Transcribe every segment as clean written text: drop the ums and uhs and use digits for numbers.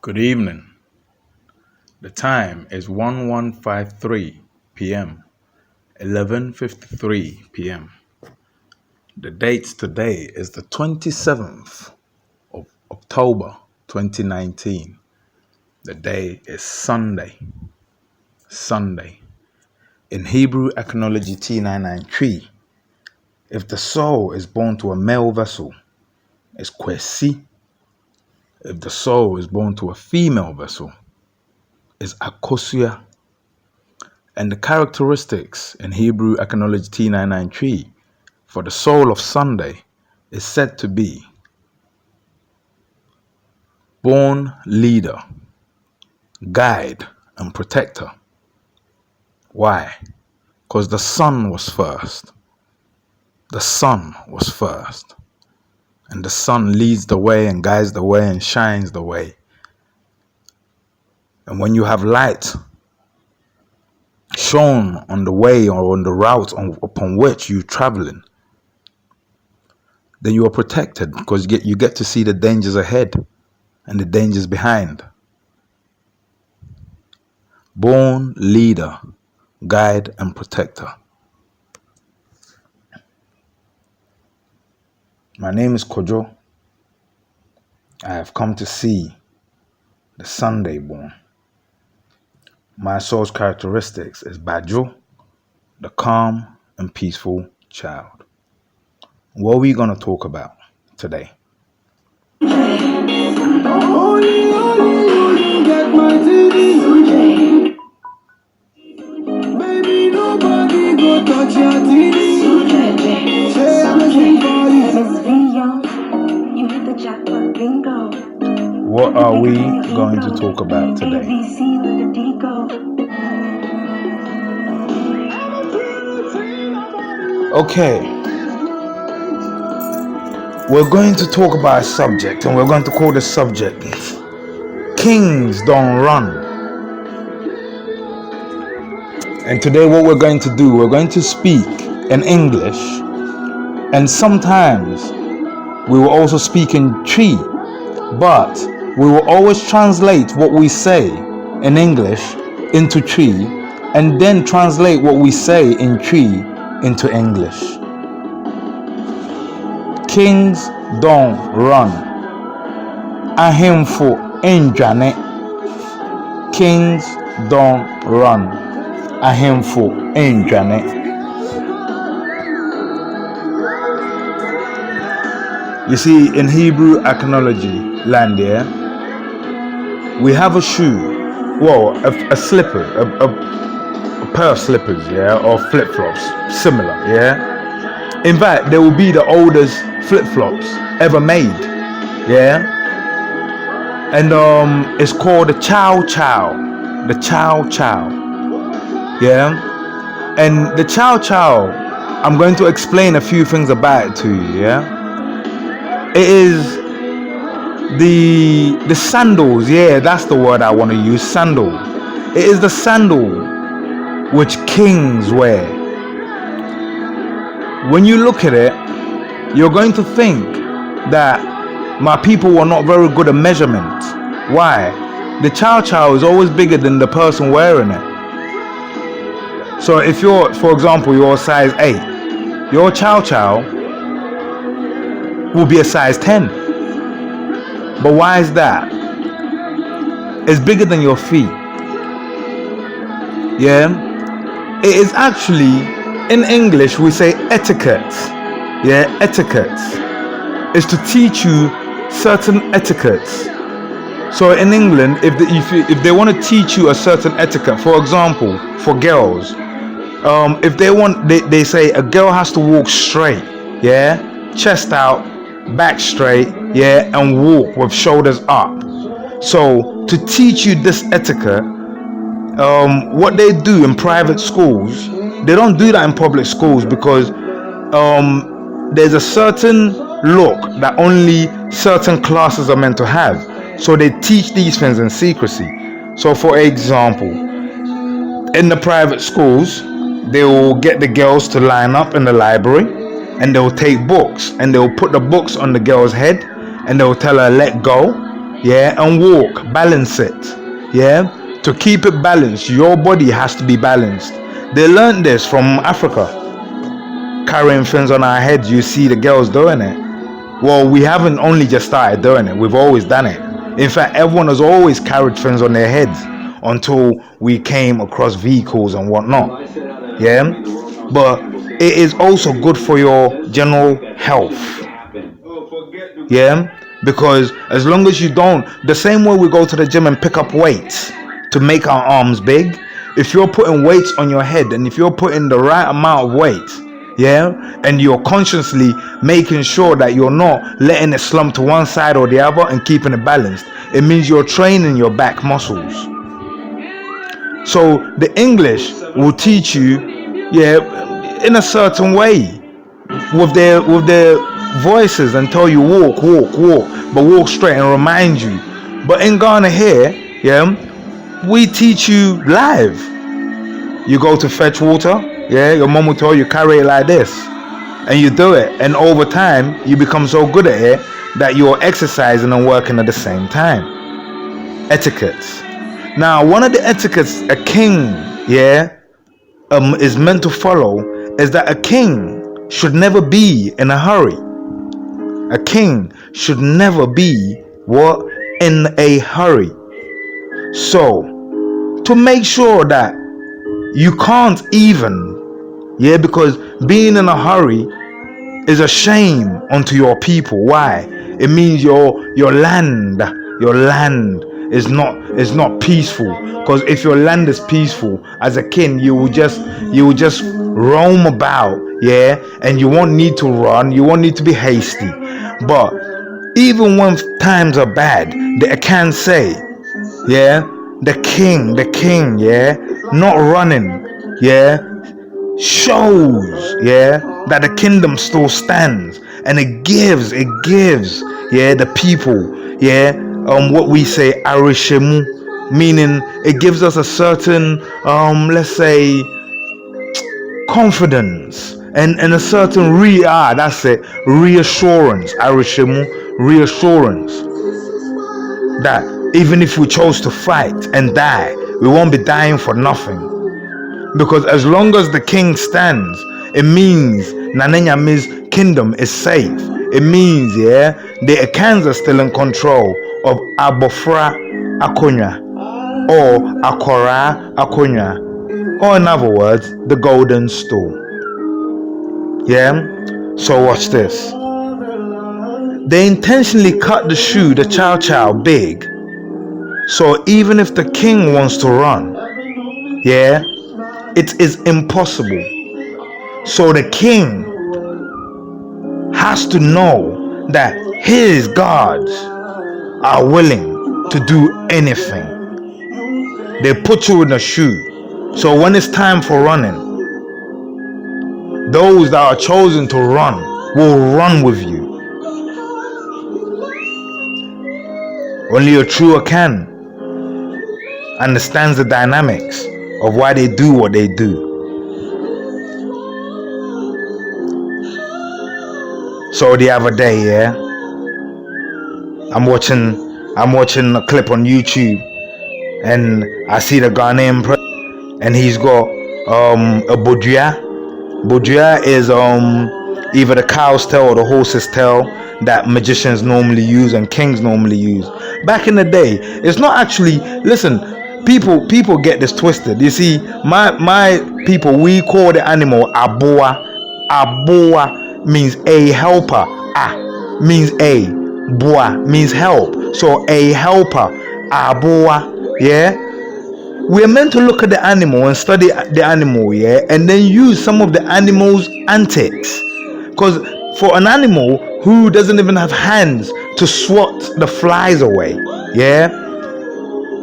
Good evening. The time is 11:53 p.m. 11:53 p.m. The date today is the 27th of October 2019. The day is Sunday. Sunday. In Hebrew Ethnology T993, if the soul is born to a male vessel, it's Kwesi. If the soul is born to a female vessel, it's Akosia. And the characteristics in Hebrew Ethnology T993 for the soul of Sunday is said to be born leader, guide, and protector. Why? Because the sun was first. The sun was first. And the sun leads the way and guides the way and shines the way. And when you have light shone on the way or on the route upon which you're traveling, then you are protected because you get to see the dangers ahead and the dangers behind. Born leader, guide, and protector. My name is Kojo. I have come to see the Sunday born. My soul's characteristics is Bajo, the calm and peaceful child. What are we going to talk about today? Baby, nobody go touch your What are we going to talk about today? Okay. We're going to talk about a subject, and we're going to call the subject Kings Don't Run. And today what we're going to do, we're going to speak in English, and sometimes we will also speak in Twi, but we will always translate what we say in English into Twi, and then translate what we say in Twi into English. Kings don't run. Ahemfo endwane. Kings don't run. Ahemfo endwane. You see, in Hebrew Ethnology land here, we have a shoe, well, a slipper, a pair of slippers, yeah, or flip-flops, similar, yeah. In fact, they will be the oldest flip-flops ever made, yeah. And it's called the CHOW, the CHOW, yeah. And the CHOW, I'm going to explain a few things about it to you, yeah. It is the sandals, yeah, that's the word I want to use, sandal. It is the sandal which kings wear. When you look at it, you're going to think that my people were not very good at measurement. Why? The chow is always bigger than the person wearing it. So if you're, for example, you're size 8, your chow will be a size 10. But why is that? It's bigger than your feet. Yeah? It is actually, in English, we say etiquette. Yeah, etiquette is to teach you certain etiquettes. So in England, if they want to teach you a certain etiquette, for example, for girls, if they say a girl has to walk straight, yeah, chest out, back straight, yeah, and walk with shoulders up. So to teach you this etiquette, what they do in private schools, they don't do that in public schools because there's a certain look that only certain classes are meant to have. So they teach these things in secrecy. So for example, in the private schools, they will get the girls to line up in the library, and they'll take books and they'll put the books on the girl's head, and they'll tell her let go, yeah, and walk, balance it, yeah. To keep it balanced, your body has to be balanced. They learned this from Africa, carrying things on our heads. You see the girls doing it. Well, we haven't only just started doing it, we've always done it. In fact, everyone has always carried things on their heads until we came across vehicles and whatnot, yeah. But it is also good for your general health, yeah, because as long as you don't, the same way we go to the gym and pick up weights to make our arms big, if you're putting weights on your head and if you're putting the right amount of weight, yeah, and you're consciously making sure that you're not letting it slump to one side or the other and keeping it balanced, it means you're training your back muscles. So the English will teach you, yeah, in a certain way, with their voices, and tell you walk, but walk straight and remind you. But in Ghana here, yeah, we teach you live. You go to fetch water, yeah, your mom will tell you carry it like this, and you do it, and over time you become so good at it that you're exercising and working at the same time. Etiquettes. Now, one of the etiquettes a king, yeah, is meant to follow is that a king should never be in a hurry. A king should never be what? In a hurry. So, to make sure that you can't even, yeah, because being in a hurry is a shame unto your people. Why? It means your land is not peaceful. Because if your land is peaceful, as a king, you will just roam about, yeah, and you won't need to run, you won't need to be hasty. But even when times are bad, they can say, yeah, the king, yeah, not running, yeah, shows, yeah, that the kingdom still stands, and it gives, yeah, the people, yeah, what we say arishemu, meaning it gives us a certain, let's say, confidence and a certain that's it, reassurance, arishemu, reassurance, that even if we chose to fight and die, we won't be dying for nothing. Because as long as the king stands, it means Nanenyame's kingdom is safe. It means, yeah, the Akans are still in control of Abofra Akonya or Akora Akonya, or in other words, the golden stool. Yeah? So watch this. They intentionally cut the shoe, the CHOW big. So even if the king wants to run, yeah, it is impossible. So the king has to know that his gods are willing to do anything. They put you in a shoe. So when it's time for running, those that are chosen to run will run with you. Only a true Akan understands the dynamics of why they do what they do. So the other day, yeah, I'm watching a clip on YouTube, and I see the Ghanaian president, and he's got a bodria. Bodria is either the cow's tail or the horse's tail that magicians normally use and kings normally use. Back in the day, it's not actually, listen, people get this twisted. You see, my people, we call the animal aboa. Aboa means a helper. Means a. Boa means help. So a helper. Aboa. Yeah. We're meant to look at the animal and study the animal, yeah, and then use some of the animal's antics. Because for an animal who doesn't even have hands to swat the flies away, yeah,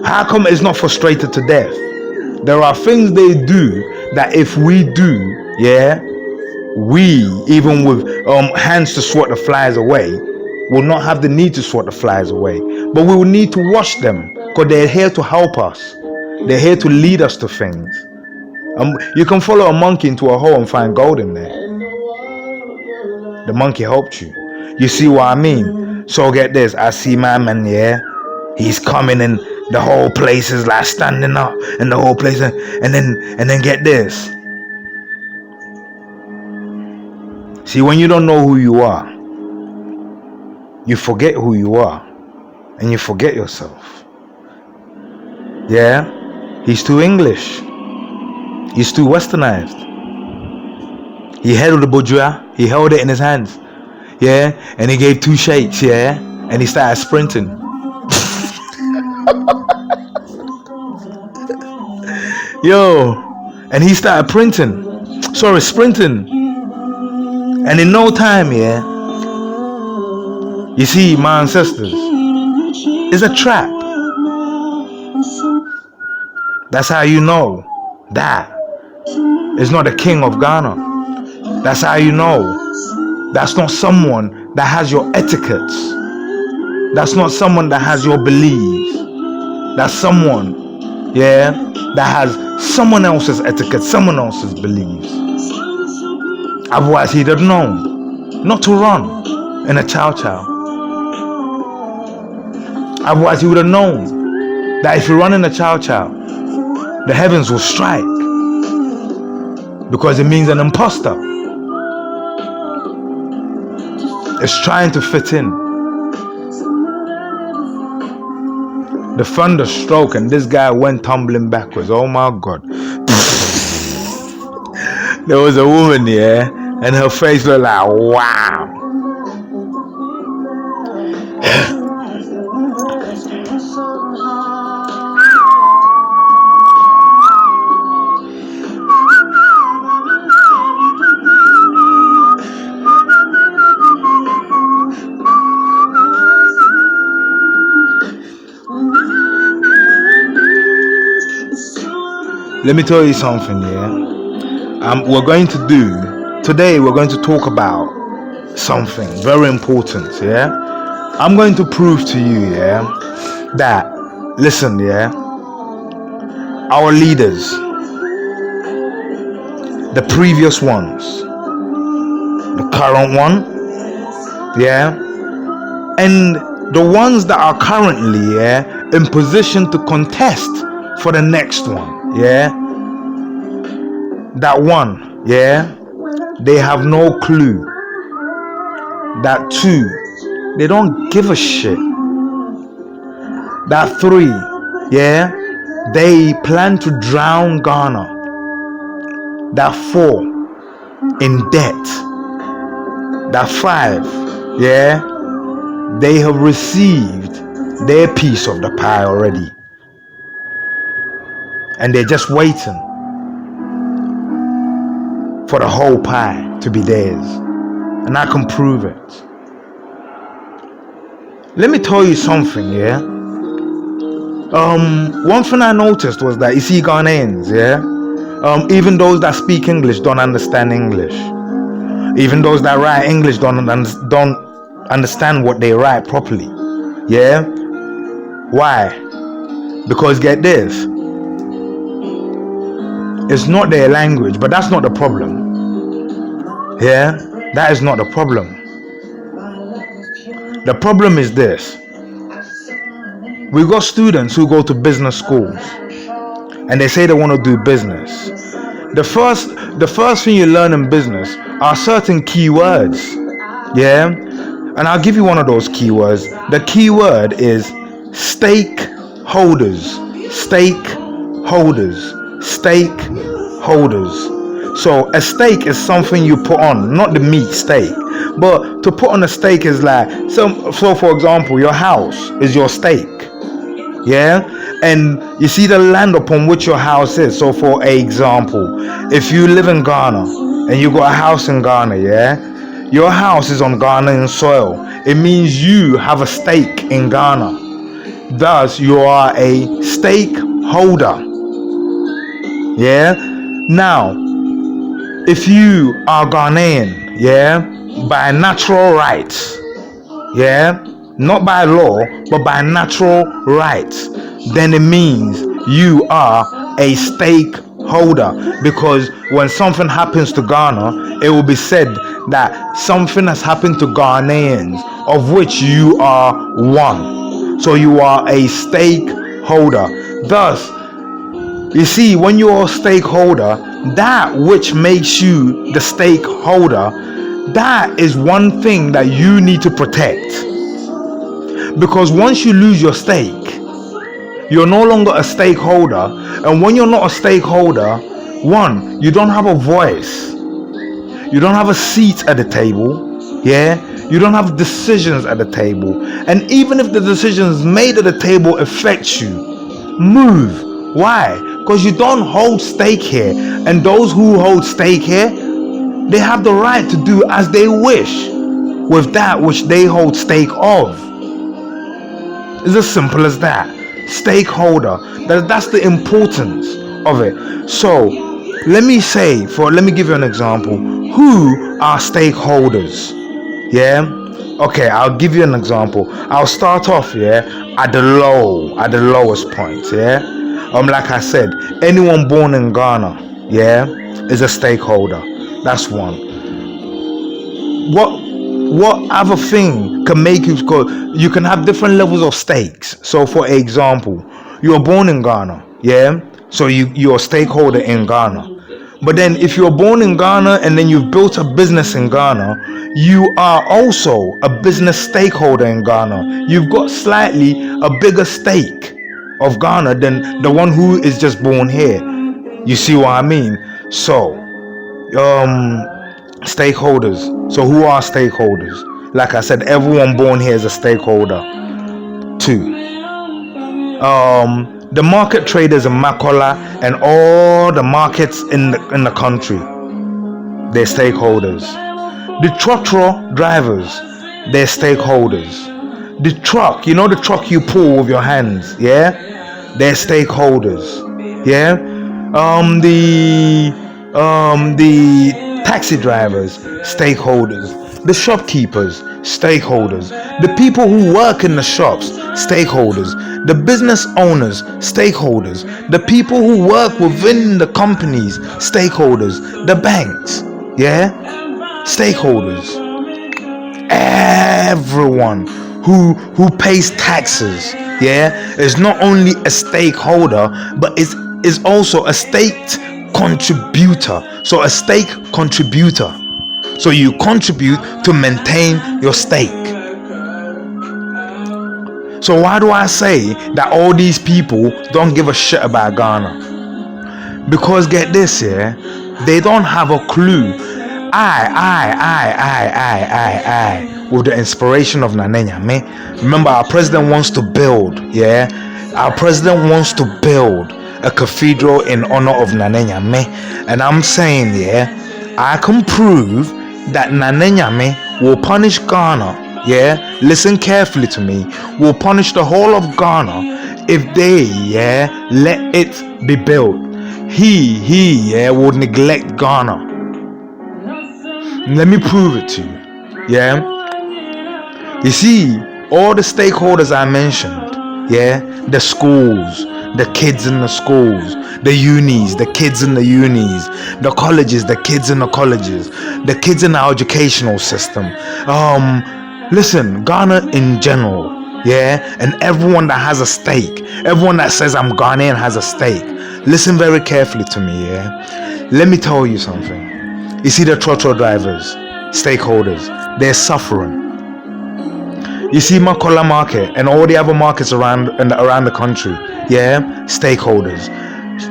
how come it's not frustrated to death? There are things they do that if we do, yeah, we, even with hands to swat the flies away, will not have the need to swat the flies away. But we will need to wash them, because they're here to help us. They're here to lead us to things. You can follow a monkey into a hole and find gold in there. The monkey helped you. You see what I mean? So get this. I see my man, yeah, He's coming and the whole place is like standing up and the whole place, and then get this. See, when you don't know who you are, you forget who you are and you forget yourself. Yeah? He's too English. He's too westernized. He held the bourgeois, he held it in his hands. Yeah? And he gave 2 shakes, yeah? And he started sprinting. Yo, and he started sprinting. And in no time, yeah, you see, my ancestors, it's a trap. That's how you know that is not the king of Ghana. That's how you know that's not someone that has your etiquettes. That's not someone that has your beliefs. That's someone, yeah, that has someone else's etiquette, someone else's beliefs. Otherwise, he'd have known not to run in a chow. Otherwise, he would have known that if you run in a chow, the heavens will strike, because it means an imposter is trying to fit in. The thunder struck and this guy went tumbling backwards. Oh my God. There was a woman, yeah, and her face looked like, wow. Let me tell you something, yeah. We're going to talk about something very important, yeah. I'm going to prove to you, yeah, that, listen, yeah, our leaders, the previous ones, the current one, yeah, and the ones that are currently, yeah, in position to contest for the next one, yeah, that one, yeah, they have no clue. That 2, they don't give a shit. That 3, yeah, they plan to drown Ghana. That 4, in debt. That 5, yeah, they have received their piece of the pie already, and they're just waiting for the whole pie to be theirs, and I can prove it. Let me tell you something, yeah. One thing I noticed was that, you see, Ghanaians, yeah, even those that speak English don't understand English. Even those that write English don't understand what they write properly. Yeah? Why? Because get this, it's not their language, but that's not the problem. Yeah? That is not the problem. The problem is this. We got students who go to business schools and they say they want to do business. The first thing you learn in business are certain keywords. Yeah? And I'll give you one of those keywords. The keyword is stakeholders. Stakeholders. Stakeholders. So a steak is something you put on, not the meat steak. But to put on a steak is like, so for example, your house is your steak. Yeah? And you see the land upon which your house is. So for example, if you live in Ghana and you got a house in Ghana, yeah, your house is on Ghanaian soil. It means you have a stake in Ghana. Thus, you are a stakeholder. Yeah? Now, if you are Ghanaian, yeah, by natural rights, yeah, not by law, but by natural rights, then it means you are a stakeholder, because when something happens to Ghana, it will be said that something has happened to Ghanaians, of which you are one. So you are a stakeholder. Thus, you see, when you're a stakeholder, that which makes you the stakeholder, that is one thing that you need to protect. Because once you lose your stake, you're no longer a stakeholder. And when you're not a stakeholder, one, you don't have a voice. You don't have a seat at the table. Yeah? You don't have decisions at the table. And even if the decisions made at the table affect you, move. Why? Because you don't hold stake here. And those who hold stake here, they have the right to do as they wish with that which they hold stake of. It's as simple as that. Stakeholder. That's the importance of it. So let me give you an example. Who are stakeholders? Yeah. Okay, I'll give you an example. I'll start off at the lowest point. Yeah. Like I said, anyone born in Ghana, is a stakeholder. That's one. What other thing can make you go? You can have different levels of stakes. So, for example, you're born in Ghana, so you're a stakeholder in Ghana. But then, if you're born in Ghana and then you've built a business in Ghana, you are also a business stakeholder in Ghana. You've got slightly a bigger stake of Ghana than the one who is just born here. You see what I mean? So, stakeholders. So who are stakeholders? Like I said, everyone born here is a stakeholder. 2. The market traders in Makola and all the markets in the country, they're stakeholders. The truck drivers, they're stakeholders. The truck, the truck you pull with your hands, they're stakeholders. The taxi drivers, stakeholders. The shopkeepers, stakeholders. The people who work in the shops, stakeholders. The business owners, stakeholders. The people who work within the companies, stakeholders. The banks, stakeholders. Everyone who pays taxes, is not only a stakeholder, but is also a state contributor. So a stake contributor. So you contribute to maintain your stake. So why do I say that all these people don't give a shit about Ghana? Because get this, they don't have a clue. With the inspiration of Nanenya, remember our president wants to build, our president wants to build a cathedral in honor of Nanenya, and I'm saying, I can prove that Nanenya will punish Ghana, listen carefully to me, will punish the whole of Ghana if they, let it be built. He will neglect Ghana. Let me prove it to you. You see, all the stakeholders I mentioned, the schools, the kids in the schools, the unis, the kids in the unis, the colleges, the kids in the colleges, the kids in our educational system. Listen, Ghana in general, and everyone that has a stake, everyone that says I'm Ghanaian has a stake. Listen very carefully to me, Let me tell you something. You see the trotro drivers, stakeholders, they're suffering. You see Makola market and all the other markets around the country, stakeholders.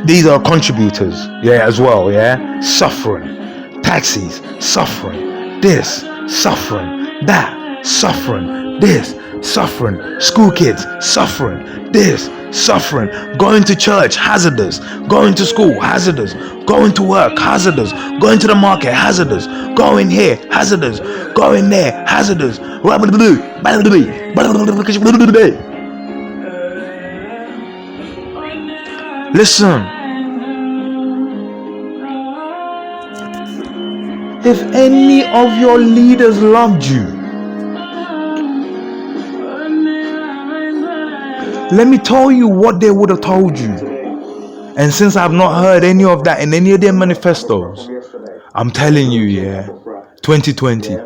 These are contributors, as well, suffering. Taxis, suffering. This, suffering. That, suffering. This, suffering. School kids, suffering. This, suffering. Going to church, hazardous. Going to school, hazardous. Going to work, hazardous. Going to the market, hazardous. Going here, hazardous. Going there, hazardous. Listen. If any of your leaders loved you, let me tell you what they would have told you. And since I've not heard any of that in any of their manifestos, I'm telling you, 2020,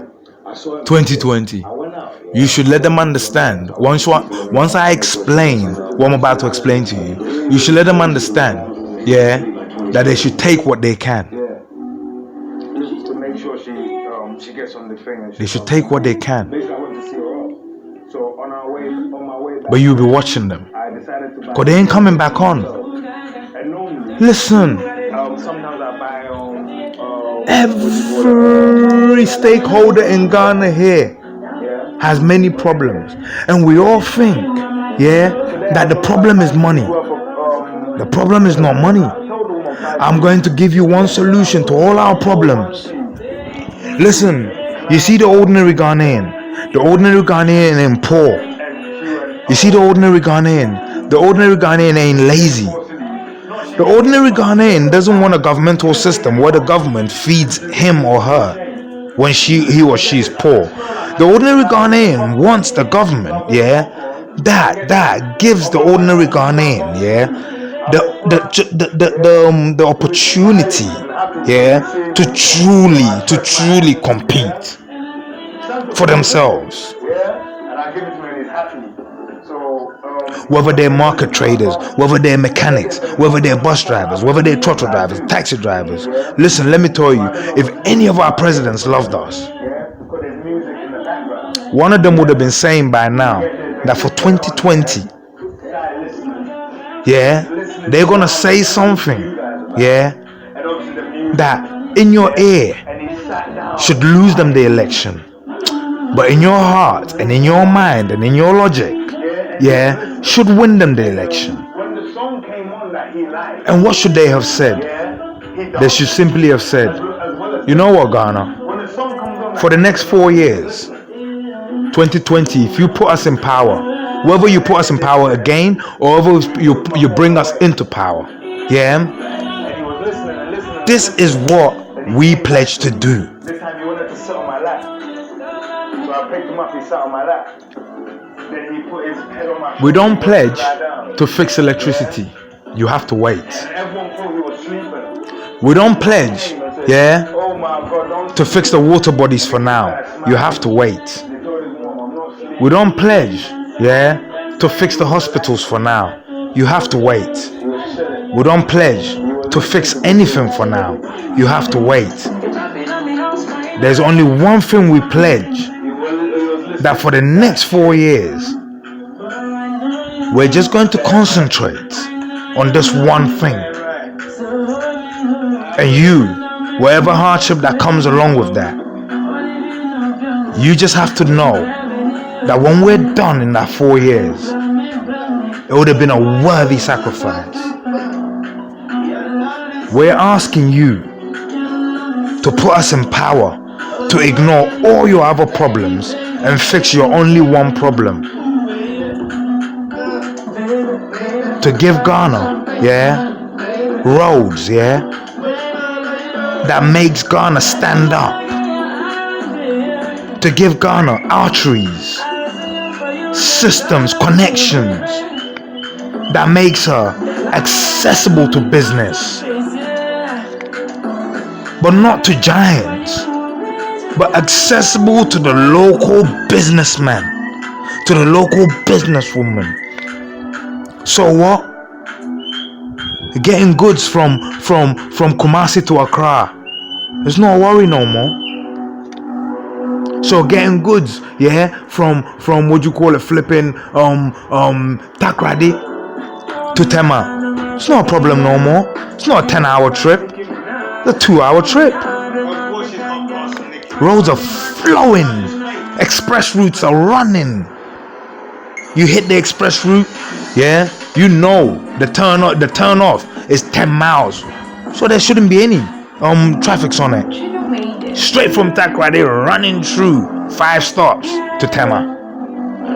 You should let them understand. Once I explain what I'm about to explain to you, you should let them understand, yeah, that they should take what they can. To make sure she gets on the thing. And They should take what they can. Basically, I went to see her off. So on my way back, But you'll be watching them. I decided to buy. Because they ain't coming back on. And normally, listen. Sometimes I buy Every stakeholder in Ghana here has many problems, and we all think, yeah, that the problem is money. The problem is not money. I'm going to give you one solution to all our problems. Listen, you see the ordinary Ghanaian ain't poor. You see the ordinary Ghanaian ain't lazy. The ordinary Ghanaian doesn't want a governmental system where the government feeds him or her when he or she is poor. The ordinary Ghanaian wants the government, yeah, that gives the ordinary Ghanaian, yeah, the opportunity, yeah, to truly compete for themselves. Whether they're market traders, whether they're mechanics, whether they're bus drivers, whether they're trotro drivers, taxi drivers. Listen, let me tell you, if any of our presidents loved us, one of them would have been saying by now that for 2020, yeah, they're gonna say something, yeah, that in your ear should lose them the election, but in your heart and in your mind and in your logic, yeah, should win them the election. And what should they have said? They should simply have said, you know what, Ghana, for the next 4 years, 2020, if you put us in power, whether you put us in power again or whether you bring us into power, yeah, this is what we pledge to do. This time he wanted to sit on my lap. So I picked him up, he sat on my lap. Then he put his head on my shoulder. We don't pledge to fix electricity. You have to wait. And everyone thought he was sleeping. We don't pledge, yeah, to fix the water bodies for now. You have to wait. We don't pledge, yeah, to fix the hospitals for now. You have to wait. We don't pledge to fix anything for now. You have to wait. There's only one thing we pledge, that for the next 4 years, we're just going to concentrate on this one thing. And you, whatever hardship that comes along with that, you just have to know that when we're done in that 4 years, it would have been a worthy sacrifice. We're asking you to put us in power, to ignore all your other problems and fix your only one problem. To give Ghana, yeah, roads, yeah, that makes Ghana stand up. To give Ghana arteries, systems, connections that makes her accessible to business, but not to giants, but accessible to the local businessman, to the local businesswoman. So what? Getting goods from Kumasi to Accra, there's no worry no more. So getting goods, yeah, from what you call it, flipping Takrady to Tema, it's not a problem no more. It's not a 10-hour trip. It's a 2-hour trip. Roads are flowing. Express routes are running. You hit the express route, yeah, you know the turn off is 10 miles. So there shouldn't be any traffics on it. Straight from Takrady running through 5 stops to Tema.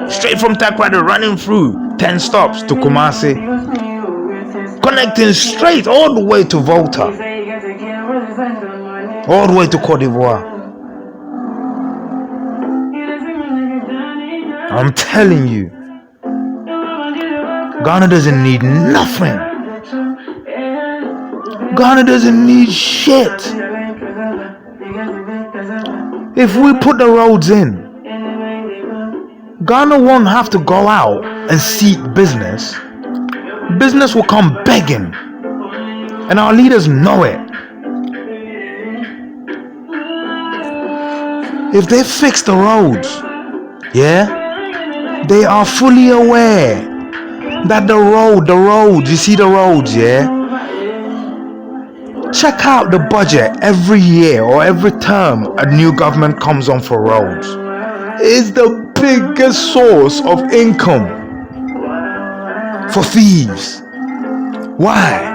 Straight from Takrady running through 10 stops to Kumasi. Connecting straight all the way to Volta. All the way to Cote d'Ivoire. I'm telling you, Ghana doesn't need nothing. Ghana doesn't need shit. If we put the roads in, Ghana won't have to go out and seek business. Business will come begging. And our leaders know it. If they fix the roads, yeah, they are fully aware that the roads, you see the roads, yeah? Check out the budget every year or every term a new government comes on for roads. It's the biggest source of income for thieves. Why?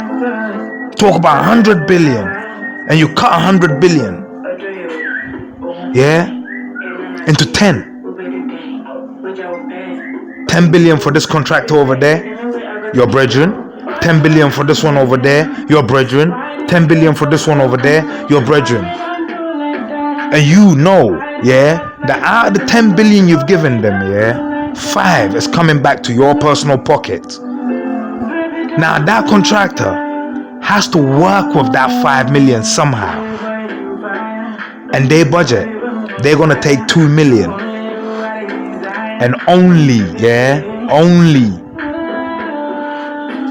Talk about 100 billion and you cut 100 billion, yeah, into 10 billion for this contractor over there, your brethren. 10 billion for this one over there, your brethren. 10 billion for this one over there, your brethren. And you know, yeah, that out of the 10 billion you've given them, yeah, 5 is coming back to your personal pocket. Now that contractor has to work with that 5 million somehow. And their budget, they're gonna take 2 million. And only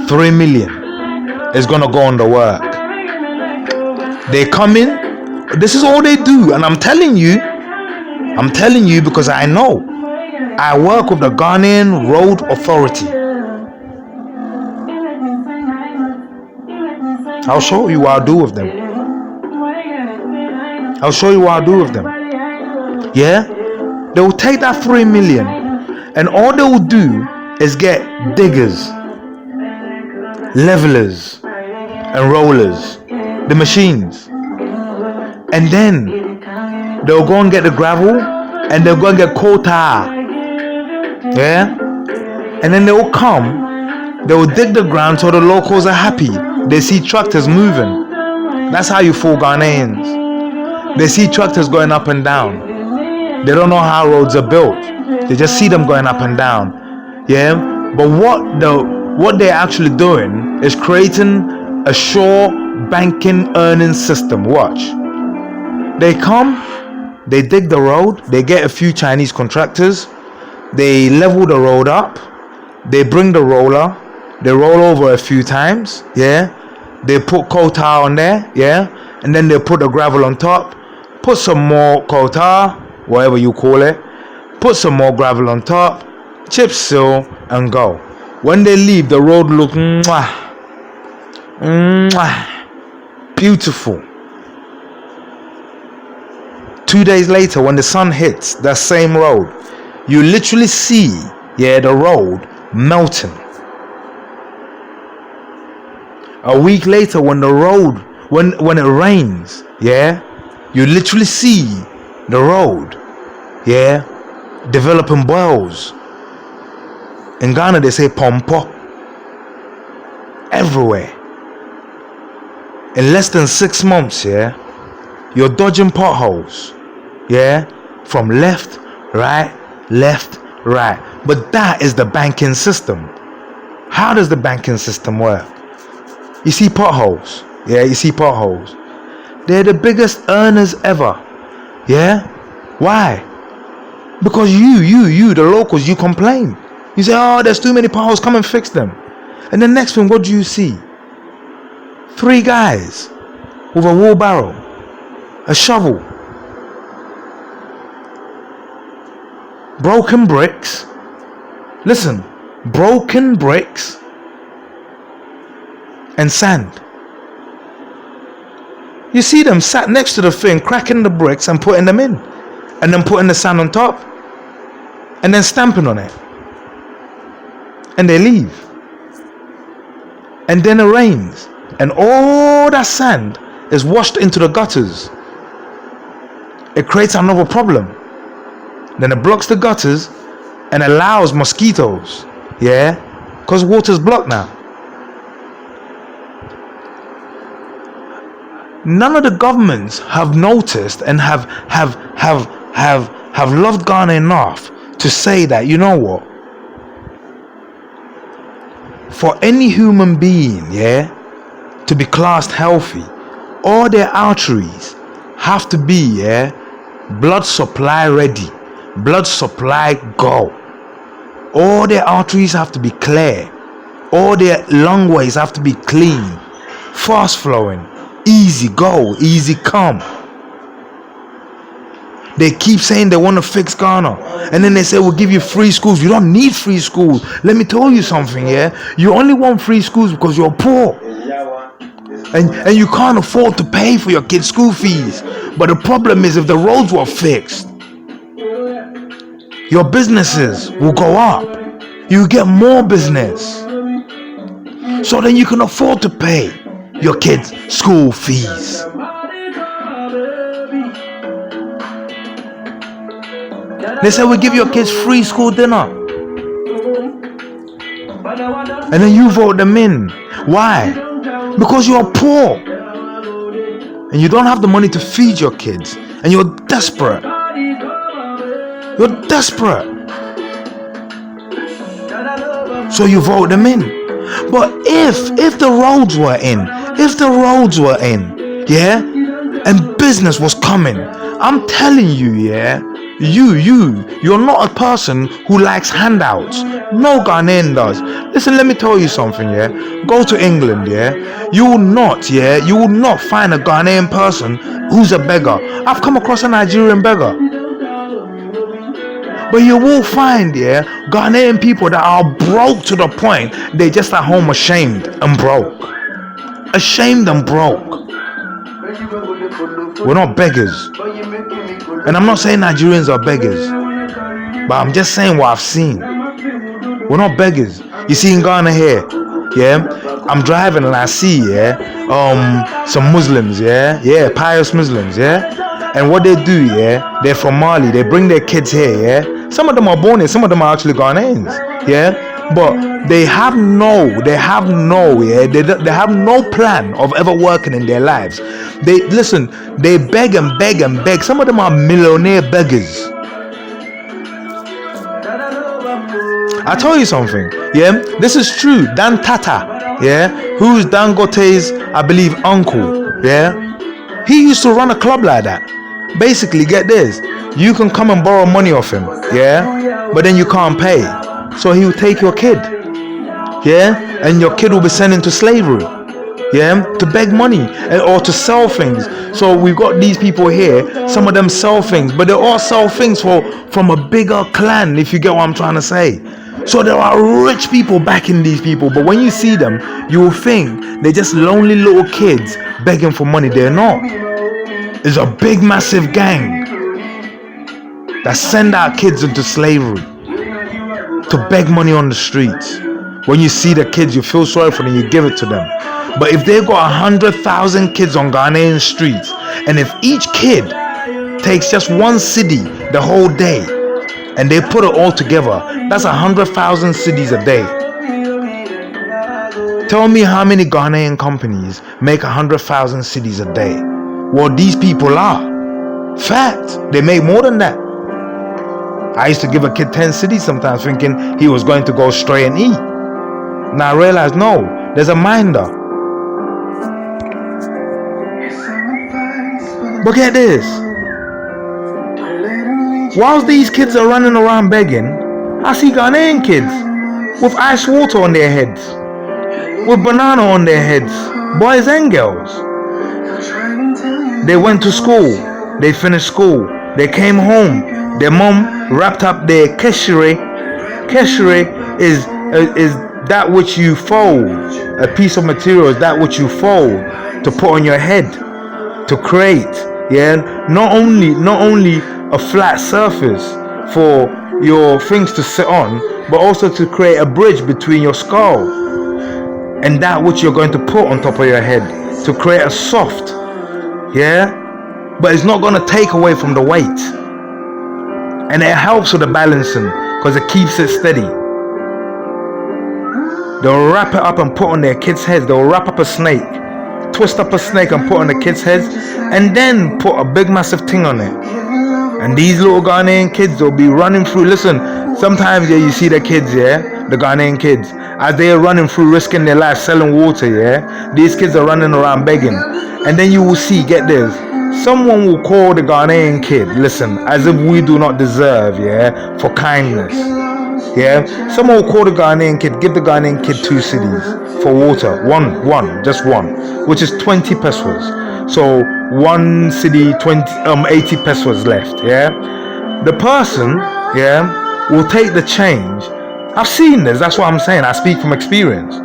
3 million is gonna go on the work. They come in, this is all they do, and I'm telling you because I know. I work with the Ghanaian Road Authority. I'll show you what I'll do with them. Yeah? They will take that 3 million and all they will do is get diggers, levelers and rollers, the machines, and then they'll go and get the gravel and they'll go and get coal tar, yeah, and then they'll come, they'll dig the ground so the locals are happy. They see tractors moving. That's how you fool Ghanaians. They see tractors going up and down. They don't know how roads are built. They just see them going up and down, yeah. But what they're actually doing is creating a sure banking earning system. Watch. They come, they dig the road, they get a few Chinese contractors, they level the road up, they bring the roller, they roll over a few times, yeah, they put coal tar on there, yeah, and then they put the gravel on top, put some more coal tar, whatever you call it, put some more gravel on top, chip seal, and go. When they leave, the road look beautiful. 2 days later, when the sun hits that same road, you literally see, yeah, the road melting. A week later, when the road, when it rains, yeah, you literally see the road, yeah, developing boils. In Ghana, they say pompo. Everywhere. In less than 6 months, yeah, you're dodging potholes, yeah, from left, right. But that is the banking system. How does the banking system work? You see potholes, yeah, they're the biggest earners ever, yeah. Why? Because you the locals, you complain. You say, oh, there's too many potholes, come and fix them. And the next thing, what do you see? 3 guys with a wheelbarrow, a shovel, broken bricks. Listen, broken bricks and sand. You see them sat next to the thing, cracking the bricks and putting them in, and then putting the sand on top, and then stamping on it. And they leave. And then it rains, and all that sand is washed into the gutters. It creates another problem. Then it blocks the gutters and allows mosquitoes, yeah, because water's blocked now. None of the governments have noticed and have loved Ghana enough to say that, you know what, for any human being, yeah, to be classed healthy, all their arteries have to be, yeah, blood supply ready, blood supply go. All their arteries have to be clear. All their lungways have to be clean, fast flowing, easy go, easy come. They keep saying they want to fix Ghana, and then they say we'll give you free schools. You don't need free schools. Let me tell you something, yeah? You only want free schools because you're poor. And you can't afford to pay for your kids' school fees. But the problem is, if the roads were fixed, your businesses will go up. You get more business. So then you can afford to pay your kids' school fees. They say we give your kids free school dinner. And then you vote them in. Why? Because you're poor. And you don't have the money to feed your kids. And you're desperate. You're desperate. So you vote them in. But if the roads were in, yeah, and business was coming, I'm telling you, yeah, you're not a person who likes handouts. No Ghanaian does. Listen, let me tell you something, yeah. Go to England, yeah. You will not find a Ghanaian person who's a beggar. I've come across a Nigerian beggar. But you will find, yeah, Ghanaian people that are broke to the point they're just at home ashamed and broke. Ashamed and broke. We're not beggars. And I'm not saying Nigerians are beggars, but I'm just saying what I've seen. We're not beggars. You see in Ghana here, yeah, I'm driving and I see, yeah, some Muslims, yeah, pious Muslims, yeah. And what they do, yeah, they're from Mali. They bring their kids here, yeah. Some of them are born here, some of them are actually Ghanaians, yeah. But they have no plan of ever working in their lives. They beg and beg and beg. Some of them are millionaire beggars. I tell you something, yeah, this is true. Dan Tata, yeah, who's Dangote's, I believe, uncle, yeah, he used to run a club like that. Basically, get this, you can come and borrow money off him, yeah, but then you can't pay. So he will take your kid, yeah, and your kid will be sent into slavery, yeah, to beg money or to sell things. So we've got these people here, some of them sell things, but they all sell things from a bigger clan, if you get what I'm trying to say. So there are rich people backing these people, but when you see them, you will think they're just lonely little kids begging for money. They're not. It's a big, massive gang that send our kids into slavery to beg money on the streets. When you see the kids, you feel sorry for them, you give it to them. But if they've got 100,000 kids on Ghanaian streets, and if each kid takes just one cedi the whole day, and they put it all together, that's 100,000 cedis a day. Tell me how many Ghanaian companies make 100,000 cedis a day. Well, these people are. Fact, they make more than that. I used to give a kid 10 cedis sometimes thinking he was going to go stray and eat. Now I realize, no, there's a minder. But get this. Whilst these kids are running around begging, I see Ghanaian kids with ice water on their heads, with banana on their heads, boys and girls. They went to school, they finished school, they came home, their mom wrapped up their keshire. Keshire is that which you fold. A piece of material is that which you fold to put on your head, to create, yeah, not only a flat surface for your things to sit on, but also to create a bridge between your skull and that which you're going to put on top of your head to create a soft, yeah, but it's not going to take away from the weight, and it helps with the balancing because it keeps it steady. They'll wrap it up and put on their kids' heads. They'll wrap up a snake, twist up a snake and put on the kids' heads, and then put a big massive thing on it. And these little Ghanaian kids, they'll be running through. Listen, sometimes, yeah, you see the kids, yeah, the Ghanaian kids, as they're running through, risking their life, selling water, yeah, these kids are running around begging. And then you will see, get this, someone will call the Ghanaian kid, listen, as if we do not deserve, yeah, for kindness. Yeah, someone will call the Ghanaian kid, give the Ghanaian kid 2 cedis for water, just one, which is 20 pesos. So 1 cedi, 80 pesos left. Yeah, the person, yeah, will take the change. I've seen this. That's what I'm saying. I speak from experience.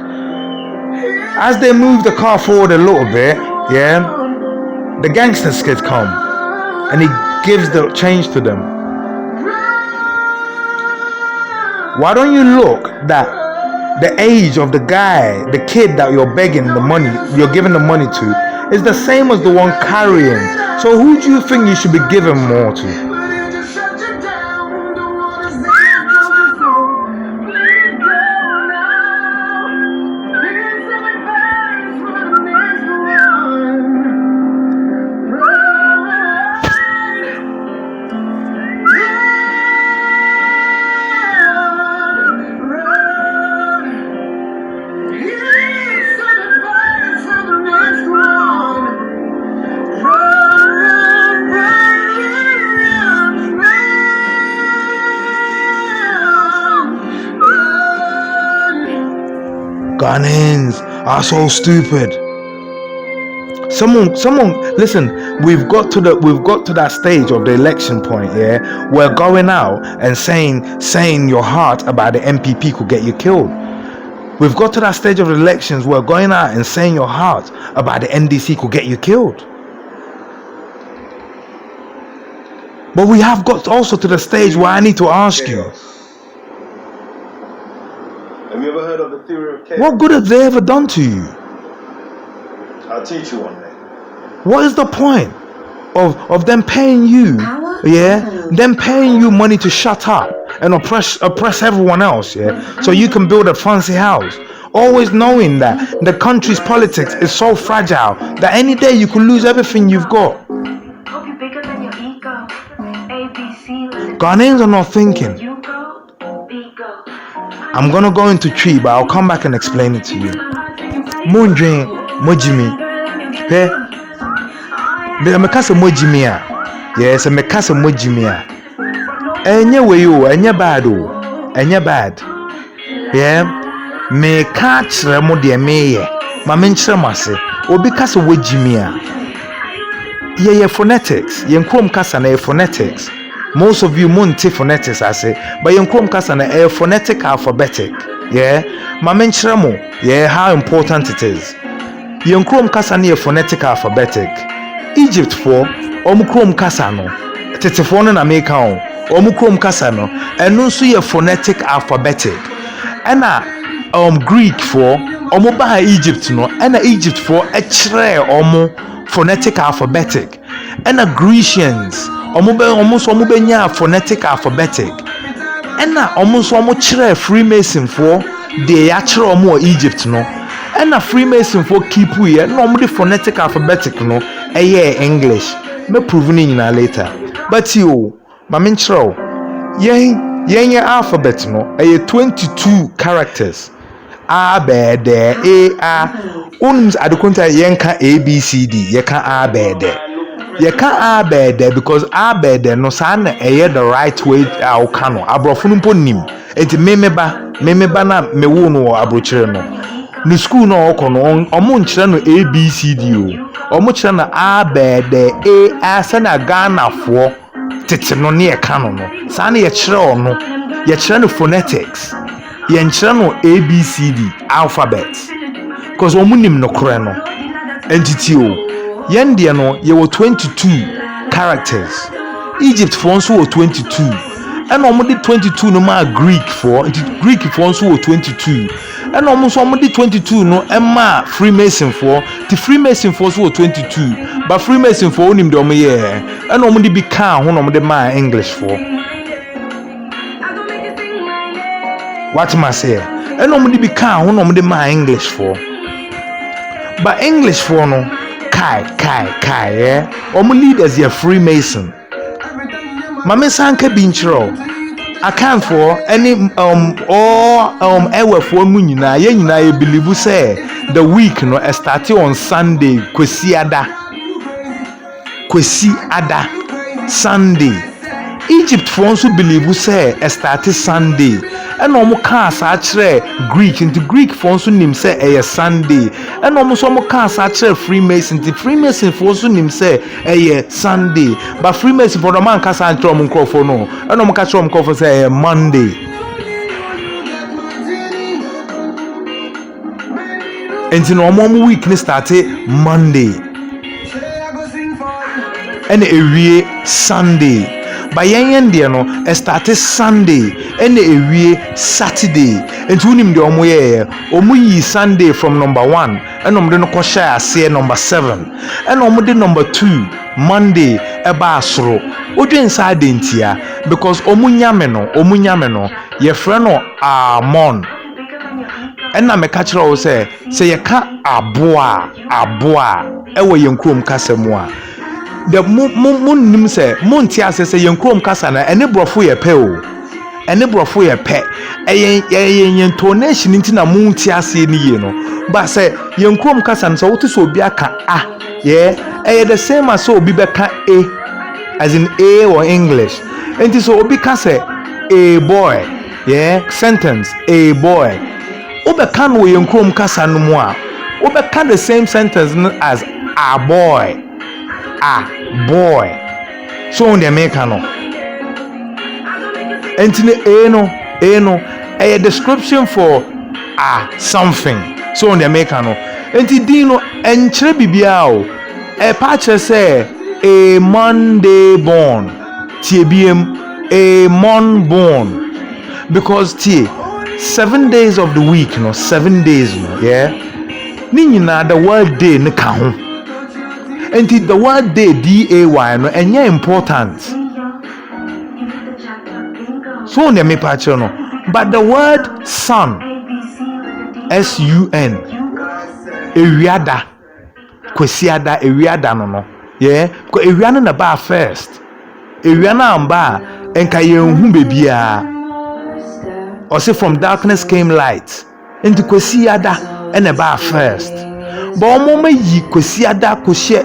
As they move the car forward a little bit, yeah, the gangster kid come and he gives the change to them. Why don't you look that the age of the guy, the kid that you're begging the money, you're giving the money to, is the same as the one carrying. So who do you think you should be giving more to? Ghanaians are so stupid. Someone, listen. We've got to that stage of the election point. Yeah, we're going out and saying your heart about the MPP could get you killed. We've got to that stage of the elections. We're going out and saying your heart about the NDC could get you killed. But we have got also to the stage where I need to ask you. Have you ever heard of the theory of chaos? What good have they ever done to you? I'll teach you one day. What is the point of them paying you? Yeah, them paying you money to shut up and oppress everyone else. Yeah, so you can build a fancy house, always knowing that the country's politics is so fragile that any day you could lose everything you've got. Ghanaians are not thinking. I'm gonna go into tree, but I'll come back and explain it to you. Munjin, Mojimi. Hey, the Mekasa Mojimia. Yes, a Mekasa Mojimia. Enye weyo, enye bad o. Enye bad. Yeah. Me catch remo de meye. Ma menchre mase. Obi kasa Mojimia. Yeah, phonetics. Yen krom kasa na phonetics. Most of you munti phonetics I say, but yen krom kasa na phonetic alphabetic. Yeah. Ma menchre mo. Yeah, how important it is. Yen krom kasa na phonetic alphabetic. Egypt for omukrom kasa no. Tetefo no na meka on. Omukrom kasa no. Eno nso ye phonetic alphabetic. Ena Greek for omo ba Egypt no. Ena Egypt for ekire omo phonetic alphabetic. Ena Grecians omo benya phonetic alphabetic. Ena omo kire Freemason for de ya kire omo Egypt no. Ena Freemason for keep we no omo de phonetic alphabetic no English. Me prove ni nyina later. But you mamin chiro yen alphabet no 22 characters. A B D E A unums adekunta yen ka A B C D ye ka A B D. Ye ka A B D because A B D no sa na the right way a ka no abrofo no mpo nim. Enti memeba na mewu no abrochire no. No school no okono omo nkyere no ABCD o omo kyere na A B D E A sana Ghana fo tete no ne ka no sa na ye kyere ono ye kyere no phonetics ye nkyere no ABCD alphabet because omo nim no kore no entity o yen de no ye wo 22 characters. Egypt for nso wo 22 and omo de 22 no ma Greek for nso wo 22 and almost somebody 22 no Emma Freemason for the Freemason for so 22 but Freemason for him the omo yeah and omo be can ho no de ma English for what am I say and omo be can ho no de ma English for but English for no kai yeah omo leaders ya Freemason mama sanka binchiro account for any for mu nyina ye nyina ye believe say the week no start on Sunday kwesi ada Sunday Egypt for nso believe say e start Sunday and omo ka asa kire Greek into Greek for nso nim say e Sunday and omo so omo ka asa kire Freemason into Freemason for nso nim say e Sunday but Freemason for the man ka asa kire omo nkrofo no and omo ka kire omo nkrofo say e Monday. And in omo week ni start Monday and e Sunday. By yen dear no, a started Sunday and a week Saturday. And to him the omu Sunday from number 1 and no share say number 7 and number 2 Monday a basro. Ojo inside dentia because omunyameno ye friend no amon. And na me catch her say ye ka aboa ewe yen krom kasemwa. The moon nim say moon tia say yenkrom kasa na ene brofo ye pe o ene brofo ye pe yen tonation nti na moon tia say ni ye no but say yenkrom kasa no so wote so obi aka yeah the same as so obi beka a as in a or English enti so obi ka say a boy yeah sentence a boy obeka no yenkrom kasa no mu a obeka the same sentence as a boy. Boy. So on the American no. A description for something. So on the American no. Enti dino enchre bibia o. A patch say a Monday born. TBM a mon born. Because 7 days of the week no 7 days no yeah. Ni nyina the word day ne ka ho. And the word day day no enye important so on me patcho no but the word sun sun ewiada kwesiada ewiada no yeah ko ewiana na ba first ewiana amba enka yenhu bebia or say from darkness came light into kwesiada and ba first but omo mayi kwesiada ko hye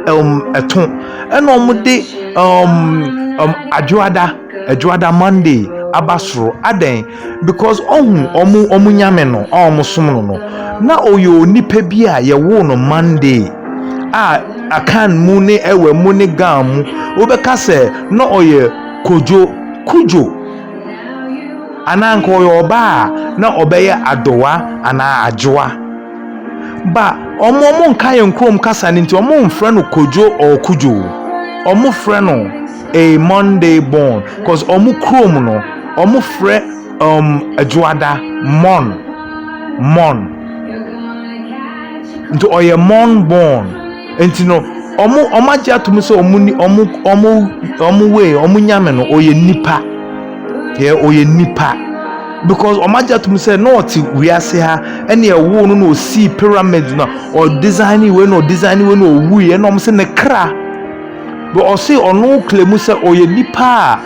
eton and omude adwoada Monday abasro aden because omu nyame no omu som no na oyo nipa bi a ye wo no Monday akan mu ne ewe mu ne gam mu obeka se na oye kujo ananko oyo oba na obeye adowa ana adwoa ba omo nka ye nkrom kasa nti omo mfre no kojo or kujo omo frɛ no a Monday born cause omo krom no omo frɛ adwoada mon nti oye mon born nti no omo agya to me so omo we omo nyame no oye nipa oye nipa because omaja to me say not we are say ha any a wo no see pyramid no or design we no we no say ne kra but o say ono claim say oye nipa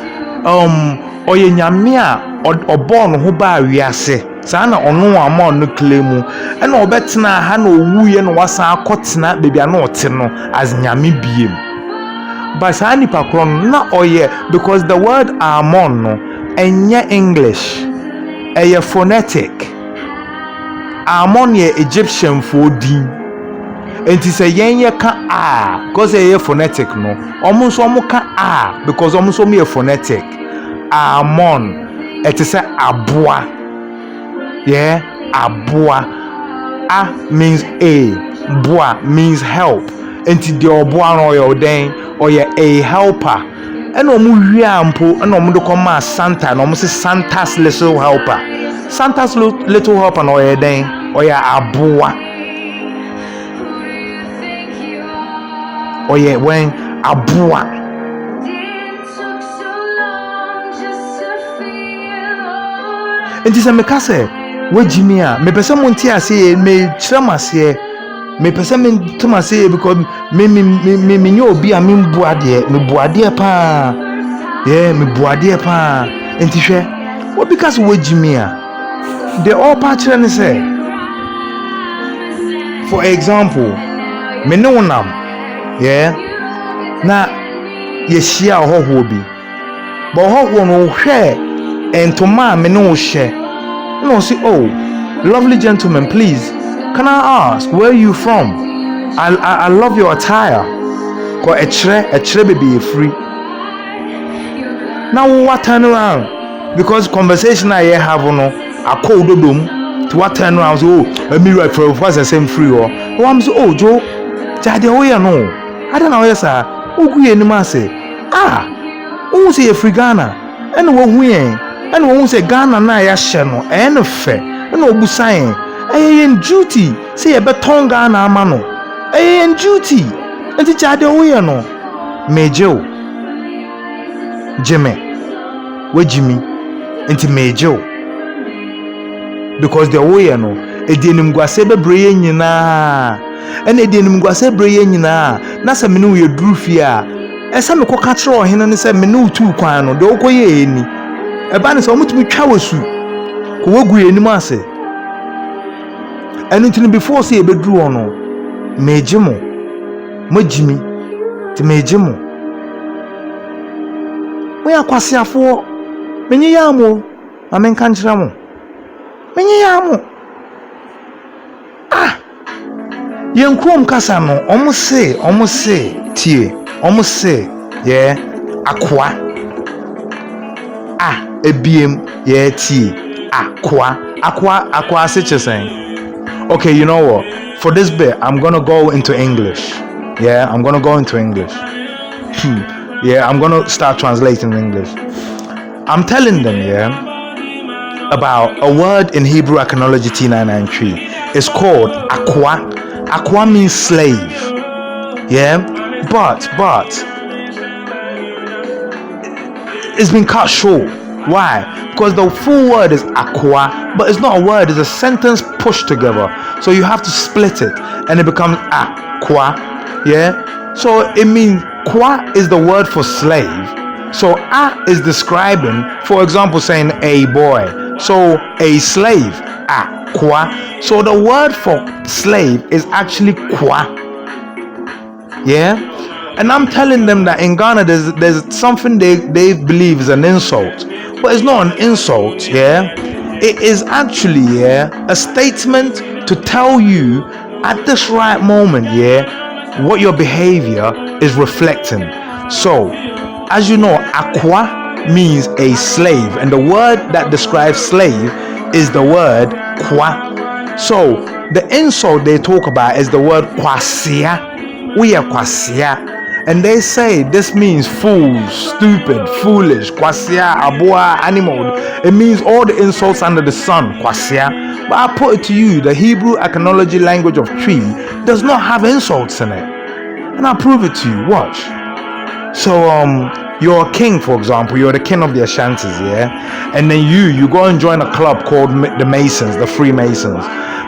oye nyame a oborn ho ba we ase saa na ono ama no claim e na obetena ha na owuye no wasa akotena bebi ana ote no as nyame biem but saa nipa kron na oye because the word amon no enya English a phonetic amon ye Egyptian for din enti say yenye ka because a phonetic no omo so omo ka because omo so me phonetic amon it is aboa yeah aboa means a boa means help enti the oboa no yo den or a helper and omu wiampo and omu do come Santa and omu say Santa's little helper no ye den or ya aboa or ye when aboa and this me ka say we jimi a me pese mo ntia say me kyeremase me pese me tuma say because me nyo obi a me buade pa yeah me buade pa enti hwe what because we jimi a the all patch ne say for example me no nam yeah na ye shia hoho bi but hot one will share and to ma me no share. No, see, oh, lovely gentleman, please, can I ask where you from? I love your attire. Ko a chere baby free. Now what turn around? Because conversation I have no, I call the room to what turn around. So, let me write for the same free or I'm so, oh, Joe, Jade, oh, yeah, no. I don't know, yes, sir. Oh, we any say, who say a free Ghana? And what we ain't, and who say Ghana na ya channel, and a fair, and no busain. I ain't duty, say a beton Ghana mano. I ain't duty, and the Jade, oh, yeah, no. Major Jimmy, where Jimmy, into Major. Because the way no, a denim guasebe brain yina, and a denim guase brain yina, Nasa menu ye drufia, and some catcher or hin and say menu two quano, the okoye any. A ban is almost me chawasu, who agree any masse. And until before say a bedroom or no, Majimo, Jimmy, to Majimo. We are quasia for many yamo, I mean can't Yankum Casano, almost say, tea, almost say, yeah, aqua. A beam, yeah, tea, aqua, such a saying. Okay, you know what? For this bit, I'm gonna go into English. Yeah, I'm gonna go into English. Yeah, I'm gonna start translating English. I'm telling them, yeah, about a word in Hebrew Archaeology T993. It's called aqua. Aqua means slave. Yeah, but it's been cut short. Why? Because the full word is aqua, but it's not a word, it's a sentence pushed together. So you have to split it and it becomes aqua. Yeah, so it means qua is the word for slave. So a is describing, for example, saying a boy. So a slave, qua. So the word for slave is actually qua. Yeah, and I'm telling them that in Ghana there's something they believe is an insult, but it's not an insult. Yeah, it is actually a statement to tell you at this right moment, what your behavior is reflecting. So, as you know, aqua means a slave, and the word that describes slave is the word qua. So the insult they talk about is the word kwasia. We are kwasia, and they say this means fool, stupid, foolish, kwasia, abua, animal. It means all the insults under the sun, kwasia. But I put it to you, the Hebrew Archaeology language of Tree does not have insults in it, and I'll prove it to you. Watch. So you're a king, for example, you're the king of the Ashantis, and then you go and join a club called the Masons, the Freemasons.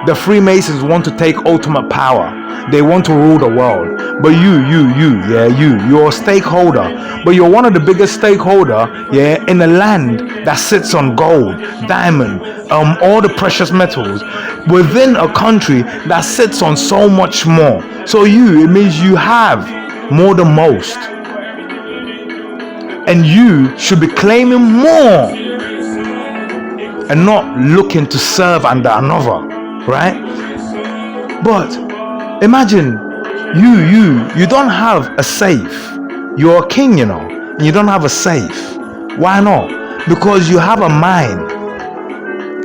The Freemasons want to take ultimate power. They want to rule the world. But you're a stakeholder. But you're one of the biggest stakeholder, in a land that sits on gold, diamond, all the precious metals, within a country that sits on so much more. So it means you have more than most. And you should be claiming more and not looking to serve under another, right? But imagine you don't have a safe. You're a king, and you don't have a safe. Why not? Because you have a mind.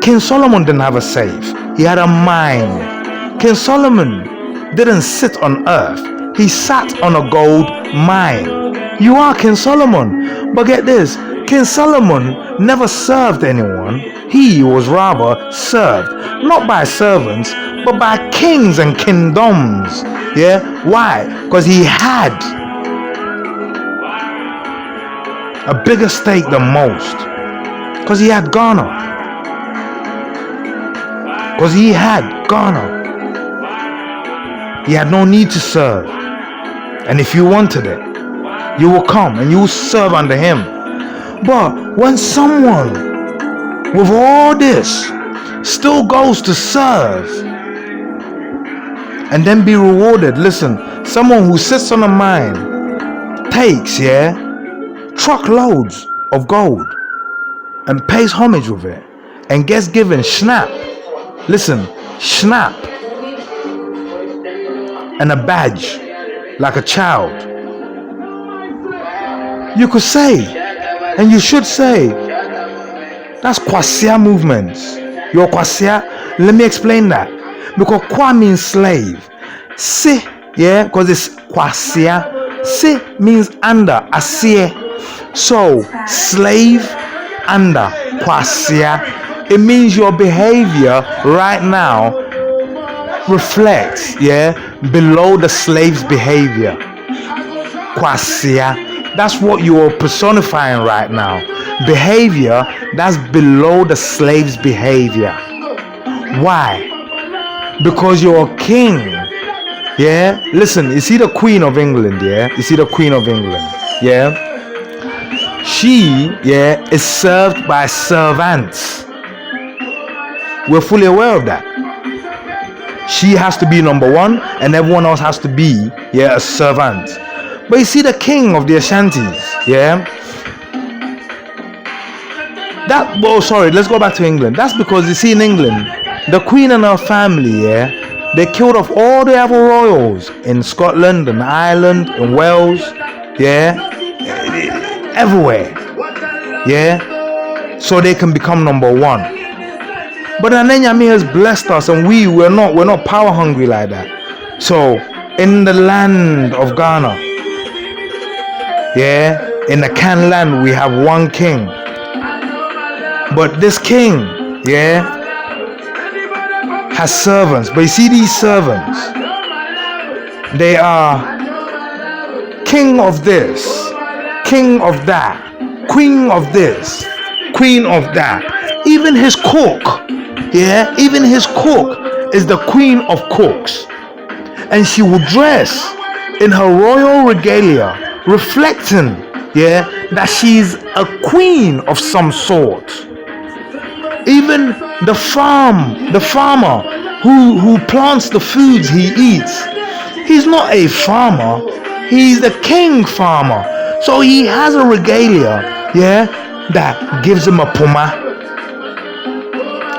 King Solomon didn't have a safe. He had a mind. King Solomon didn't sit on earth. He sat on a gold mine. You are King Solomon. But get this, King Solomon never served anyone. He was rather served, not by servants, but by kings and kingdoms. Yeah? Why? Because he had a bigger stake than most. Because he had Ghana. Because he had Ghana. He had no need to serve. And if you wanted it, you will come and you will serve under him. But when someone with all this still goes to serve and then be rewarded, listen, someone who sits on a mine takes truckloads of gold and pays homage with it and gets given schnap. Listen, schnap and a badge like a child. You could say, and you should say, that's kwasia movements. Your kwasia. Let me explain that. Because kwa means slave. Se, yeah, because it's kwasia. Se means under, asie. So, slave, under, kwasia. It means your behavior right now reflects, yeah, below the slave's behavior. Kwasia. That's what you're personifying right now. Behavior that's below the slave's behavior. Why? Because you're a king. Yeah? Listen, you see the Queen of England, yeah? You see the Queen of England, yeah? She, yeah, is served by servants. We're fully aware of that. She has to be number one, and everyone else has to be, yeah, a servant. But you see the king of the Ashantis, yeah? Let's go back to England. That's because you see in England, the Queen and her family, yeah, they killed off all the other royals in Scotland and Ireland and Wales, yeah, everywhere, yeah, so they can become number one. But Ananyami has blessed us, and we're not power hungry like that. So in the land of Ghana, yeah, in the Kan land, we have one king. But this king, yeah, has servants. But you see these servants, they are king of this, king of that, queen of this, queen of that. Even his cook, yeah, even his cook is the queen of cooks. And she will dress in her royal regalia, reflecting, yeah, that she's a queen of some sort. Even the farmer who plants the foods he eats, he's not a farmer, he's the king farmer. So he has a regalia, yeah, that gives him a puma,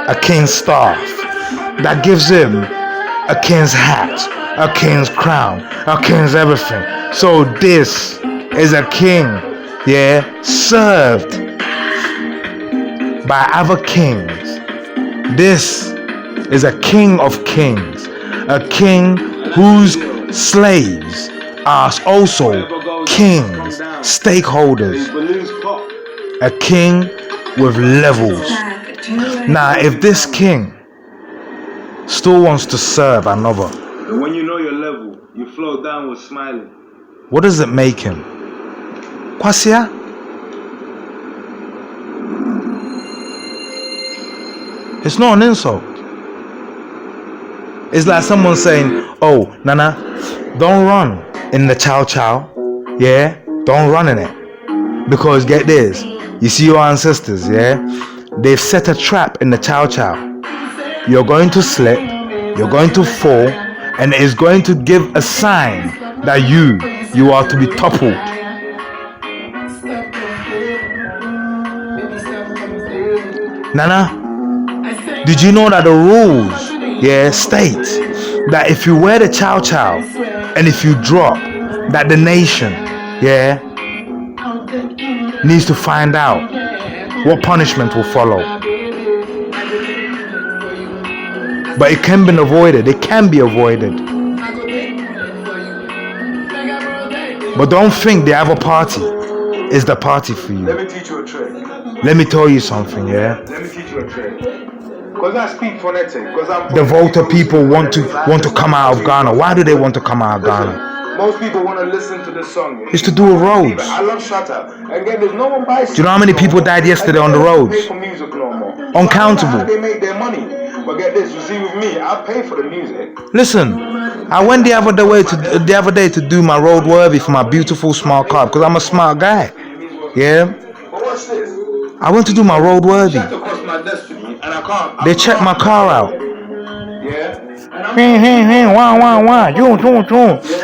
a king's staff, that gives him a king's hat, a king's crown, a king's everything. So this is a king, yeah, served by other kings. This is a king of kings, a king whose slaves are also kings, stakeholders, a king with levels. Now, if this king still wants to serve another, when you know your level, you flow down with smiling. what does it make him? Kwasia? It's not an insult. It's like someone saying, oh, Nana, don't run in the CHOW. Yeah? Don't run in it. Because get this, you see your ancestors, yeah? They've set a trap in the CHOW. You're going to slip, you're going to fall, and it's going to give a sign that you are to be toppled. Nana, did you know that the rules, yeah, state that if you wear the CHOW and if you drop, that the nation, yeah, needs to find out what punishment will follow. But it can be avoided. It can be avoided. But don't think the other party is the party for you. Let me teach you a trick. Let me tell you something, yeah? Let me teach you a trick. Because I speak phonetic. The Volta people want to come out of Ghana. Why do they want to come out of Ghana? Most people want to listen to this song. It's to do with roads. I love Shut Up. Again, there's no one buys. Do you know how many people died yesterday on the roads? Pay for music no more. Uncountable. How they make their money. But get this, you see with me, I pay for the music. Listen, I went the other day to do my roadworthy for my beautiful smart car because I'm a smart guy. Yeah. But watch this. I went to do my roadworthy. Checked across my destiny, and I can't. They checked my car out. Yeah.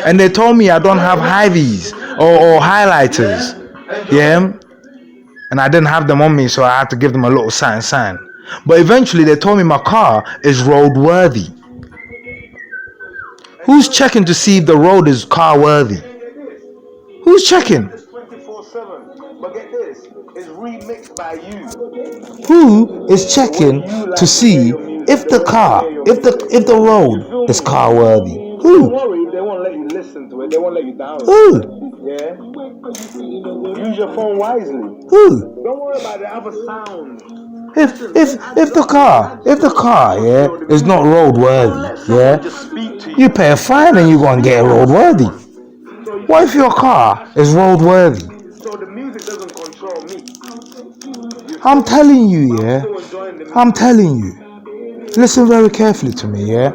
And they told me I don't have high-vis or highlighters. Yeah. and I didn't have them on me, so I had to give them a little sign. But eventually they told me my car is roadworthy. Who's checking to see if the road is car worthy? Who's checking? 24/7. But get this, it's remixed by you. Who is checking to see if the road is car worthy? Don't Who? worry, they won't let you listen to it. They won't let you download it. Who? Yeah. Use your phone wisely. Who? Don't worry about the other sound. If the car, yeah, is not roadworthy, yeah, you pay a fine and you go and get it roadworthy. What if your car is roadworthy? So the music doesn't control me. I'm telling you, yeah. I'm telling you. Listen very carefully to me, yeah.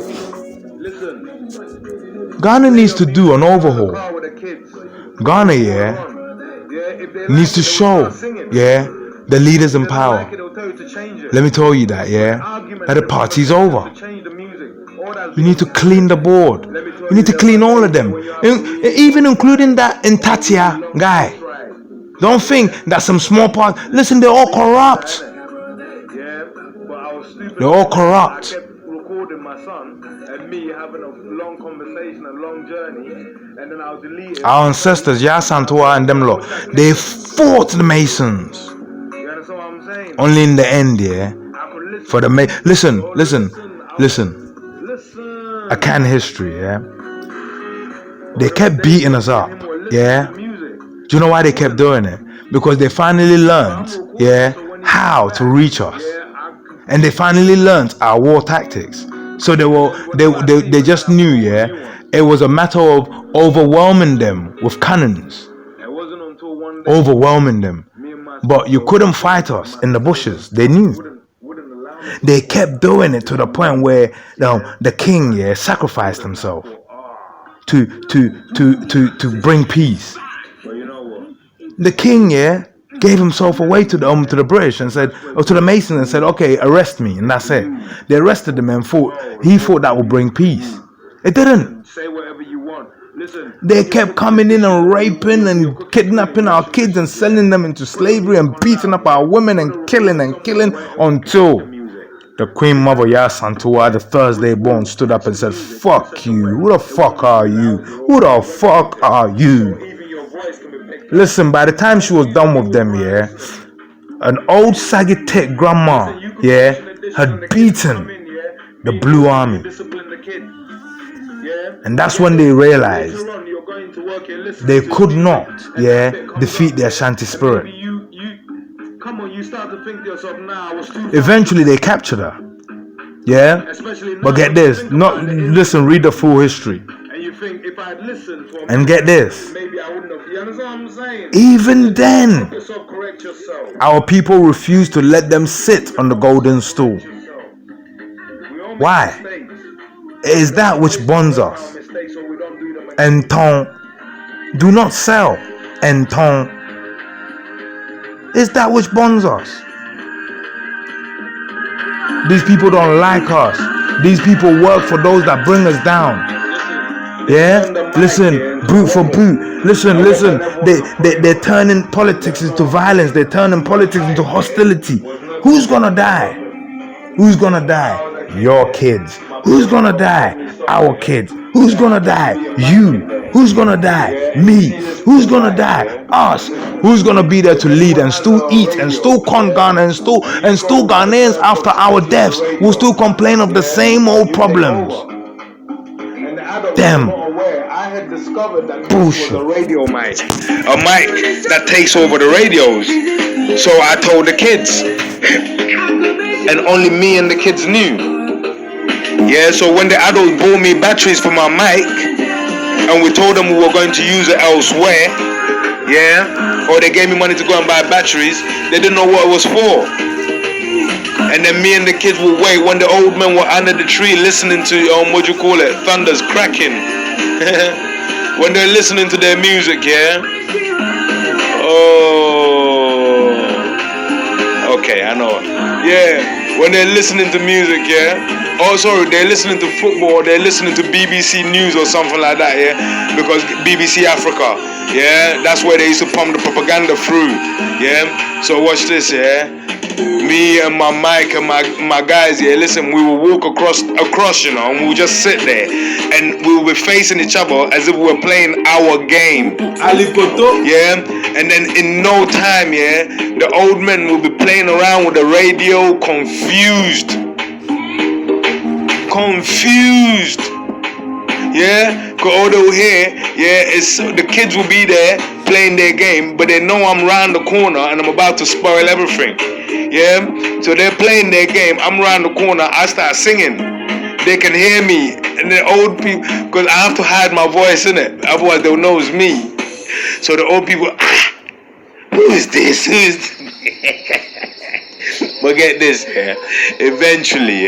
Listen. Ghana needs to do an overhaul. Ghana, yeah, needs to show, yeah, the leaders in power. Let me tell you that, yeah, that the party's over. You need to clean the board. You need to clean all of them, even including that Intatia guy. Don't think that some small part. Listen, they're all corrupt. They're all corrupt. Recording my son and me having a long conversation, a long journey, and then I'll delete it. Our ancestors, Santua and them lot, they fought the Masons. You understand what I'm saying? Only in the end, yeah. For the listen. A can history, yeah. They kept beating us up, yeah. Do you know why they kept doing it? Because they finally learned, yeah, how to reach us, and they finally learned our war tactics. So they just knew, yeah, it was a matter of overwhelming them with cannons, overwhelming them. But you couldn't fight us in the bushes. They knew. They kept doing it to the point where the king, yeah, sacrificed himself to bring peace. The king, yeah, gave himself away to the British and said, or to the Masons and said, okay, arrest me, and that's it. They arrested him and he thought that would bring peace. It didn't. Say whatever you want. Listen. They kept coming in and raping and kidnapping our kids and selling them into slavery and beating up our women and killing until the Queen Mother Santua, the Thursday born, stood up and said, fuck you. Who the fuck are you? Who the fuck are you? Listen, by the time she was done with them, yeah, an old saggy tit grandma, yeah, had beaten the Blue Army. And that's when they realized they could not, yeah, defeat the Ashanti spirit. Eventually they captured her, yeah. But get this, read the full history. And get this, even then, our people refused to let them sit on the golden stool. Why? It is that which bonds us. Enton, do not sell. Enton is that which bonds us. These people don't like us. These people work for those that bring us down. Yeah, listen, boot for boot. Listen. They're turning politics into violence. They're turning politics into hostility. Who's gonna die? Who's gonna die? Your kids. Who's gonna die? Our kids. Who's gonna die? You. Who's gonna die? Me. Who's gonna die? Us. Who's gonna be there to lead and still eat and still con Ghana and still Ghanaians after our deaths will still complain of the same old problems? Damn. I had discovered that bullshit. Was a radio mic. A mic that takes over the radios. So I told the kids. And only me and the kids knew. Yeah, so when the adults bought me batteries for my mic, and we told them we were going to use it elsewhere, yeah, or they gave me money to go and buy batteries, they didn't know what it was for. And then me and the kids would wait when the old men were under the tree listening to, thunders cracking. When they're listening to their music, yeah. Oh, okay, I know. Yeah, when they're listening to music, yeah. Oh, sorry, they're listening to football, they're listening to BBC News or something like that, yeah? Because BBC Africa, yeah? That's where they used to pump the propaganda through, yeah? So watch this, yeah? Me and my mic and my guys, yeah, listen, we will walk across, and we will just sit there and we will be facing each other as if we were playing our game. Yeah? And then in no time, yeah, the old men will be playing around with the radio, confused. Yeah, cause all they'll hear, yeah, is the kids will be there playing their game, but they know I'm round the corner and I'm about to spoil everything. Yeah, so they're playing their game, I'm round the corner, I start singing. They can hear me, and the old people, cause I have to hide my voice in it, otherwise they'll know it's me. So the old people, who is this? Who is this? But get this, yeah. Eventually,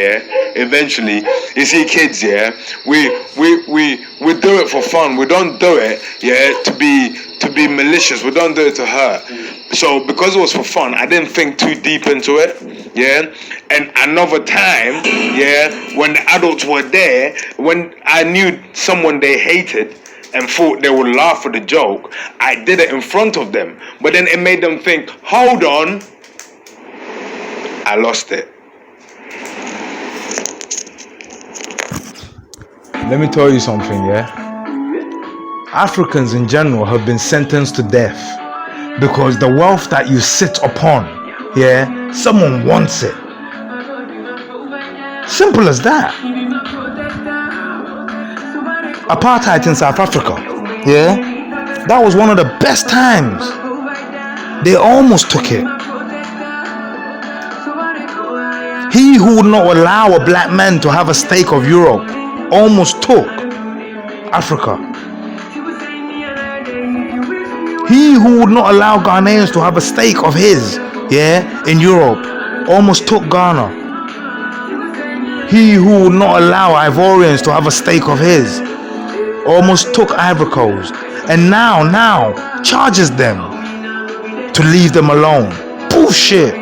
you see, kids, yeah. We do it for fun. We don't do it, yeah, to be malicious. We don't do it to hurt. So because it was for fun, I didn't think too deep into it, yeah. And another time, yeah, when the adults were there, when I knew someone they hated and thought they would laugh at the joke, I did it in front of them. But then it made them think, hold on. I lost it. Let me tell you something, yeah? Africans in general have been sentenced to death because the wealth that you sit upon, yeah, someone wants it. Simple as that. Apartheid in South Africa, yeah? That was one of the best times. They almost took it. He who would not allow a black man to have a stake of Europe almost took Africa. He who would not allow Ghanaians to have a stake of his, yeah, in Europe almost took Ghana. He who would not allow Ivorians to have a stake of his almost took Ivory Coast. And now charges them to leave them alone. Bullshit.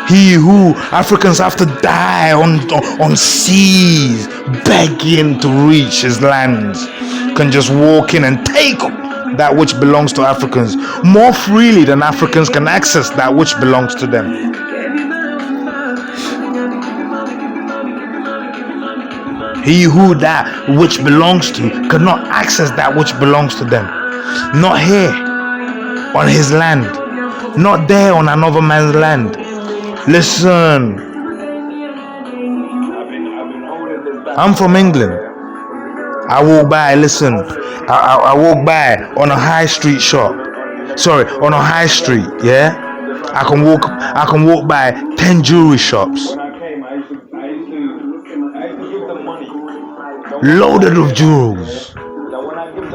He who Africans have to die on seas begging to reach his lands can just walk in and take that which belongs to Africans more freely than Africans can access that which belongs to them. He who that which belongs to cannot access that which belongs to them. Not here on his land, not there on another man's land. Listen, I'm from England. I walk by, listen, I walk by on a high street shop. Sorry, on a high street, yeah? I can walk by 10 jewelry shops. Loaded with jewels.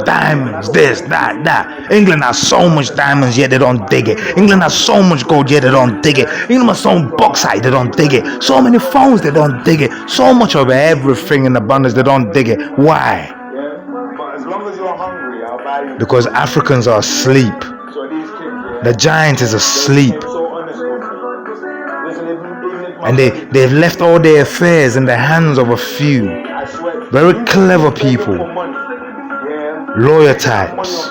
Diamonds, this, that. England has so much diamonds, yet they don't dig it. England has so much gold, yet they don't dig it. England has so much bauxite, they don't dig it. So many phones, they don't dig it. So much of everything in abundance, they don't dig it. Why? Because Africans are asleep. The giant is asleep. And they've left all their affairs in the hands of a few very clever people, lawyer types,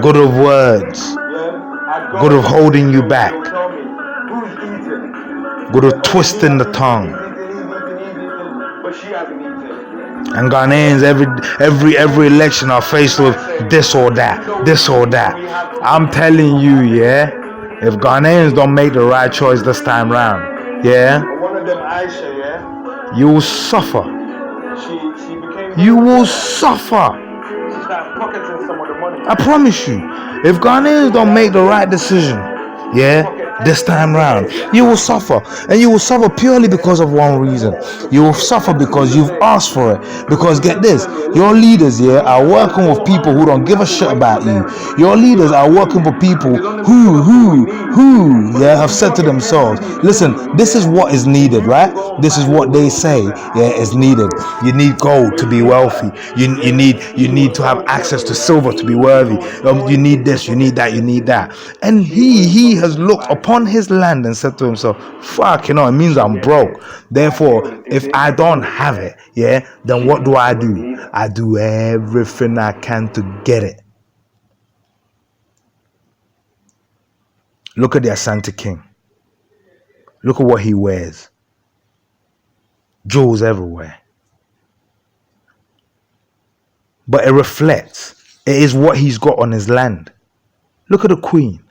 good of words, good of holding you back, good of twisting the tongue. And Ghanaians every election are faced with this or that. I'm telling you, yeah, if Ghanaians don't make the right choice this time round, yeah, you will suffer. You will suffer. I promise you. If Ghanaians don't make the right decision, yeah, this time round, you will suffer. And you will suffer purely because of one reason. You will suffer because you've asked for it. Because get this, your leaders, yeah, are working with people who don't give a shit about you. Your leaders are working for people who, yeah, have said to themselves, listen, this is what is needed, right? This is what they say, yeah, is needed. You need gold to be wealthy. You need to have access to silver to be worthy. You need this, you need that. And he has looked upon his land and said to himself, fuck, it means I'm broke. Therefore, if I don't have it, then what do? I do everything I can to get it. Look at the Asante King. Look at what he wears. Jewels everywhere. But it reflects. It is what he's got on his land. Look at the Queen.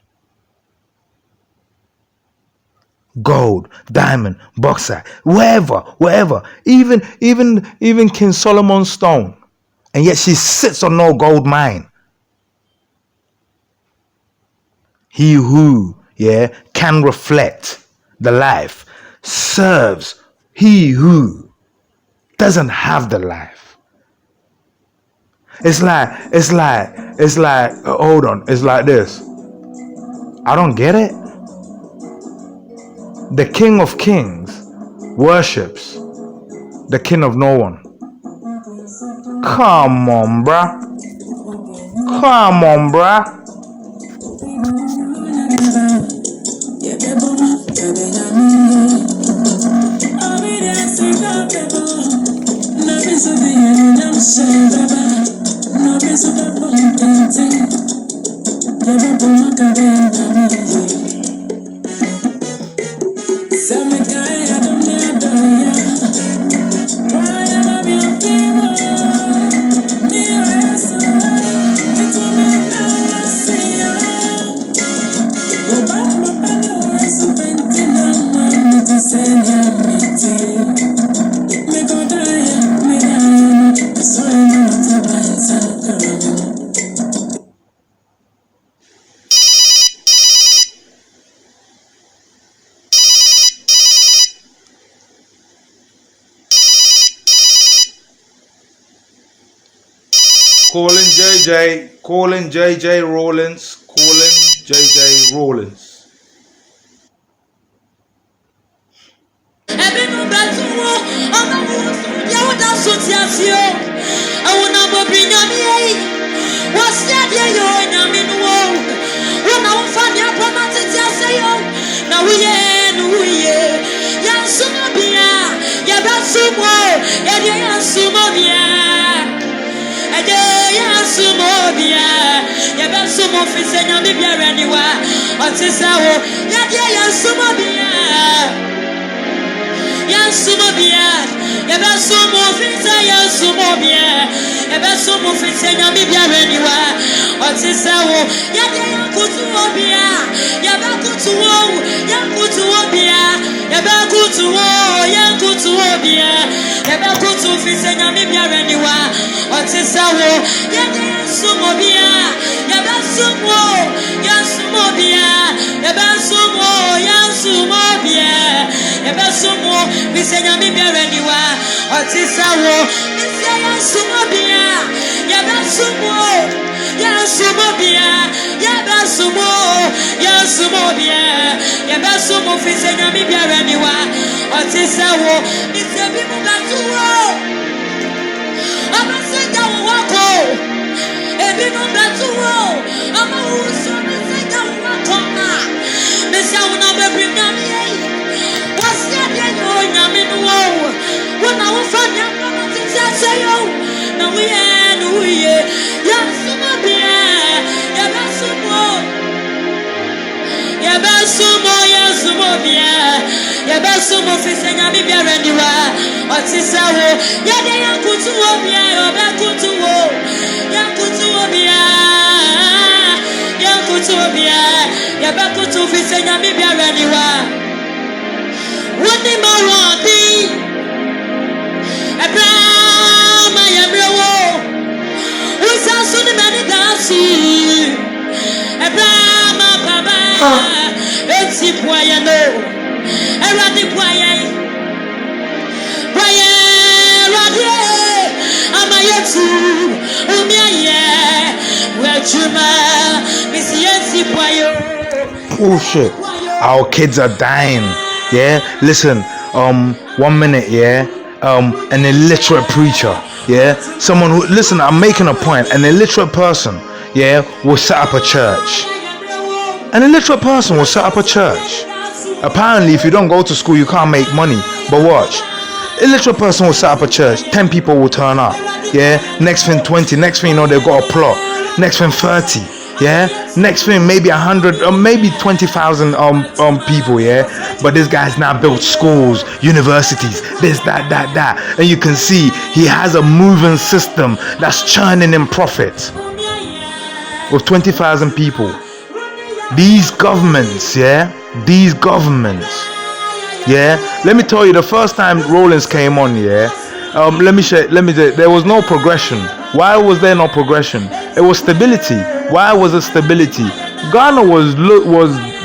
Gold, diamond, bauxite, wherever. Even King Solomon's stone. And yet she sits on no gold mine. He who, can reflect the life serves he who doesn't have the life. It's like, hold on, it's like this. I don't get it. The King of Kings worships the King of no one. Come on, bruh. Calling JJ Rawlins. Oh shit, our kids are dying. Listen, 1 minute, an illiterate preacher, someone who, listen, I'm making a point, an illiterate person, will set up a church. An illiterate person will set up a church. Apparently, if you don't go to school, you can't make money. But watch. Illiterate person will set up a church. 10 people will turn up. Yeah. Next thing 20. Next thing you know, they've got a plot. Next thing 30. Yeah. Next thing maybe 100 or maybe 20,000 people. Yeah. But this guy's now built schools, universities, this, that. And you can see he has a moving system that's churning in profit with 20,000 people. These governments, yeah. Let me tell you, the first time Rollins came on, yeah. There was no progression. Why was there no progression? It was stability. Why was it stability? Ghana was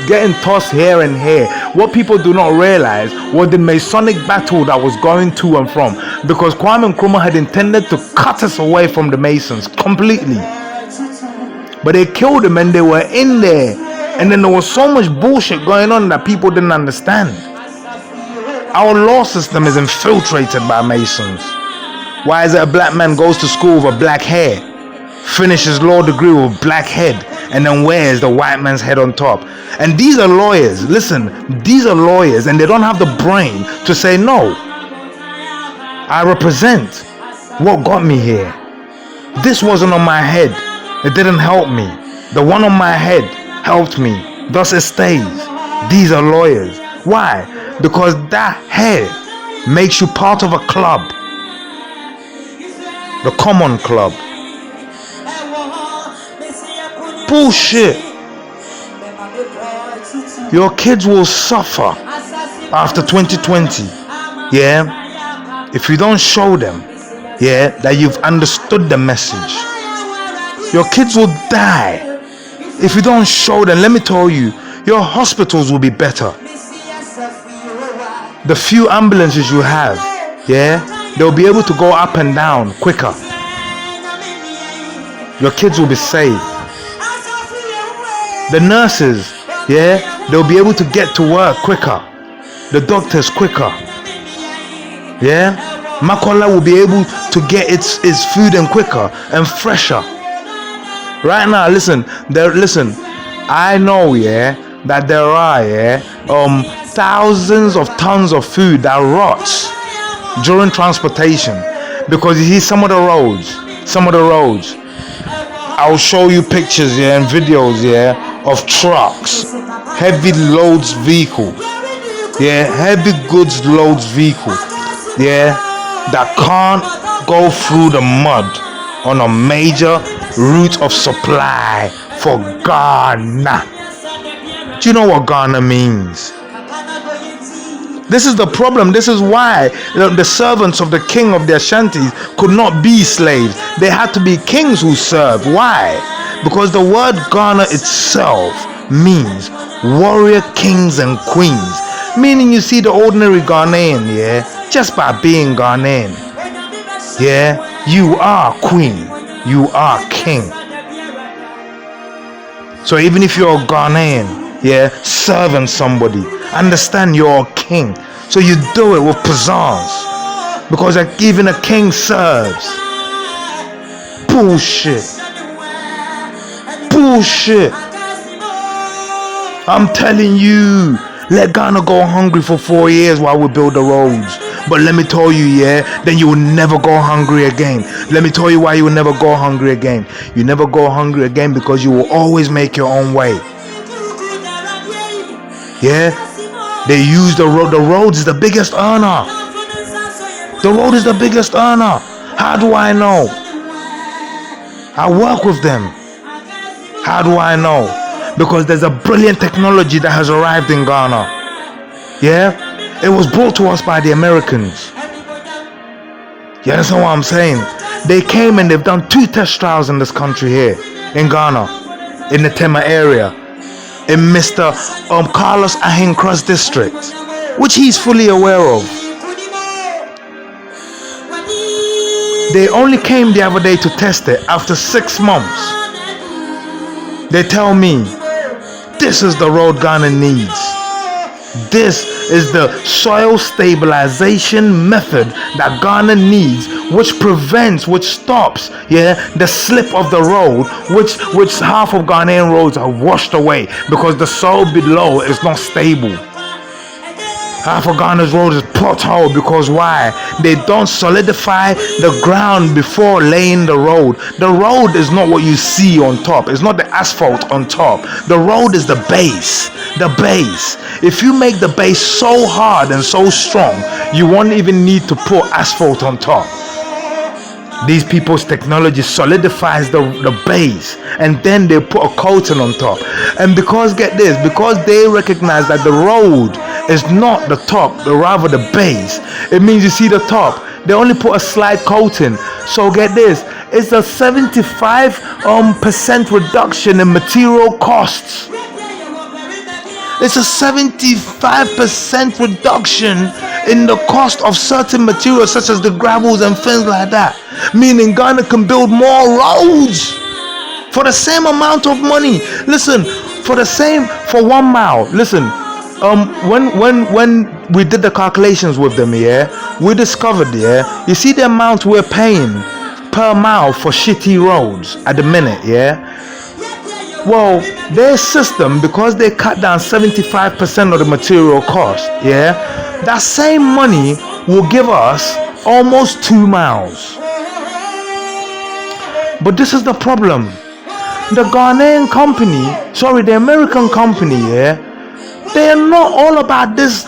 getting tossed here and here. What people do not realize was the Masonic battle that was going to and from, because Kwame Nkrumah had intended to cut us away from the Masons completely, but they killed them and they were in there, and then there was so much bullshit going on that people didn't understand. Our law system is infiltrated by Masons. Why is it a black man goes to school with a black hair, finishes law degree with black head, and then wears the white man's head on top? And these are lawyers. Listen, these are lawyers, and they don't have the brain to say, no, I represent what got me here. This wasn't on my head. It didn't help me. The one on my head helped me. Thus it stays. These are lawyers. Why? Because that hair makes you part of a club. The common club. Bullshit. Your kids will suffer after 2020. Yeah? If you don't show them, yeah, that you've understood the message. Your kids will die. If you don't show them, let me tell you, your hospitals will be better. The few ambulances you have, yeah, they'll be able to go up and down quicker. Your kids will be saved. The nurses, yeah, they'll be able to get to work quicker. The doctors quicker. Yeah, Makola will be able to get its food and quicker and fresher. Right now, listen, I know, yeah, that there are, yeah, thousands of tons of food that rots during transportation, because you see some of the roads, I'll show you pictures, yeah, and videos, yeah, of trucks, heavy loads vehicle, yeah, heavy goods loads vehicle, yeah, that can't go through the mud on a major route of supply for Ghana. Do you know what Ghana means? This is the problem. This is why the servants of the king of the Ashantis could not be slaves. They had to be kings who served. Why? Because the word Ghana itself means warrior kings and queens. Meaning, you see, the ordinary Ghanaian, yeah, just by being Ghanaian, yeah, you are queen, you are king. So even if you're a Ghanaian, yeah, serving somebody, understand you're a king. So you do it with presence, because even a king serves. Bullshit. I'm telling you, let Ghana go hungry for 4 years while we build the roads. But let me tell you, yeah, then you will never go hungry again. Let me tell you why you will never go hungry again. You never go hungry again because you will always make your own way. Yeah? They use the road. The road is the biggest earner. The road is the biggest earner. How do I know? I work with them. How do I know? Because there's a brilliant technology that has arrived in Ghana. Yeah? It was brought to us by the Americans. You understand what I'm saying? They came and they've done 2 test trials in this country here, in Ghana, in the Tema area, in Mr. Carlos Ahincross district, which he's fully aware of. They only came the other day to test it after 6 months. They tell me, this is the road Ghana needs. This is the soil stabilization method that Ghana needs, which prevents, which stops, the slip of the road, which half of Ghanaian roads are washed away because the soil below is not stable. Half of Ghana's road is pothole because why? They don't solidify the ground before laying the road. The road is not what you see on top. It's not the asphalt on top. The road is the base. The base. If you make the base so hard and so strong, you won't even need to put asphalt on top. These people's technology solidifies the base, and then they put a coating on top. And because they recognize that the road is not the top, but rather the base, it means you see the top, they only put a slight coating. So get this, it's a 75% reduction in material costs. It's a 75% reduction in the cost of certain materials such as the gravels and things like that. Meaning Ghana can build more roads for the same amount of money. Listen, for 1 mile. Listen, when we did the calculations with them, we discovered, you see the amount we're paying per mile for shitty roads at the minute, Well, their system, because they cut down 75% of the material cost, that same money will give us almost 2 miles. But this is the problem. The Ghanaian company, the American company, they are not all about this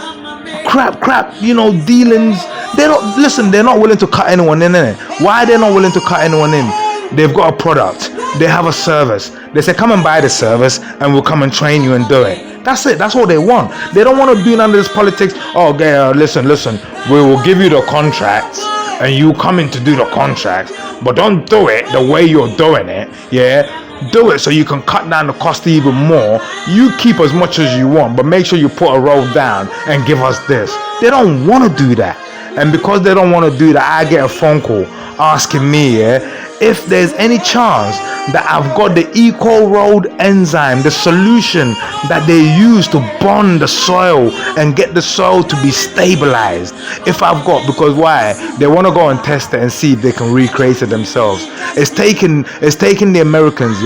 crap, dealings. They're not willing to cut anyone in. Why they're not willing to cut anyone in? They've got a product. They have a service. They say, come and buy the service and we'll come and train you and do it. That's it. That's all they want. They don't want to do none of this politics. Oh, listen. We will give you the contracts and you come in to do the contracts, but don't do it the way you're doing it. Do it so you can cut down the cost even more. You keep as much as you want, but make sure you put a road down and give us this. They don't want to do that. And because they don't want to do that, I get a phone call asking me, if there's any chance that I've got the Eco Road enzyme, the solution that they use to bond the soil and get the soil to be stabilized. If I've got, because why? They want to go and test it and see if they can recreate it themselves. It's taken the Americans,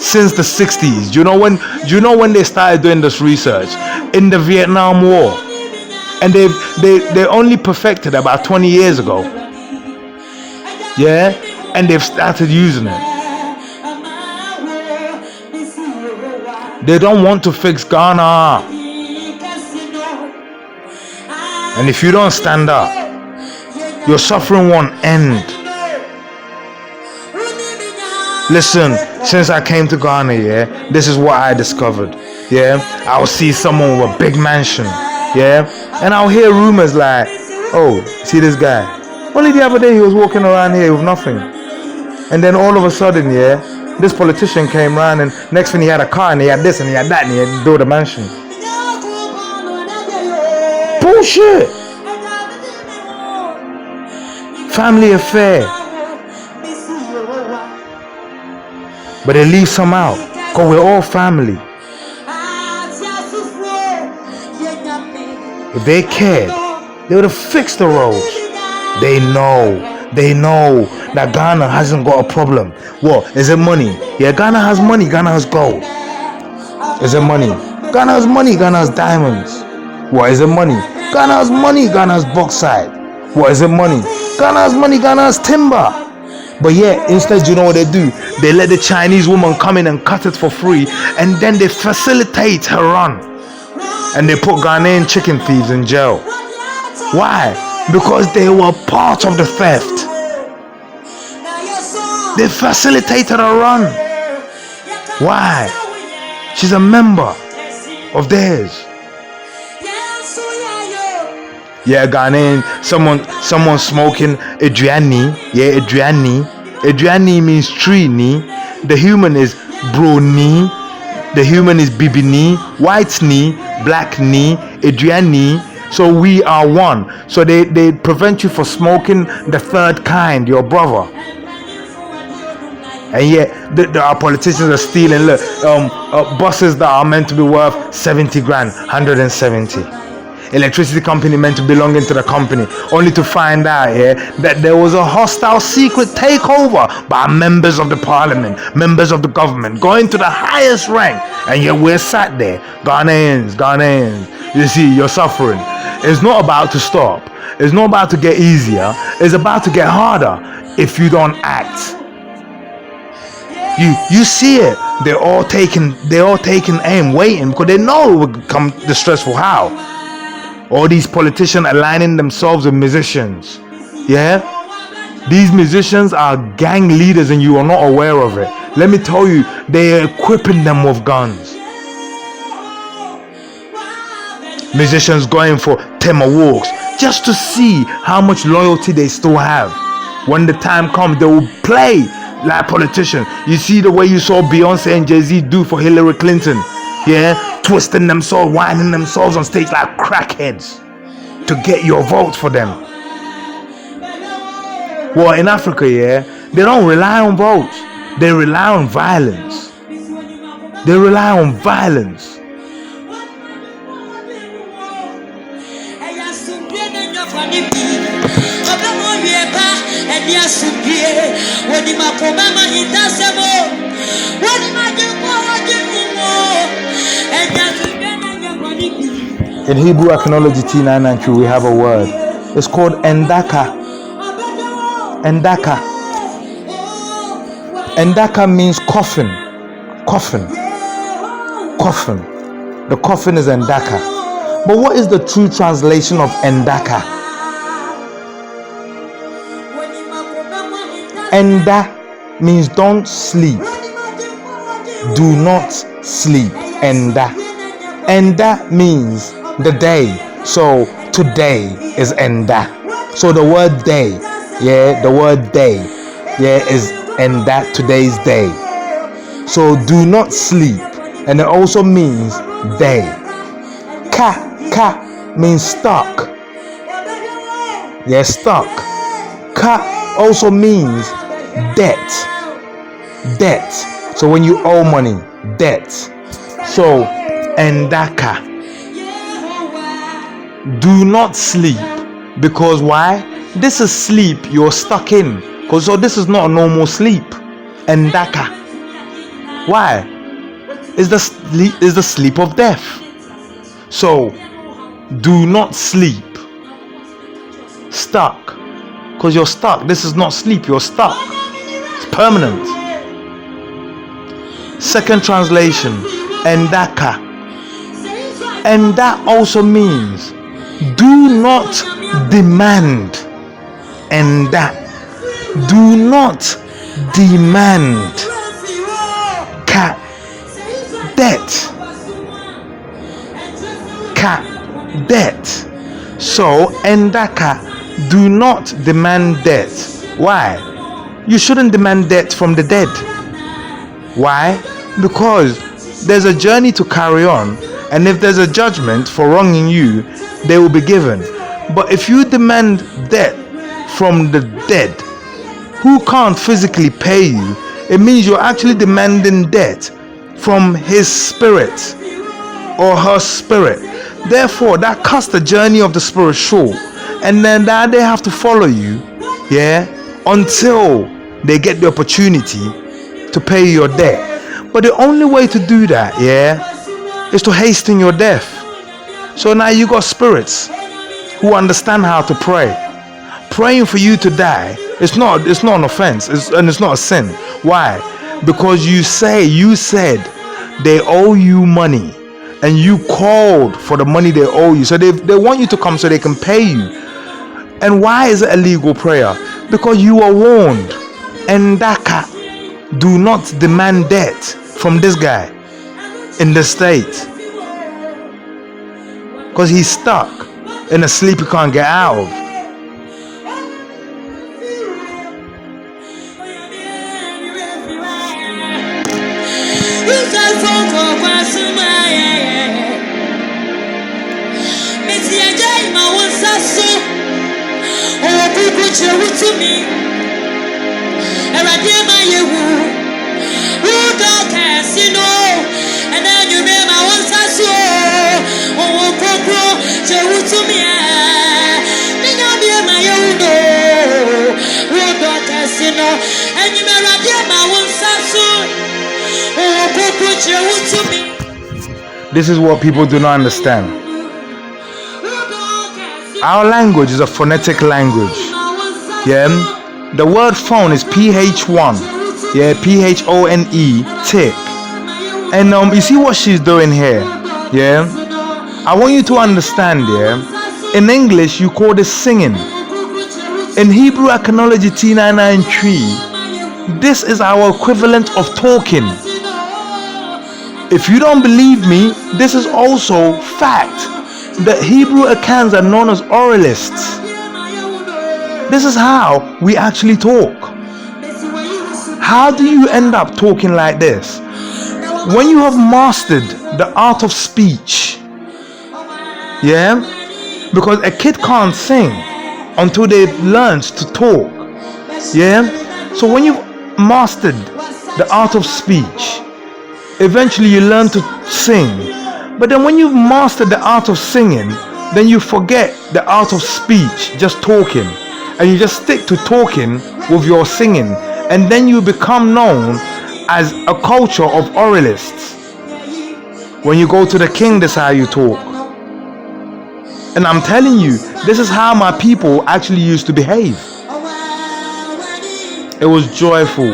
since the 60s. Do you know when they started doing this research? In the Vietnam War. And they only perfected about 20 years ago. And they've started using it. They don't want to fix Ghana. And if you don't stand up, your suffering won't end. Listen, since I came to Ghana, this is what I discovered. I'll see someone with a big mansion, and I'll hear rumors like, oh, see this guy? Only the other day he was walking around here with nothing. And then all of a sudden, this politician came around, and next thing he had a car, and he had this, and he had that, and he had built a mansion. Bullshit! Family affair. But they leave some out, because we're all family. If they cared, they would have fixed the roads. They know that Ghana hasn't got a problem. What? Is it money? Ghana has money. Ghana has gold. Is it money? Ghana has money. Ghana has diamonds. What? Is it money? Ghana has money. Ghana has bauxite. What? Is it money? Ghana has money. Ghana has timber. But instead, you know what they do? They let the Chinese woman come in and cut it for free, and then they facilitate her run. And they put Ghanaian chicken thieves in jail. Why? Because they were part of the theft. They facilitated her run. Why? She's a member of theirs. Ghanaian, someone smoking Adriani. Adriani. Adriani means tree ni. The human is bro ni. The human is bibi ni. White ni. Black ni. Adriani. So we are one. So they prevent you from smoking the third kind, your brother. And yet our politicians are stealing. Look, buses that are meant to be worth 70 grand, 170. Electricity company meant to belong into the company, only to find out that there was a hostile secret takeover by members of the parliament, members of the government, going to the highest rank. And yet we're sat there, Ghanaians. You see, you're suffering. It's not about to stop. It's not about to get easier. It's about to get harder if you don't act. You see it. They're all taking aim, waiting, because they know it will come the stressful. How? All these politicians aligning themselves with musicians. Yeah? These musicians are gang leaders and you are not aware of it. Let me tell you, they are equipping them with guns. Musicians going for Tema walks just to see how much loyalty they still have. When the time comes, they will play like politicians. You see the way you saw Beyonce and Jay-Z do for Hillary Clinton. Yeah, twisting themselves, winding themselves on stage like crackheads to get your vote for them. Well, in Africa, they don't rely on votes. They rely on violence. They rely on violence. In Hebrew Archaeology T992, we have a word. It's called endaka. Endaka. Endaka means coffin. Coffin. Coffin. The coffin is endaka. But what is the true translation of endaka? Enda means don't sleep. Do not sleep. Enda. Enda means the day. So today is enda. So the word day, the word day, is enda, today's day. So do not sleep, and it also means day. Ka means stuck. Stuck. Ka also means debt. Debt. So when you owe money, debt. So endaka. Do not sleep, because why? This is sleep you're stuck in. So this is not a normal sleep. Endaka. Why? It's the sleep of death. So do not sleep. Stuck. Because you're stuck. This is not sleep, you're stuck. It's permanent. Second translation, endaka. And that also means do not demand. And that do not demand. Ka debt. Ka debt. So endaka, do not demand debt. Why? You shouldn't demand debt from the dead. Why? Because there's a journey to carry on, and if there's a judgment for wronging you, they will be given. But if you demand debt from the dead who can't physically pay you, it means you're actually demanding debt from his spirit or her spirit. Therefore, that cuts the journey of the spirit short, and then that they have to follow you, until they get the opportunity to pay your debt. But the only way to do that, is to hasten your death. So now you got spirits who understand how to pray. Praying for you to die, it's not an offense, and it's not a sin. Why? Because you said they owe you money, and you called for the money they owe you. So they want you to come so they can pay you. And why is it a legal prayer? Because you are warned. Endaka, do not demand debt from this guy in the state, because he's stuck in a sleep he can't get out of. To me, And then you made my one sasso. Oh, Coco, Joe to me. My own. And you may have my one sasso. Oh, Coco, Joe to me. This is what people do not understand. Our language is a phonetic language. Yeah, the word phone is PH1. Yeah, PHONE, tick. And you see what she's doing here. Yeah, I want you to understand. Yeah, in English you call this singing. In Hebrew Acknowledge T993, this is our equivalent of talking. If you don't believe me, this is also fact. The Hebrew Akans are known as oralists. This is how we actually talk. How do you end up talking like this? When you have mastered the art of speech. Yeah? Because a kid can't sing until they've learned to talk. Yeah? So when you've mastered the art of speech, eventually you learn to sing. But then when you've mastered the art of singing, then you forget the art of speech, just talking. And you just stick to talking with your singing. And then you become known as a culture of oralists. When you go to the king, that's how you talk. And I'm telling you, this is how my people actually used to behave. It was joyful.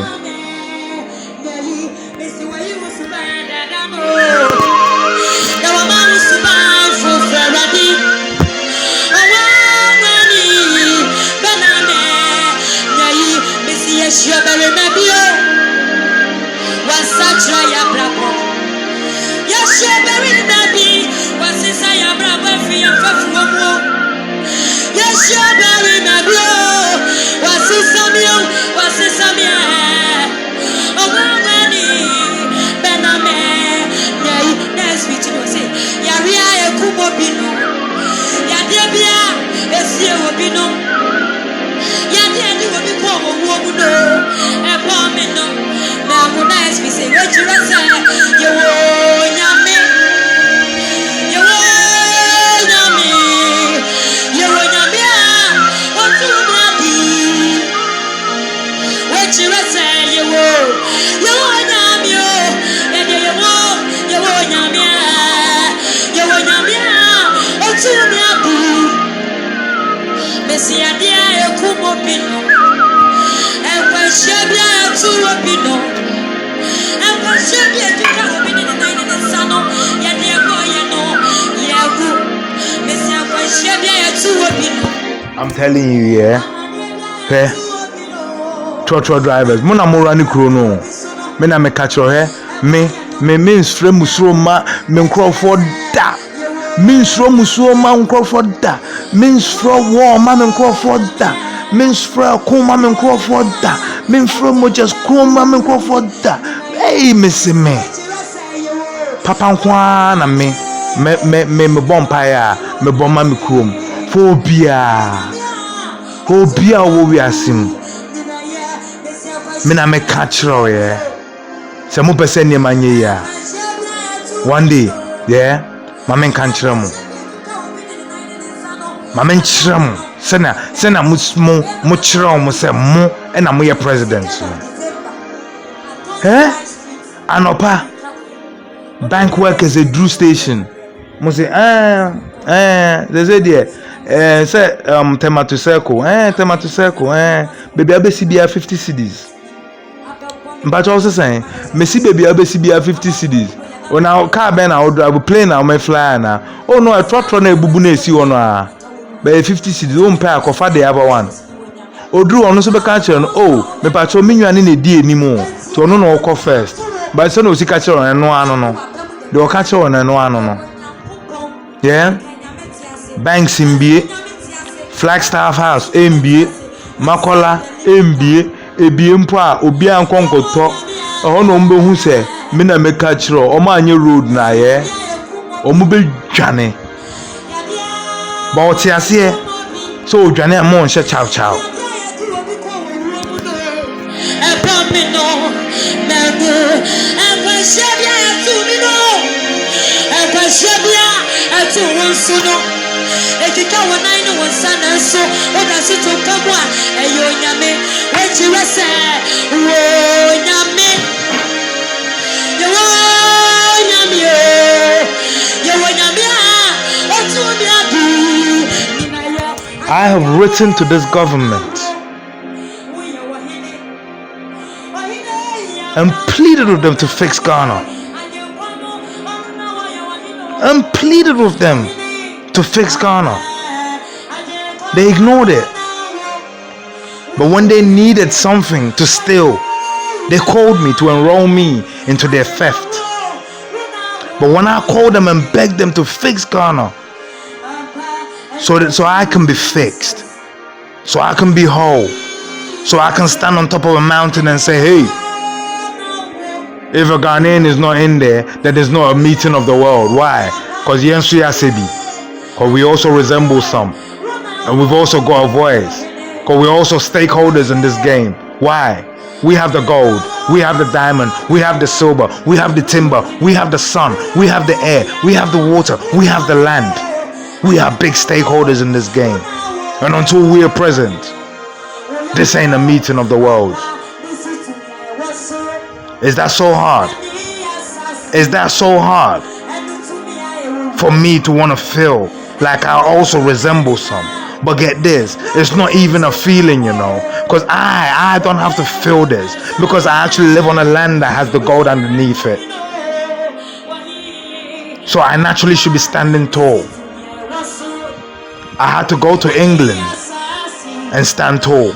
I'm telling you, yeah. Hey, trotro drivers, mona morani chrono. Me na me catch your hair. Me means frame musroma, me Crawford da. Means from musroma Crawford da. Means from war, man Crawford da. Means from kuma man Crawford da. Means from just kuma man Crawford da. Hey, missy me. Papa nkwana me bompire, me bomma me krom. Phobia wo we asim. Me na me catch row, yeah. Se mo pese ne manye ya. One day, yeah, mama nkanchira mu. Mama nchira mu. Sena mo chira mu se mo e na mo ye president. Anopa bank workers a Drew station. Mo say they say there say tomato circle baby abesi bia 50 cedis. But also saying me see baby abesi bia 50 cedis. O na car ben na drive plane na me fly na. Oh no, a trotro na ebubu na esi ono a. Be 50 cedis o mpa akofa the other one. Odru ono so be ka chere no, oh me patro menwane na di enimu. To ono no okọ first. But so no si ka chere no ano no. The ka chere no ano no. Yeah. Banks MBA, Flagstaff House MBA, Makola MBA, ebie mpo a obi ankonkoto ho no mbe hu se me na meka kiro o ma anye road na ye o mu be dwane ba o ti ase so dwane am on hye chow I have written to this government and pleaded with them to fix Ghana. And pleaded with them to fix Ghana. They ignored it. But when they needed something to steal, they called me to enroll me into their theft. But when I called them and begged them to fix Ghana, so I can be fixed, so I can be whole, so I can stand on top of a mountain and say, hey, if a Ghanaian is not in there, then there's not a meeting of the world. Why? Because we also resemble some, and we've also got a voice, because we're also stakeholders in this game. Why? We have the gold, we have the diamond, we have the silver, we have the timber, we have the sun, we have the air, we have the water, we have the land. We are big stakeholders in this game. And until we are present, this ain't a meeting of the world. Is that so hard? Is that so hard for me to want to feel like I also resemble some? But get this, it's not even a feeling, you know, because I don't have to feel this, because I actually live on a land that has the gold underneath it. So I naturally should be standing tall. I had to go to England and stand tall.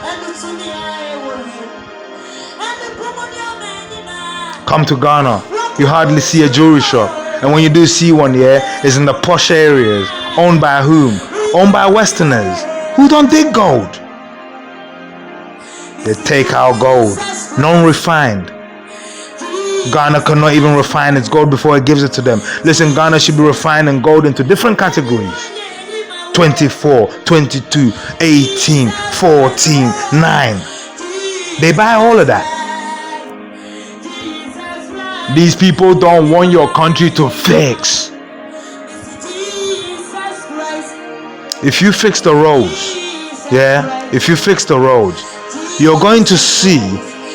Come to Ghana, you hardly see a jewelry shop. And when you do see one, it's in the posh areas. Owned by whom? Owned by Westerners who don't dig gold. They take our gold, non-refined. Ghana cannot even refine its gold before it gives it to them. Listen, Ghana should be refining gold into different categories. 24, 22, 18, 14, 9. They buy all of that. These people don't want your country to fix. If you fix the roads, if you fix the roads, you're going to see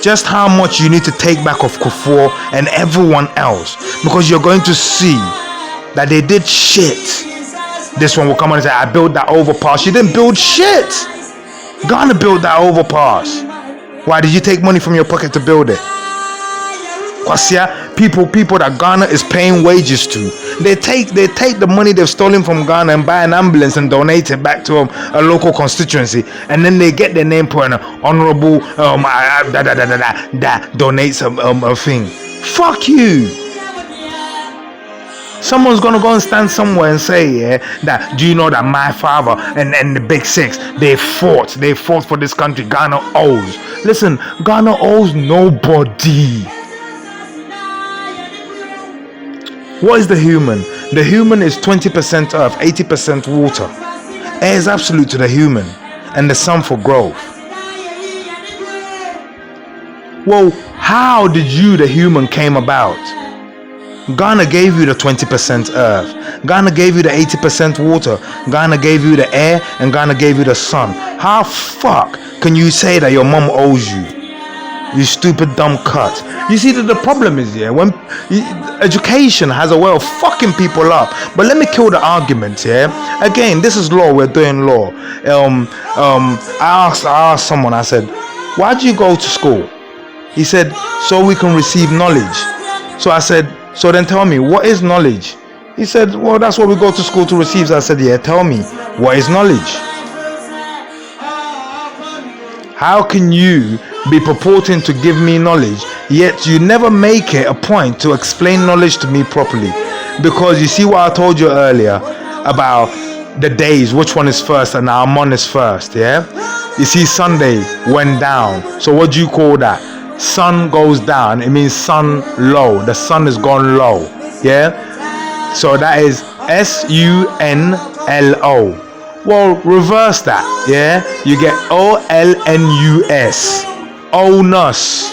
just how much you need to take back of Kufuor and everyone else, because you're going to see that they did shit. This one will come on and say, I built that overpass. You didn't build shit. Ghana built that overpass. Why did you take money from your pocket to build it? Because people that Ghana is paying wages to, they take the money they've stolen from Ghana and buy an ambulance and donate it back to a local constituency, and then they get their name put on an honorable that donates a thing. Fuck you. Someone's gonna go and stand somewhere and say, that do you know that my father and the big six, they fought for this country. Ghana owes. Listen, Ghana owes nobody. What is the human? The human is 20% earth, 80% water. Air is absolute to the human, and the sun for growth. Well, how did you, the human, came about? Ghana gave you the 20% earth. Ghana gave you the 80% water. Ghana gave you the air, and Ghana gave you the sun. How fuck can you say that your mom owes you? You stupid dumb cunt. You see that the problem is when education has a way of fucking people up. But let me kill the argument. Again, this is law. We're doing law. I asked someone. I said, why'd you go to school? He said, so we can receive knowledge. So I said, so then tell me, what is knowledge? He said, well, that's what we go to school to receive. So I said, yeah, tell me, what is knowledge? How can you be purporting to give me knowledge, yet you never make it a point to explain knowledge to me properly? Because you see what I told you earlier about the days, which one is first, and our month is first, You see, Sunday went down. So what do you call that? Sun goes down, it means sun low. The sun has gone low. So that is SUNLO. Well, reverse that. You get OLNUS. Onus.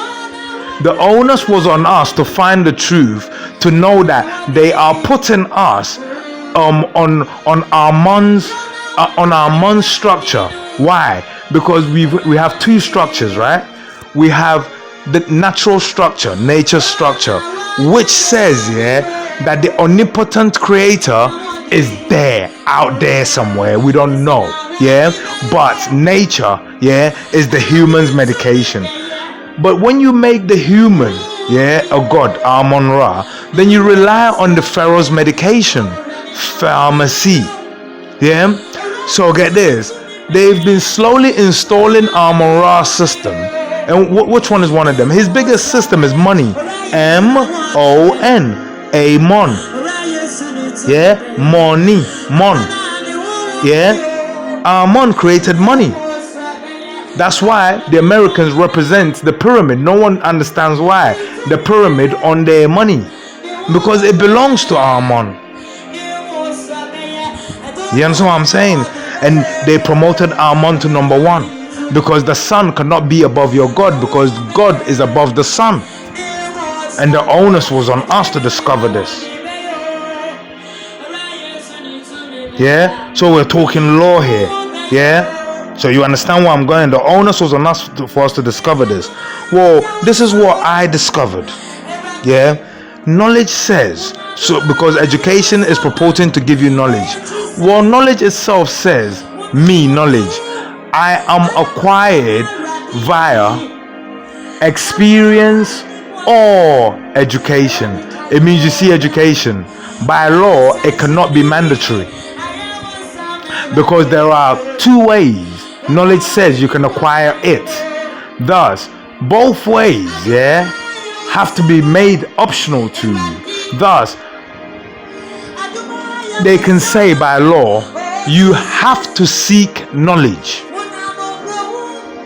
The onus was on us to find the truth, to know that they are putting us on our mon's structure. Why? Because we have two structures, right? We have the natural structure, nature structure, which says that the omnipotent creator is there, out there somewhere, we don't know, but nature is the human's medication. But when you make the human a god, Amon-Ra, then you rely on the pharaoh's medication, pharmacy. So get this, they've been slowly installing Amon-Ra's system. And which one is one of them? His biggest system is money. M-O-N. Amon. Money. Mon. Amon created money. That's why the Americans represent the pyramid. No one understands why. The pyramid on their money. Because it belongs to Amon. You understand what I'm saying? And they promoted Amon to number one. Because the sun cannot be above your God, because God is above the sun. And the onus was on us to discover this. So we're talking law here. So you understand where I'm going? The onus was on us for us to discover this. Well, this is what I discovered. Knowledge says, so because education is purporting to give you knowledge. Well, knowledge itself says, me, knowledge, I am acquired via experience or education. It means you see education. By law, it cannot be mandatory. Because there are two ways knowledge says you can acquire it. Thus, both ways, have to be made optional to you. Thus, they can say by law, you have to seek knowledge.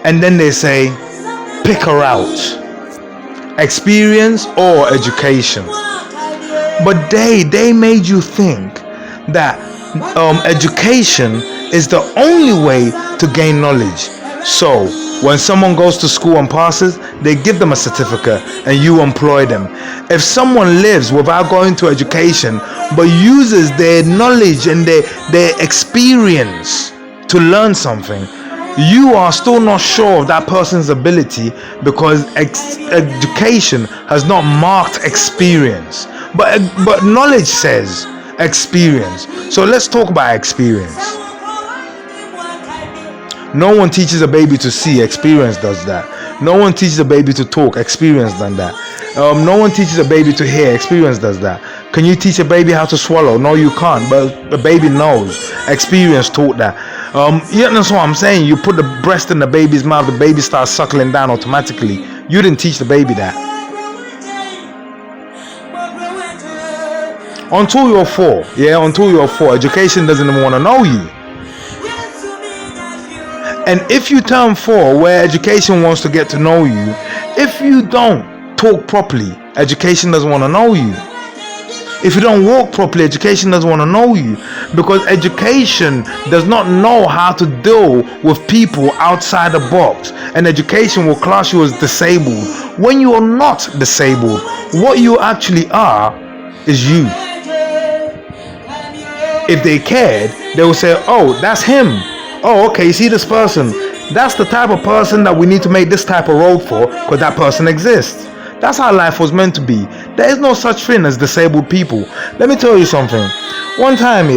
And then they say, pick a route, experience or education. But they made you think that education is the only way to gain knowledge. So when someone goes to school and passes, they give them a certificate and you employ them. If someone lives without going to education but uses their knowledge and their experience to learn something, you are still not sure of that person's ability, because education has not marked experience. But knowledge says experience. So let's talk about experience. No one teaches a baby to see, experience does that. No one teaches a baby to talk, experience does that. No one teaches a baby to hear, experience does that. Can you teach a baby how to swallow? No, you can't, but the baby knows. Experience taught that. You understand what I'm saying? You put the breast in the baby's mouth, the baby starts suckling down automatically. You didn't teach the baby that. Until you're 4, until you're 4, education doesn't even want to know you. And if you turn 4, where education wants to get to know you, if you don't talk properly, education doesn't want to know you. If you don't walk properly, education doesn't want to know you, because education does not know how to deal with people outside the box, and education will class you as disabled when you are not disabled. What you actually are is you. If they cared, they will say, oh, that's him. Oh, okay, you see this person? That's the type of person that we need to make this type of road for, because that person exists. That's how life was meant to be. There is no such thing as disabled people. Let me tell you something. One time,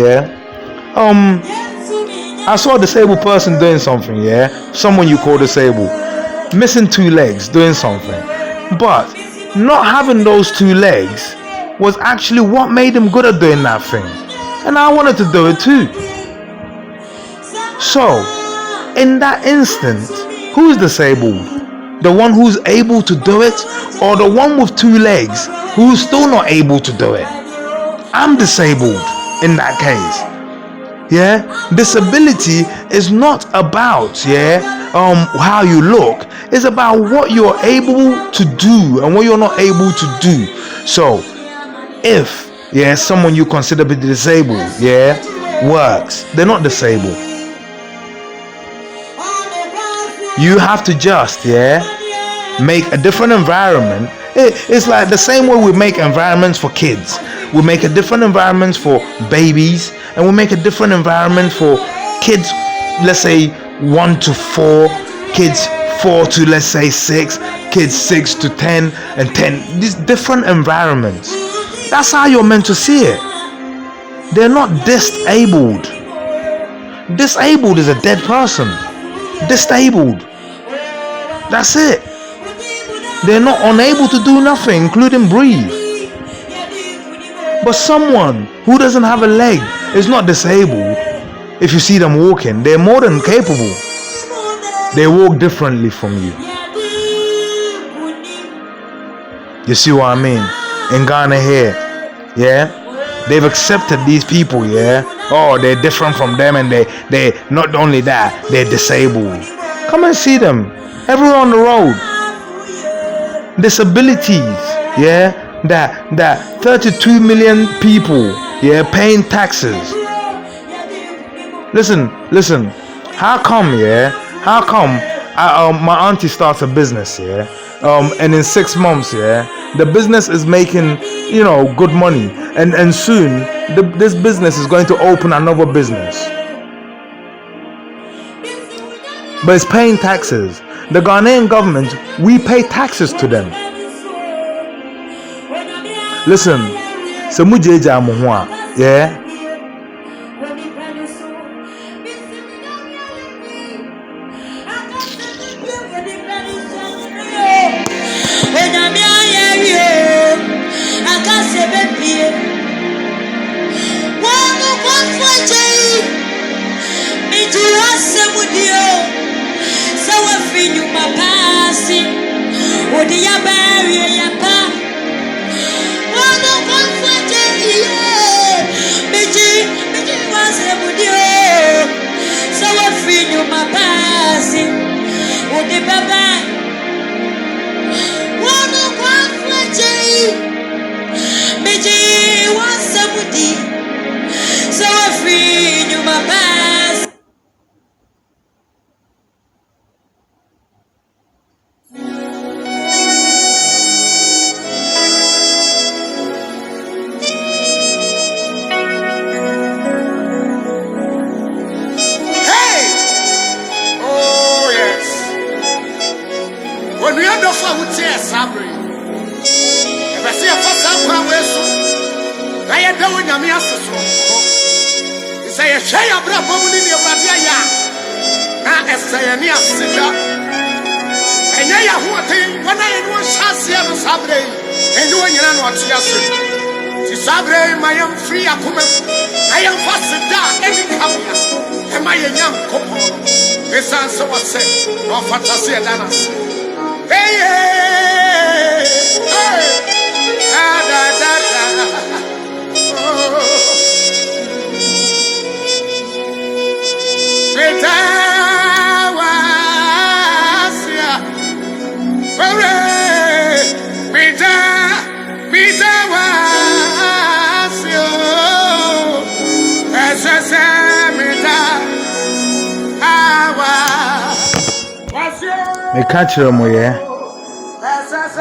I saw a disabled person doing something, someone you call disabled, missing 2 legs, doing something. But not having those 2 legs was actually what made him good at doing that thing. And I wanted to do it too. So, in that instant, who's disabled? The one who's able to do it, or the one with 2 legs who's still not able to do it? I'm disabled in that case. Disability is not about how you look. It's about what you're able to do and what you're not able to do. So if someone you consider to be disabled works, they're not disabled. You have to just make a different environment. It's like the same way we make environments for kids. We make a different environments for babies, and we make a different environment for kids, let's say 1 to 4, kids 4 to let's say 6, kids 6 to 10, and 10. These different environments. That's how you're meant to see it. They're not disabled. Disabled is a dead person. Disabled. That's it. They're not unable to do nothing, including breathe. But someone who doesn't have a leg is not disabled. If you see them walking, they're more than capable. They walk differently from you. You see what I mean? In Ghana here, yeah? They've accepted these people, yeah? Oh, they're different from them, and they not only that, they're disabled. Come and see them. Everywhere on the road. Disabilities, yeah? That 32 million people, yeah, paying taxes. Listen. How come, yeah? How come my auntie starts a business, yeah? And in 6 months, yeah, the business is making, good money, and soon this business is going to open another business, but it's paying taxes. The Ghanaian government, we pay taxes to them. Listen, so mujeja muhwa, yeah.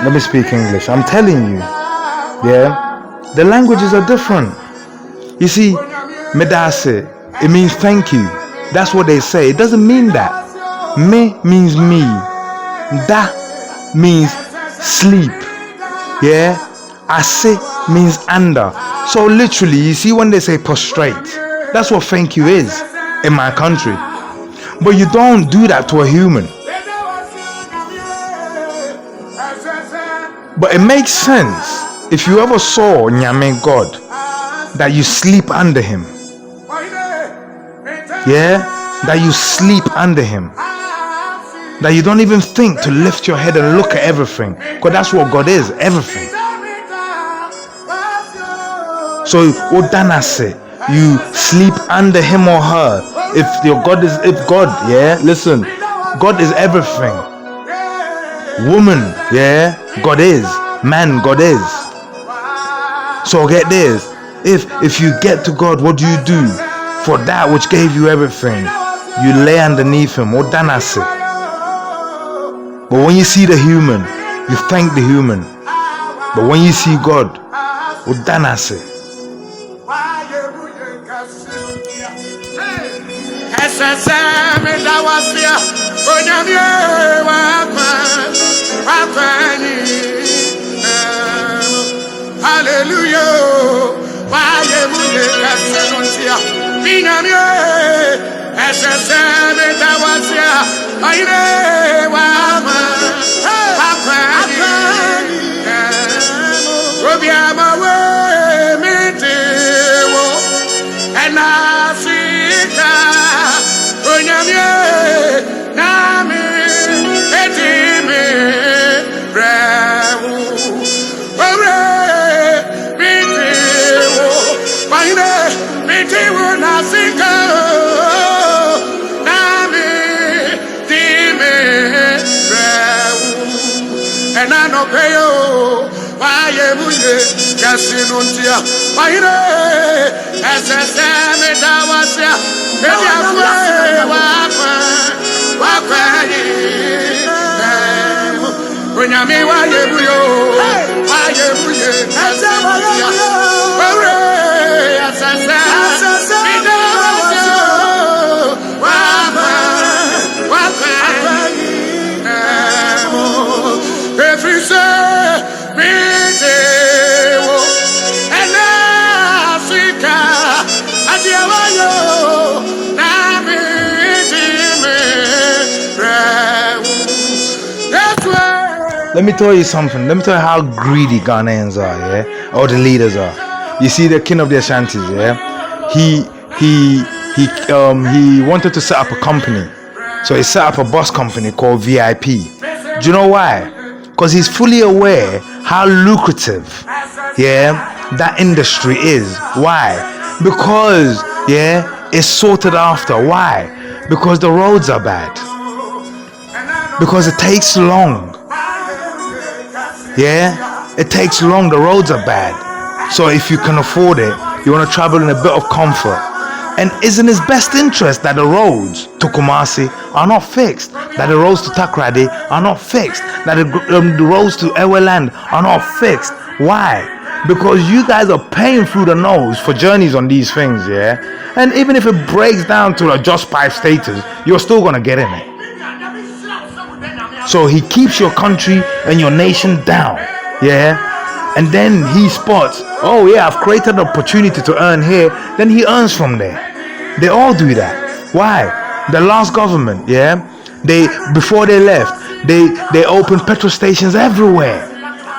Let me speak English. I'm telling you, yeah, the languages are different. You see, medase, it means thank you. That's what they say. It doesn't mean that. Me means me. Da means sleep. Yeah, ase means under. So literally, you see, when they say prostrate, that's what thank you is in my country. But you don't do that to a human. But it makes sense if you ever saw Nyame God, that you sleep under him. Yeah? That you sleep under him. That you don't even think to lift your head and look at everything. Because that's what God is, everything. So, Odanase, you sleep under him or her. If God, yeah? Listen, God is everything. Woman, yeah? God is. Man, God is. So get this. If you get to God, what do? For that which gave you everything, you lay underneath him. Odanase. But when you see the human, you thank the human. But when you see God, udanase. Hallelujah. Why you kasenontia? Binamye. SSM that was here. Aire wama. Akwani. Robiama we metewo. Enasika. Onyamye. Nami. Etime. Brewu. And I know pay you. Why you Casinuntia? Why SSM that was here? When I mean why you Let me tell you something. Let me tell you how greedy Ghanaians are, yeah, or the leaders are. You see, the king of the Ashantis, yeah, he wanted to set up a company, so he set up a bus company called VIP. Do you know why? Because he's fully aware how lucrative, yeah, that industry is. Why? Because, yeah, it's sorted after. Why? Because the roads are bad. Because it takes long. Yeah, it takes long. The roads are bad. So if you can afford it, you want to travel in a bit of comfort. And it's in his best interest that the roads to Kumasi are not fixed, that the roads to Takrady are not fixed, that the roads to Eweland are not fixed. Why? Because you guys are paying through the nose for journeys on these things, yeah? And even if it breaks down to a just pipe status, you're still going to get in it. So he keeps your country and your nation down, yeah? And then he spots, oh yeah, I've created an opportunity to earn here. Then he earns from there. They all do that. Why? The last government, yeah? Before they left, they opened petrol stations everywhere.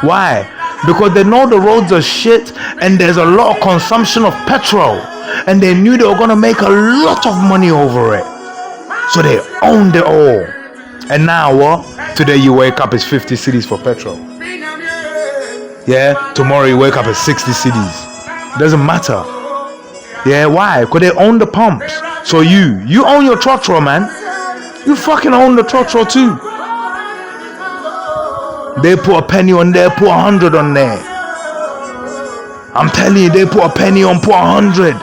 Why? Because they know the roads are shit and there's a lot of consumption of petrol. And they knew they were going to make a lot of money over it. So they owned it all. And now what? Today you wake up, it's 50 cities for petrol. Yeah, tomorrow you wake up, it's 60 cities. Doesn't matter. Yeah, why? Because they own the pumps. So you own your trotro, man. You fucking own the trotro too. They put a penny on there, put 100 on there. I'm telling you, they put a penny on, put 100.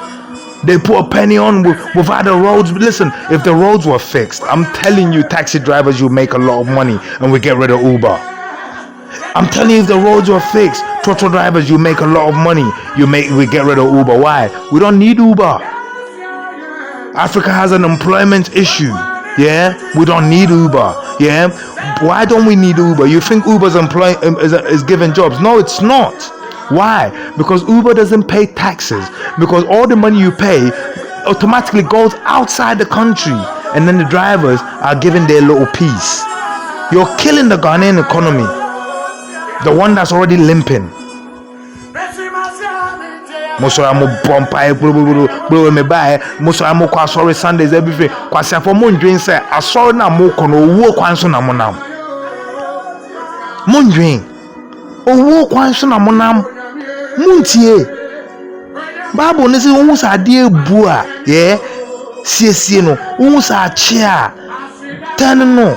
They put a penny on without the roads. Listen, if the roads were fixed, I'm telling you, taxi drivers, you make a lot of money and we get rid of Uber. I'm telling you, if the roads were fixed, trotro drivers, you make a lot of money. We get rid of Uber. Why? We don't need Uber. Africa has an employment issue. Yeah, we don't need Uber. Yeah, why don't we need Uber? You think Uber's is giving jobs? No, it's not. Why? Because Uber doesn't pay taxes. Because all the money you pay automatically goes outside the country, and then the drivers are given their little piece. You're killing the Ghanaian economy, the one that's already limping. Most of them bumpy, blow me by. Most of them are sorry Sundays everything. Because for Mundrin say, I saw na mo kono wo kwanso na monam. Mundrin, wo kwanso na monam. Muntie. Bible ne say wo sa de ebu a, yeah. Sie no, wo sa chia. Tan no.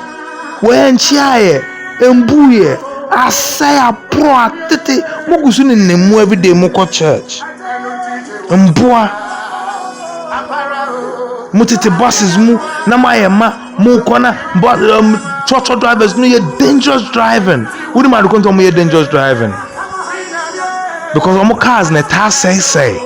We nchia ye, embu ye. Asay apro atete. Mo gusu ne nemu every day mo ko church. Mboa mutete buses mu na mayema mu kona Trotro drivers no dangerous driving. Who do I go to dangerous driving? Because omo cars na ta say.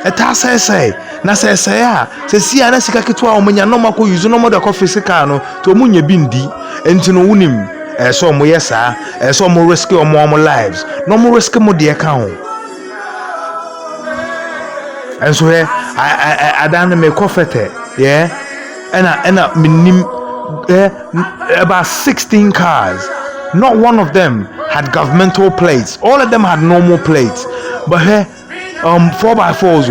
Eta say. Na say se si ana sika ketwa omo nya no mako use no mo de ko physical no to omo nya bindi enti no wunim so omo yesa so omo risk omo lives no mo risk mo de ka ho. And so I done me coffete, yeah, and minim about 16 cars. Not one of them had governmental plates. All of them had normal plates. But 4x4s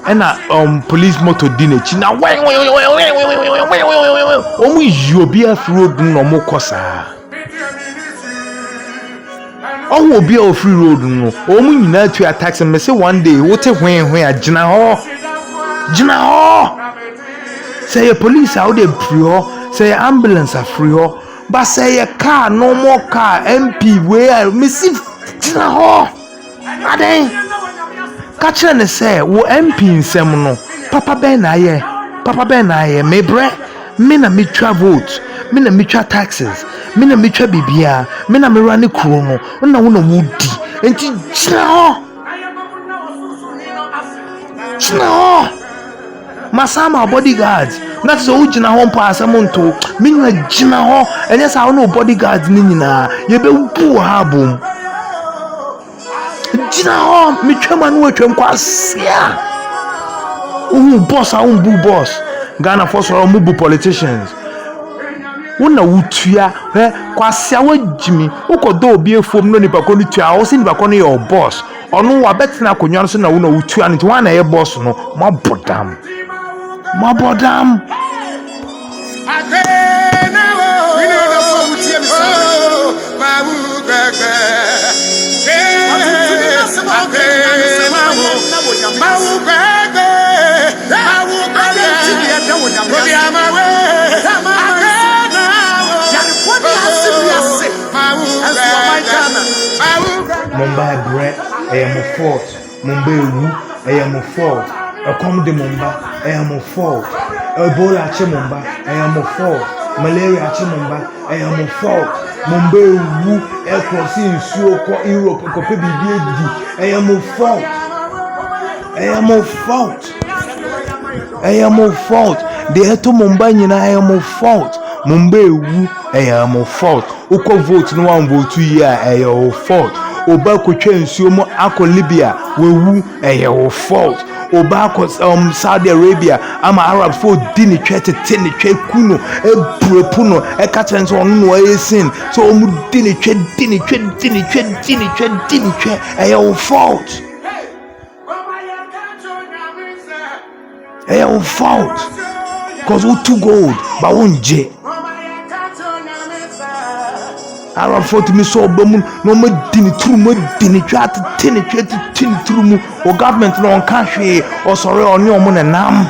and police motor dinachi. Now when you be a road no more kosa. Oh, will be a free road no. Oh, we need to attack and say one day what if when Jina say a police out there free say ambulance are free but say a car no more car MP where miss Jina Ade catch and say wo MP in semono Papa Ben aye me bre me na me travel me na me tra taxes me na me tra bibia me na me run kuro no na wo na wudi enti Jina Masama bodyguards. That's so Jina home pass a monto. Mean like Jina ho, and yes, I know bodyguards nina. You be poor habum. Jina ho, me chairman work him kwasia. Boss, I won't boo boss. Ghana force or mubu politicians. Una wutua, kwasia wa Jimmy. Uko do be a form no ni bakoni tua, I was in bakoni your boss. Or no, I bet na kunyan so na una wutua and one a boss no, my bottom. My bodam. Mumbai bread, I am a fault. Mumbai woo, I am a fault. A come de Mumbai, I am a fault. Ebola Chimumba, I am a fault. Malaria Chimumba, I am a fault. Mumbai woo, air crossing, Europe, I am a fault. I am a fault. I am a fault. The Eto Mumbai, I am a fault. Mumbai woo, I am a fault. Uko vote no one vote 2 years, I am a fault. Oba ko twensuomo akọ Libya wewu your fault. Oba ko Saudi Arabia ama Arabs for dini twete tene twe kuno eburepuno ekatrenso onu no esin so omu dini twe your fault. Your fault. Cause we too gold but won't je Arab fought me so boom no more dini true more dini chat tin true or government no on country or sorry on your money nam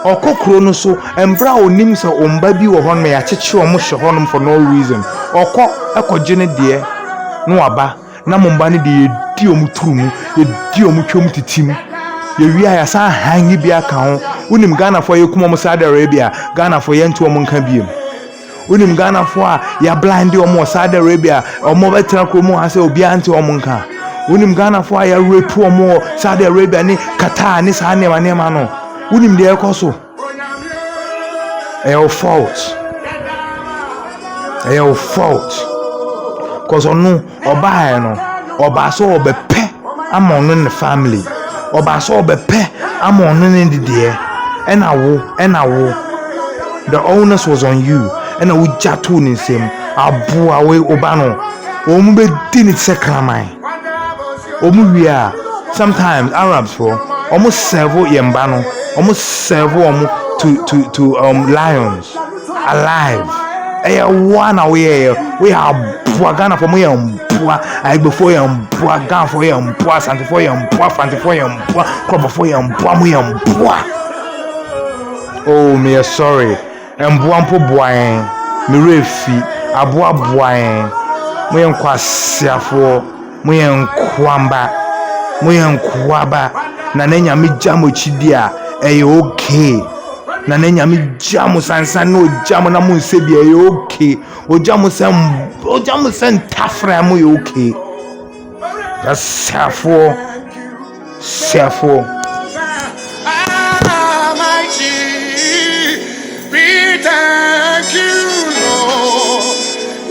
or cockrono so and brow names or baby or on me a chichi or mush honum for no reason or cock a jenny dear no aba namumbani de diomu true ye diomu chum to team ye we are sa hangi be account unim Ghana for you come Saudi Arabia Ghana for yen to omun can be unim Ghana for ya blind omo Saudi Arabia omo betra kromo ase obi anti omunka unim Ghana for ya rape omo Saudi Arabia ni Qatar ni sa ne ma no unim de ekoso your fault cause onu oba no oba so obepe amon no family oba so obepe amon no ndi de enawo the onus was on you and I would jatu in him. Abu away obano. Omube didn't say clamai. Omuya. Sometimes Arabs for almost several yambano, almost several to lions alive. One away. We have Ghana for me I before Ghana for Santa for Fanta for crop for oh me sorry. Mbwampo bwaen me refi aboa bwaen mo yenkwasiafo mo yenkwamba na nanya me jamo chidi a okay na nyame jam sansan no jam na mo nse bia ye okay o jam sen tafra mo ye okay that's safo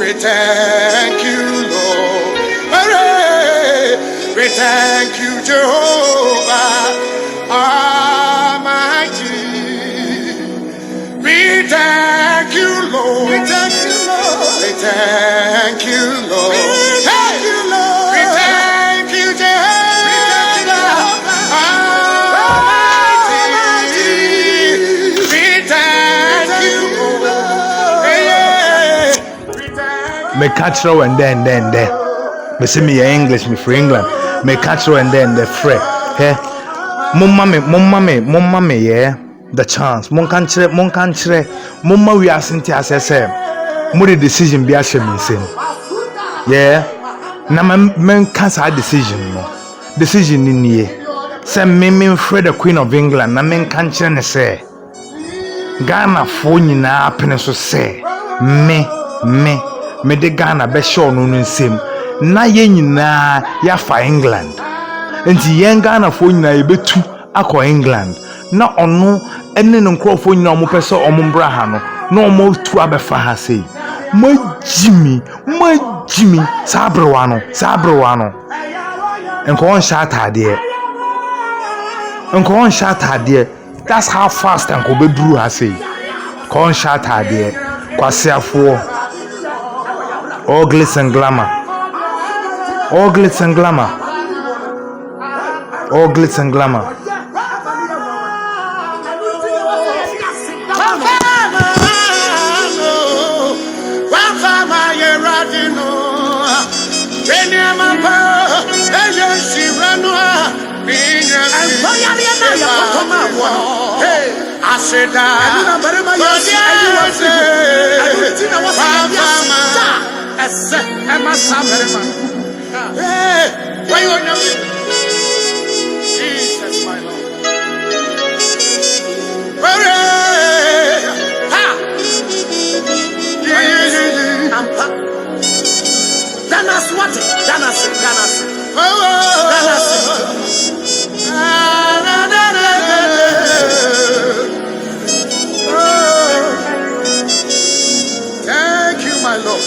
We thank you, Lord. Hooray! We thank you, Jehovah Almighty. We thank you, Lord. We thank you, Lord. We thank you, Lord. We thank you, Lord. We thank you, Jehovah Almighty. We thank you, Lord. me catch row and then me see me English me for England me catch row and then the free hey mumma me yeah the chance mon kan chire mumma we asenti asese mo the decision bi ahye me nsem yeah na men can say decision ni nie say me free the Queen of England na men kan chire ne say Ghana fo nyina apene so say me de Ghana be show no nsem na ye nyina ya fa England enti ye Ghana fo nyina ye betu akọ England na ono ene ne nkrofo nyina omo pese omo mbra ha no na omo tu abefa ha sei majimi sabrewa no enko on shatade that's how fast enko be duru ha sei ko on shatade kwasiafo all glitz and glamour Jesus, my Lord. Thank you, my Lord.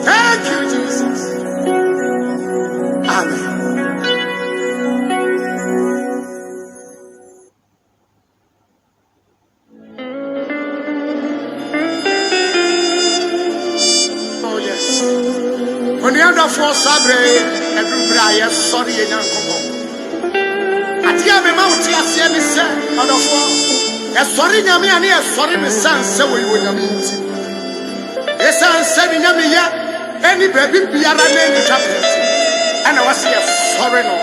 Thank you, Jesus. Amen. Oh, yes. When you have the four sabre, every prayer, sorry, and uncle. At the end, Mount Yassian is said, on the four. A sorry, Yami, and a sorry, my son, so we will meet. Yes, I'm saying, Yami, any baby be a man in chapel. And I was here sorry, no.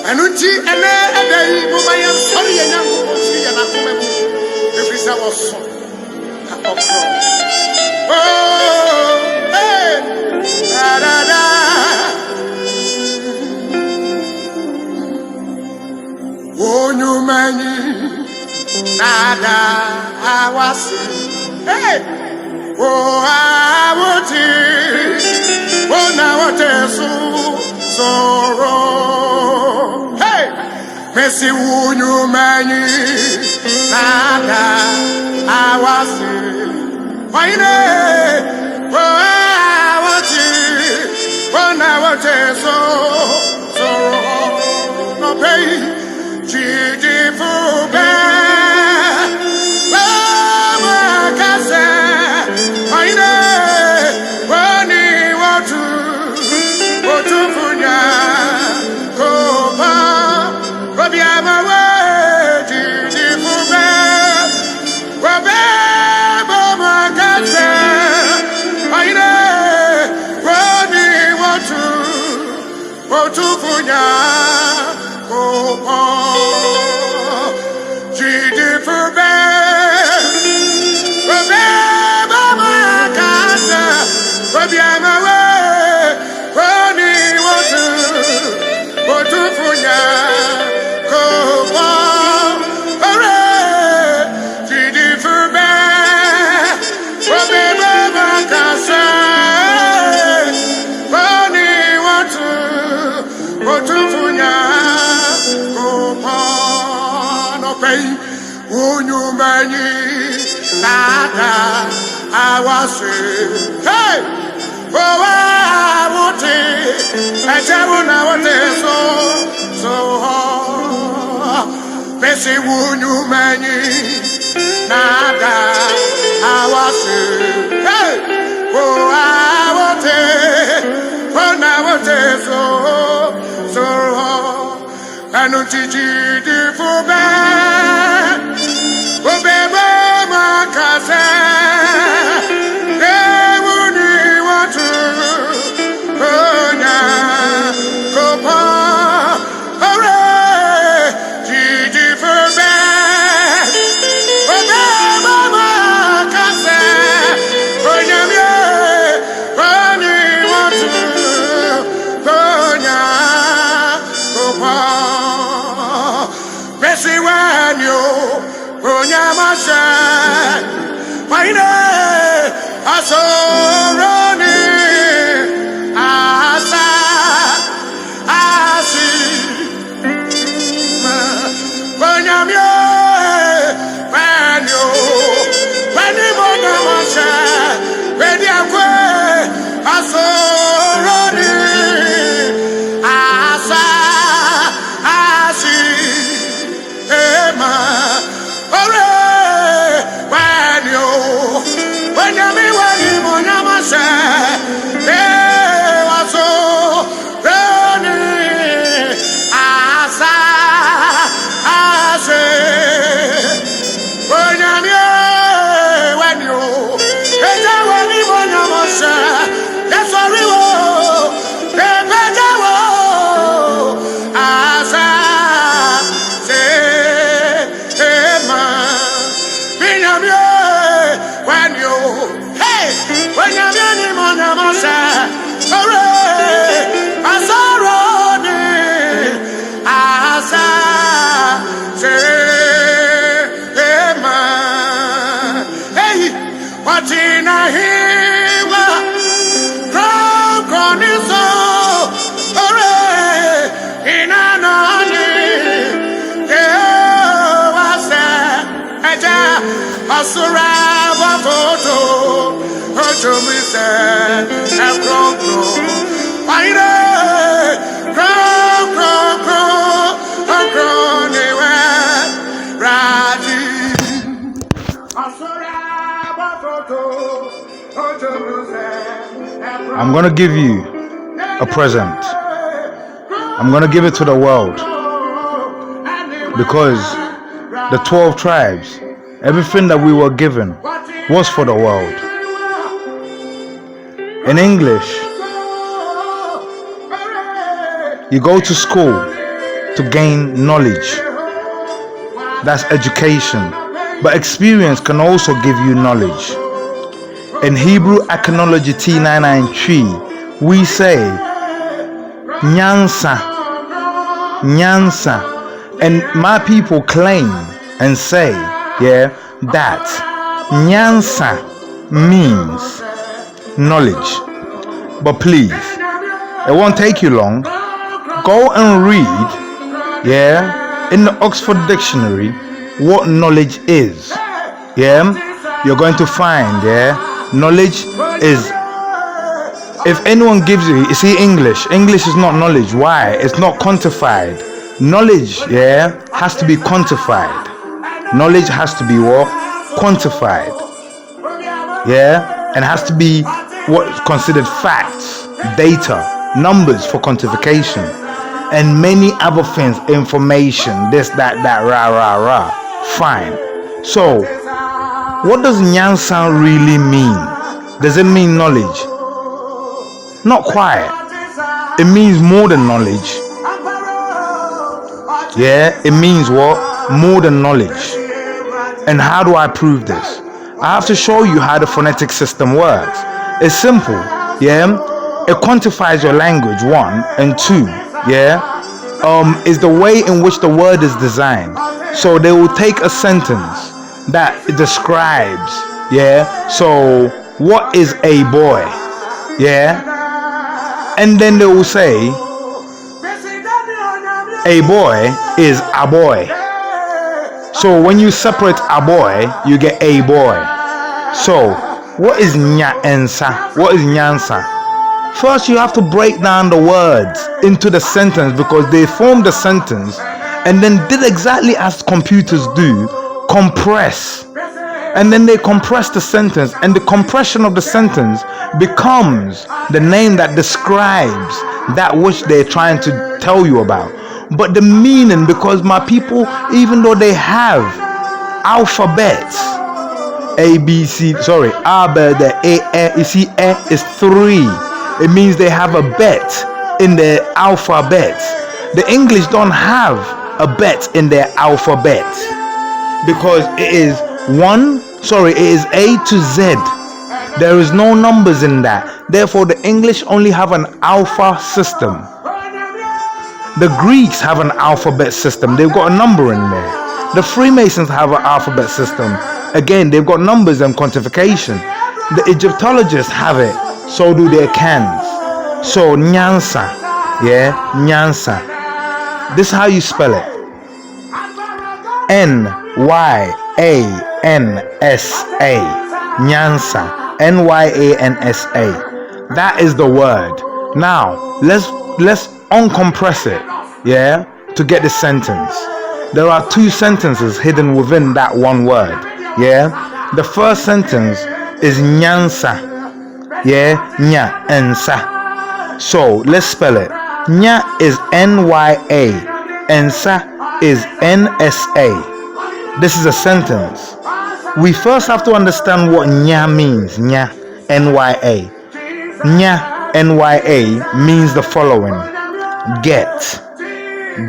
And Uchi, and I am sorry, and I'm going to see an accompaniment. If it's our son, oh, hey, da da da. Oh, you many, nada, I was, hey, oh, I would, oh, now what is sorrow, hey, Messi, oh, you many, nada, I was, why, oh, I want it, oh, now what is sorrow, no pain. Beautiful bad, Mama Casa, I know, Bonnie, what to Funya, Copa, Robiama, beautiful bad, Mama Casa, I know, Bonnie, what to Otufunya Kupano Pay Unyumani Nada Awase Hey Oh I want it I want it so Pesi Unyumani Nada Awase Hey Oh I want it Oh I want it so Anu titi di fube, fube mama kase. Ewuni watu onya kopa ore titi fube, fube mama kase. Onya mie oni watu onya kopa. See when you Onyamasa Paine Asoroni Asa Asi Onyamye when you Onyamasa when you Asoroni Asa Asi Ema, ore, when you monyamasa, so, roni, asa, ase, when you, monyamasa, that's what we will, asa. When you, hey, when you're running on your mosa, hooray, Azaroni, Asa, Sema, hey, what in a hiva, crown is so, hooray, in an honey, yeah, was that, Asuraba photo, Ocho Misa, Afro, Aire, Raji, Asuraba photo, Ocho Misa, I'm gonna give you a present. I'm gonna give it to the world because the 12 tribes, everything that we were given was for the world. In English, you go to school to gain knowledge. That's education. But experience can also give you knowledge. In Hebrew Acknowledge T993, we say Nyansa. Nyansa. And my people claim and say, that Nyansa means knowledge. But please, it won't take you long. Go and read, in the Oxford Dictionary, what knowledge is. You're going to find, knowledge is, if anyone gives you see English is not knowledge. Why? It's not quantified. Knowledge, has to be quantified. Knowledge has to be what? Quantified. And has to be what's considered facts, data, numbers for quantification, and many other things, information, this, that, rah. Fine. So, what does Nyansa really mean? Does it mean knowledge? Not quite. It means more than knowledge. It means what? More than knowledge. And how do I prove this? I have to show you how the phonetic system works. It's simple, It quantifies your language, 1, and 2, is the way in which the word is designed. So they will take a sentence that describes, so what is a boy, and then they will say, A boy is a boy. So when you separate a boy, you get a boy. So what is nyansa? What is nyansa? First, you have to break down the words into the sentence because they form the sentence and then did exactly as computers do, compress. And then they compress the sentence, and the compression of the sentence becomes the name that describes that which they're trying to tell you about. But the meaning, because my people, even though they have alphabets, A, B, C, sorry, the A, you see, A is 3. It means they have a bet in their alphabet. The English don't have a bet in their alphabet because it is it is A to Z. There is no numbers in that. Therefore, the English only have an alpha system. The Greeks have an alphabet system. They've got a number in there. The Freemasons have an alphabet system. Again, they've got numbers and quantification. The Egyptologists have it. So do their cans. So Nyansa. Yeah, Nyansa. This is how you spell it. Nyansa. Nyansa. Nyansa. That is the word. Now let's uncompress it, yeah, to get the sentence. There are 2 sentences hidden within that one word, yeah. The first sentence is nyansa, yeah, nyansa. So let's spell it. Nya is N-Y-A, ensa is N-S-A. This is a sentence. We first have to understand what nya means. Nya, N-Y-A. Nya, N-Y-A means the following: get,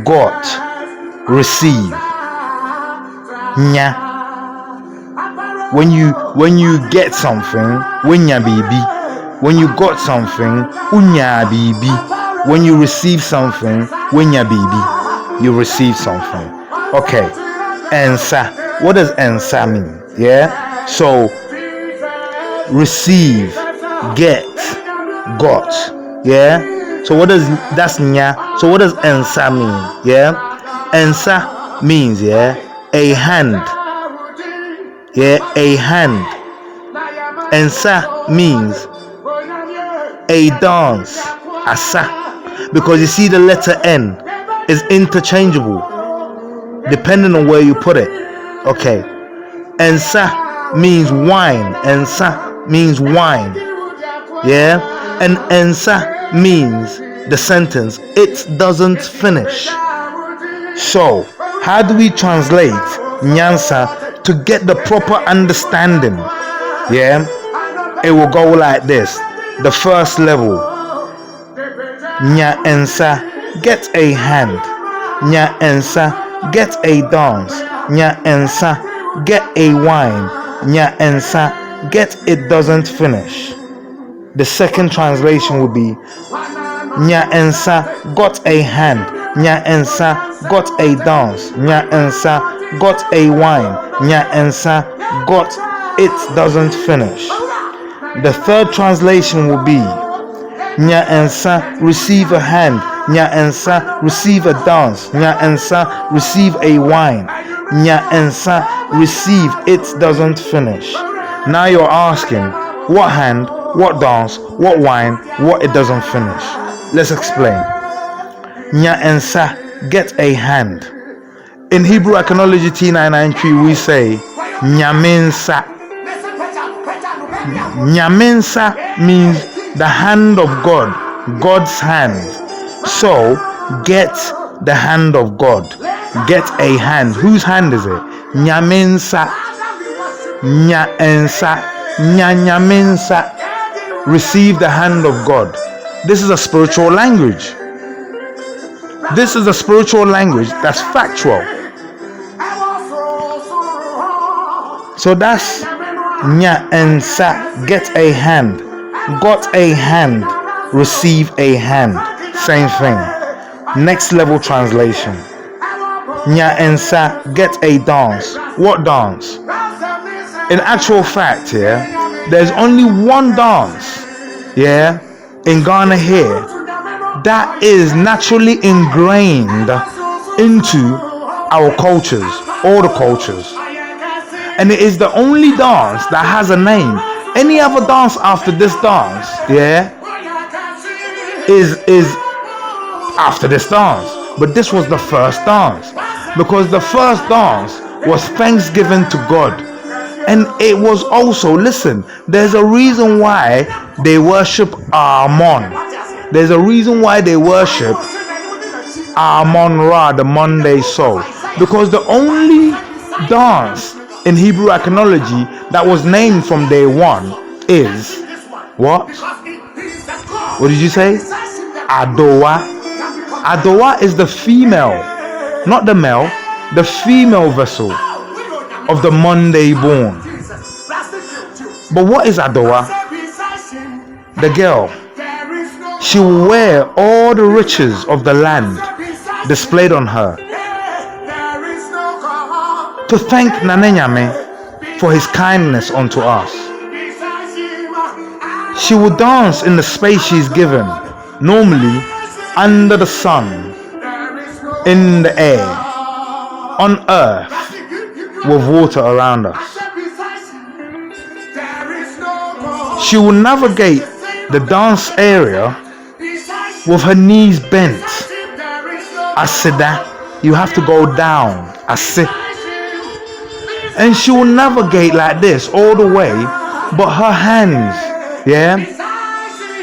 got, receive. Nya. When you get something, winya baby. When you got something, unya baby. When you receive something, winya baby. You receive something. Okay. Ensa. What does ensa mean? Yeah. So receive, get, got. Yeah. So that's nya. So what does ensa mean? Yeah. Ensa means, yeah, a hand. Yeah, a hand. Ensa means a dance. Asa. Because you see the letter N is interchangeable depending on where you put it. Okay. Ensa means wine. Ensa means wine. Yeah. And ensa means the sentence, it doesn't finish. So, how do we translate Nyansa to get the proper understanding? Yeah, it will go like this. The first level, Nyansa, get a hand. Nyansa, get a dance. Nyansa, get a wine. Nyansa, get it doesn't finish. The second translation would be Nyansa, got a hand. Nyansa, got a dance. Nyansa, got a wine. Nyansa, got it doesn't finish. The third translation will be Nyansa, receive a hand. Nyansa, receive a dance. Nyansa, receive a wine. Nyansa, receive it doesn't finish. Now you're asking, what hand, what dance, what wine, what it doesn't finish? Let's explain. Nyansa, get a hand. In Hebrew Iconology T993 we say Nyaminsa. Nyaminsa means the hand of God, God's hand. So get the hand of God. Get a hand. Whose hand is it? Nyaminsa. Nyansa. Nyaminsa. Receive the hand of God. This is a spiritual language. This is a spiritual language that's factual. So that's Nyansa, get a hand. Got a hand, receive a hand. Same thing. Next level translation. Nyansa, get a dance. What dance? In actual fact, there's only one dance, in Ghana here that is naturally ingrained into our cultures, all the cultures. And it is the only dance that has a name. Any other dance after this dance, is after this dance. But this was the first dance, because the first dance was thanksgiving to God. And it was also, listen, there's a reason why they worship Amon. There's a reason why they worship Amon Ra, the Monday soul. Because the only dance in Hebrew iconology that was named from day one is what? What did you say? Adowa. Adowa is the female, not the male, the female vessel of the Monday born. But what is Adowa? The girl. She will wear all the riches of the land displayed on her to thank Nanenyame for his kindness unto us. She will dance in the space she is given, normally under the sun, in the air, on earth, with water around us. She will navigate the dance area with her knees bent. Asida, you have to go down. Asi. And she will navigate like this all the way, but her hands,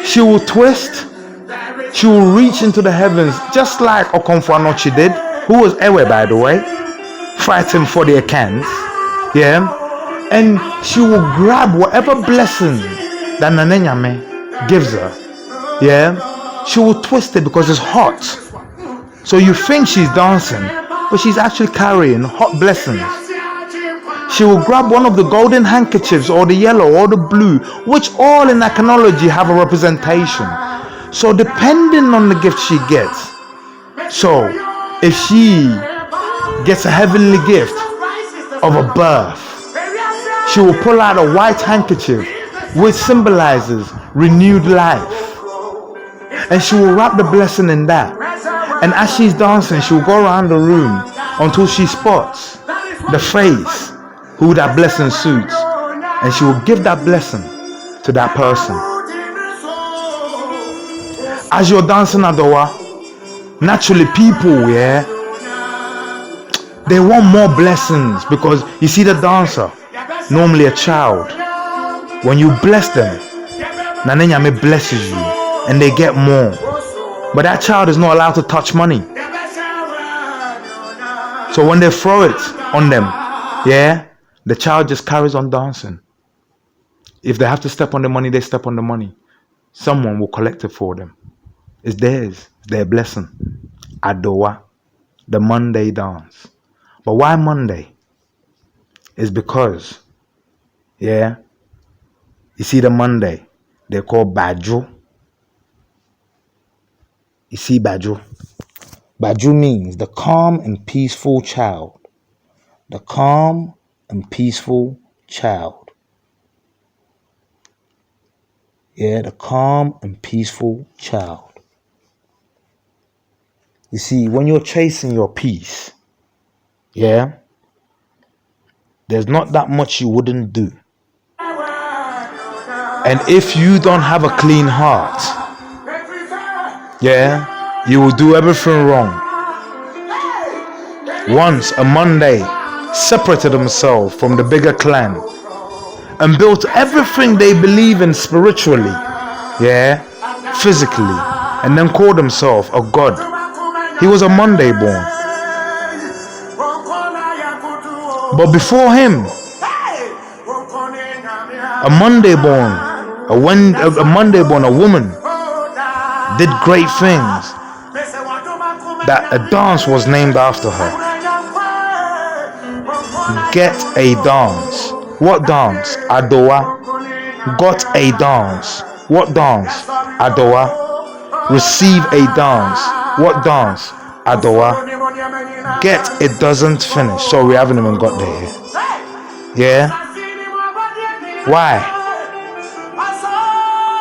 she will twist. She will reach into the heavens, just like Okonfo Anochi did, who was Ewe, by the way, fighting for their cans. And she will grab whatever blessing that Nanenyame gives her. She will twist it because it's hot. So you think she's dancing, but she's actually carrying hot blessings. She will grab one of the golden handkerchiefs, or the yellow, or the blue, which all in iconology have a representation. So depending on the gift she gets, so if she gets a heavenly gift of a birth, she will pull out a white handkerchief which symbolizes renewed life, and she will wrap the blessing in that. And as she's dancing, she will go around the room until she spots the face who that blessing suits, and she will give that blessing to that person. As you're dancing Adowa, naturally people, they want more blessings, because you see the dancer, normally a child, when you bless them, Nanenyame blesses you and they get more. But that child is not allowed to touch money. So when they throw it on them, the child just carries on dancing. If they have to step on the money, they step on the money. Someone will collect it for them. It's theirs, it's their blessing. Adowa, the Monday dance. But why Monday? It's because, you see the Monday, they're called Baju. You see Baju? Baju means the calm and peaceful child. The calm and peaceful child. The calm and peaceful child. You see, when you're chasing your peace, there's not that much you wouldn't do. And if you don't have a clean heart, you will do everything wrong. Once a Monday separated himself from the bigger clan and built everything they believe in spiritually, physically, and then called himself a god. He was a Monday born. But before him, a Monday born, a woman did great things, that a dance was named after her. Get a dance. What dance? Adowa. Got a dance. What dance? Adowa. Receive a dance. What dance? Adowa. Get, it doesn't finish. So we haven't even got there. Why?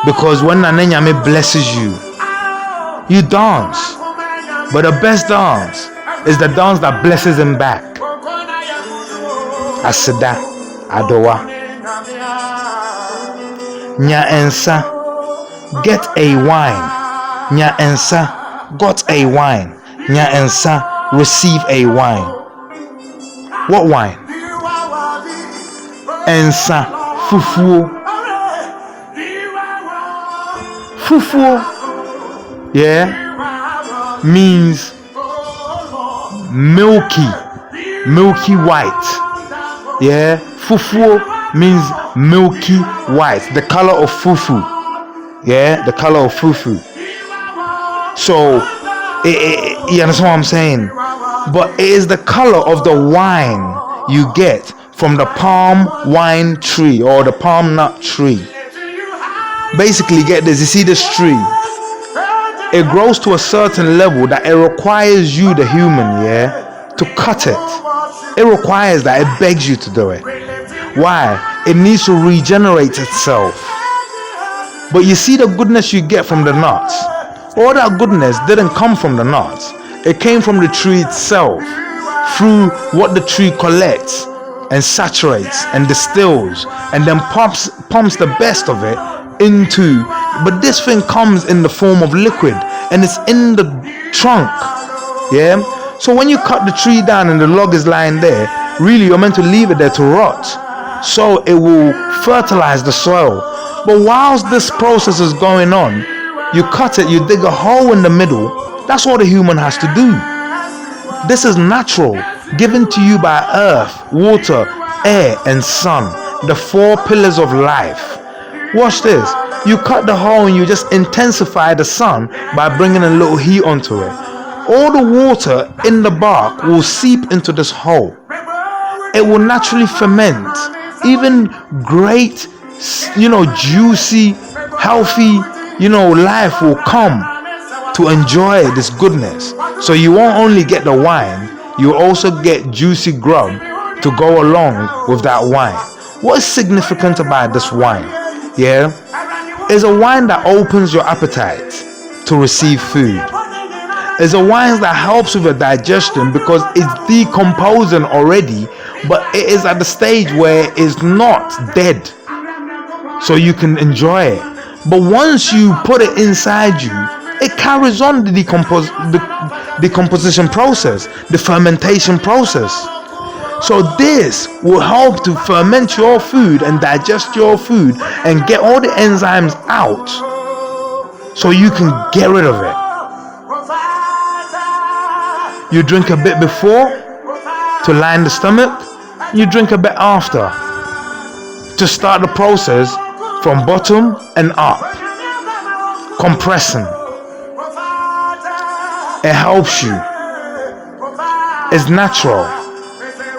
Because when Nanenyame blesses you, you dance. But the best dance is the dance that blesses him back. Asida, Adowa. Nya ensa, get a wine. Nya ensa, got a wine. Nya ensa, receive a wine. What wine? Ensa, fufuo. Fufuo, yeah, means milky white. Yeah, fufuo means milky white, the color of fufu. Yeah, the color of fufu. So, you understand what I'm saying? But it is the color of the wine you get from the palm wine tree or the palm nut tree. Basically, get this, you see this tree, it grows to a certain level that it requires you, the human, yeah, to cut it. It requires that, it begs you to do it. Why? It needs to regenerate itself. But you see the goodness you get from the nuts. All that goodness didn't come from the nuts. It came from the tree itself, through what the tree collects and saturates and distills and then pumps the best of it into. But this thing comes in the form of liquid and it's in the trunk. Yeah. So when you cut the tree down and the log is lying there, really you're meant to leave it there to rot, so it will fertilize the soil. But whilst this process is going on, you cut it, you dig a hole in the middle. That's all the human has to do. This is natural, given to you by earth, water, air and sun, the four pillars of life. Watch this. You cut the hole and you just intensify the sun by bringing a little heat onto it. All the water in the bark will seep into this hole. It will naturally ferment. Even great, juicy, healthy, life will come to enjoy this goodness. So you won't only get the wine, you also get juicy grub to go along with that wine. What is significant about this wine? Yeah, it's a wine that opens your appetite to receive food. It's a wine that helps with your digestion because it's decomposing already, but it is at the stage where it's not dead, so you can enjoy it. But once you put it inside you, it carries on the decomposition process, the fermentation process. So this will help to ferment your food and digest your food and get all the enzymes out so you can get rid of it. You drink a bit before to line the stomach, you drink a bit after to start the process from bottom and up, compressing. It helps you. It's natural.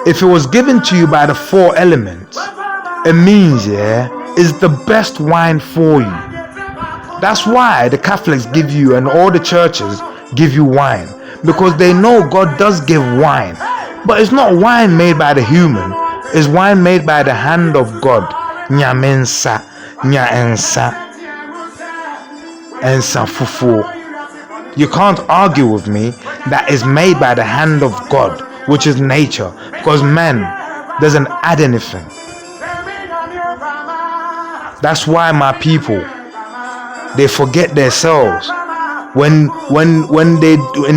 If it was given to you by the four elements, it means, it's the best wine for you. That's why the Catholics give you, and all the churches give you wine, because they know God does give wine. But it's not wine made by the human, it's wine made by the hand of God. Nyamensa, nyaensa, ensa fufu. You can't argue with me that is made by the hand of God, which is nature, because man doesn't add anything. That's why my people, they forget themselves when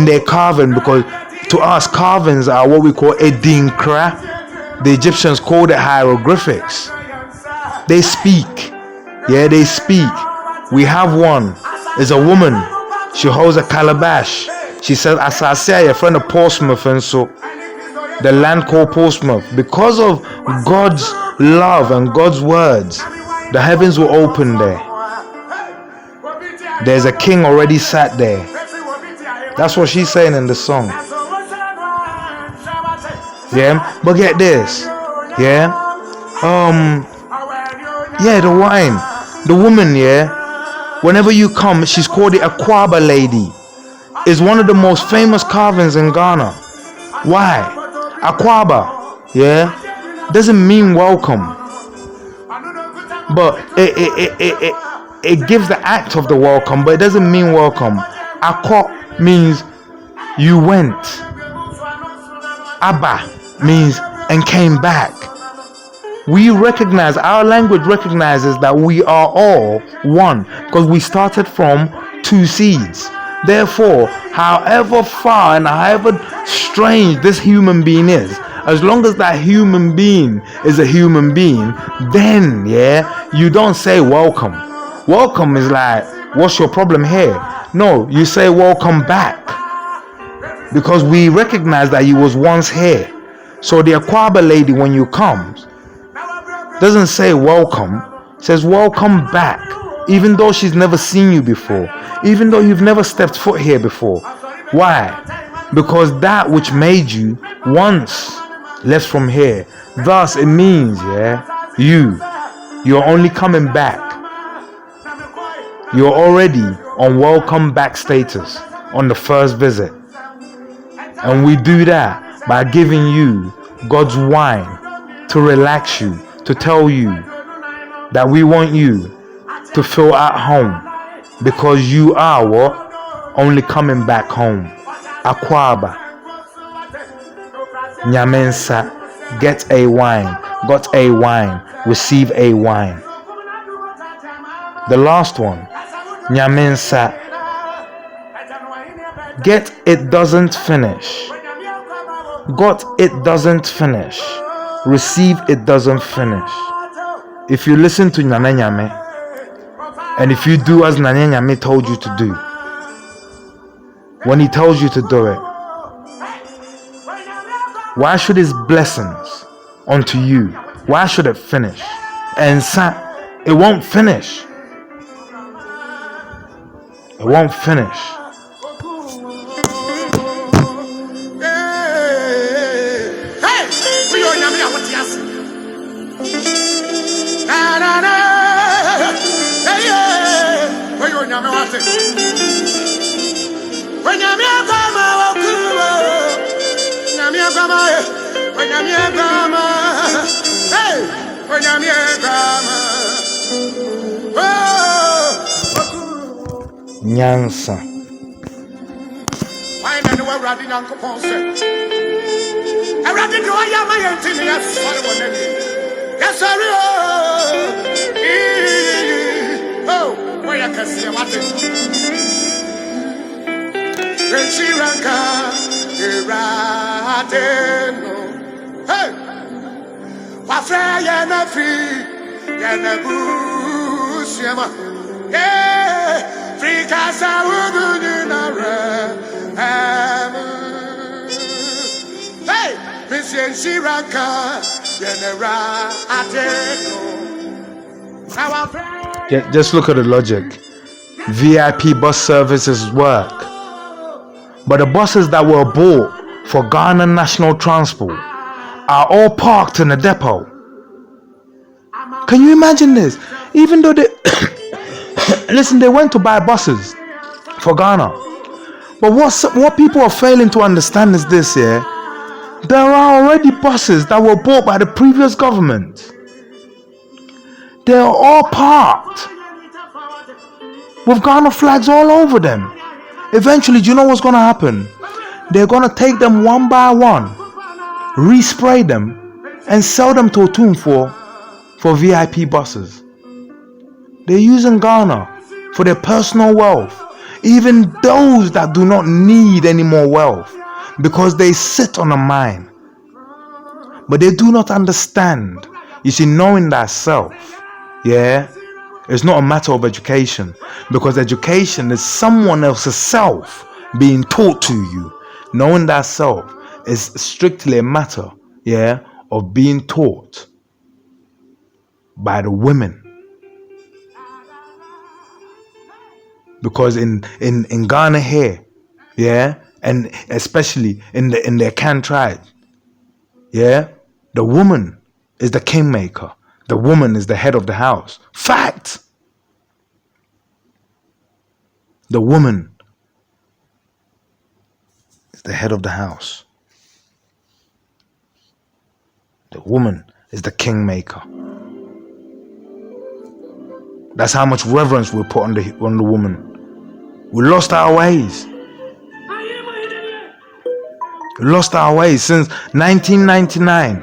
they're carving, because to us carvings are what we call edinkra. The Egyptians called it hieroglyphics. They speak. Yeah, they speak. We have one. It's a woman. She holds a calabash. She says, as I say, your friend of Portsmouth, and so the land called Portsmouth, because of God's love and God's words, the heavens were open there. There's a king already sat there. That's what she's saying in the song. Yeah, but get this. Yeah, the wine, the woman. Yeah, whenever you come, she's called the Akwaba lady. Is one of the most famous carvings in Ghana. Why? Akwaba, doesn't mean welcome, but it gives the act of the welcome, but it doesn't mean welcome. Akọ means you went. Abba means and came back. We recognize, our language recognizes that we are all one because we started from two seeds. Therefore, however far and however strange this human being is, as long as that human being is a human being, then you don't say welcome. Welcome is like, what's your problem here? No, you say welcome back because we recognize that you was once here. So the Akwaba lady, when you comes, doesn't say welcome, says welcome back, even though she's never seen you before, even though you've never stepped foot here before. Why? Because that which made you once left from here. Thus it means you're only coming back. You're already on welcome back status on the first visit. And we do that by giving you God's wine to relax you, to tell you that we want you to feel at home because you are what? Only coming back home. Akwaba. Nyamensa. Get a wine. Got a wine. Receive a wine. The last one. Nyamensa. Get it doesn't finish. Got it doesn't finish. Receive it doesn't finish. If you listen to Nana Nyame and if you do as Nana Nyame told you to do, when he tells you to do it, why should his blessings unto you, why should it finish? And it won't finish. It won't finish. Nyansa. Why not know Radin Uncle Paul said? I rather do I am my auntie. Yes, sorry. Oh, why I can see what it is. When she ranka, hey, Wafra na free, yana bush, yeah, free casa would hey, Miss she ranka, Just look at the logic. VIP bus services work, but the buses that were bought for Ghana National Transport are all parked in the depot. Can you imagine this? Even though they listen, they went to buy buses for Ghana, but what people are failing to understand is this: there are already buses that were bought by the previous government. They are all parked with Ghana flags all over them. Eventually, do you know what's going to happen? They're going to take them one by one, respray them, and sell them to Otum for VIP buses. They're using Ghana for their personal wealth, even those that do not need any more wealth, because they sit on a mine. But they do not understand. You see, knowing thyself, it's not a matter of education, because education is someone else's self being taught to you. Knowing thyself is strictly a matter, of being taught by the women. Because in Ghana here, and especially in the Akan tribe, the woman is the kingmaker. The woman is the head of the house. Fact. The woman is the head of the house. The woman is the kingmaker. That's how much reverence we put on the woman. We lost our ways. We lost our ways since 1999.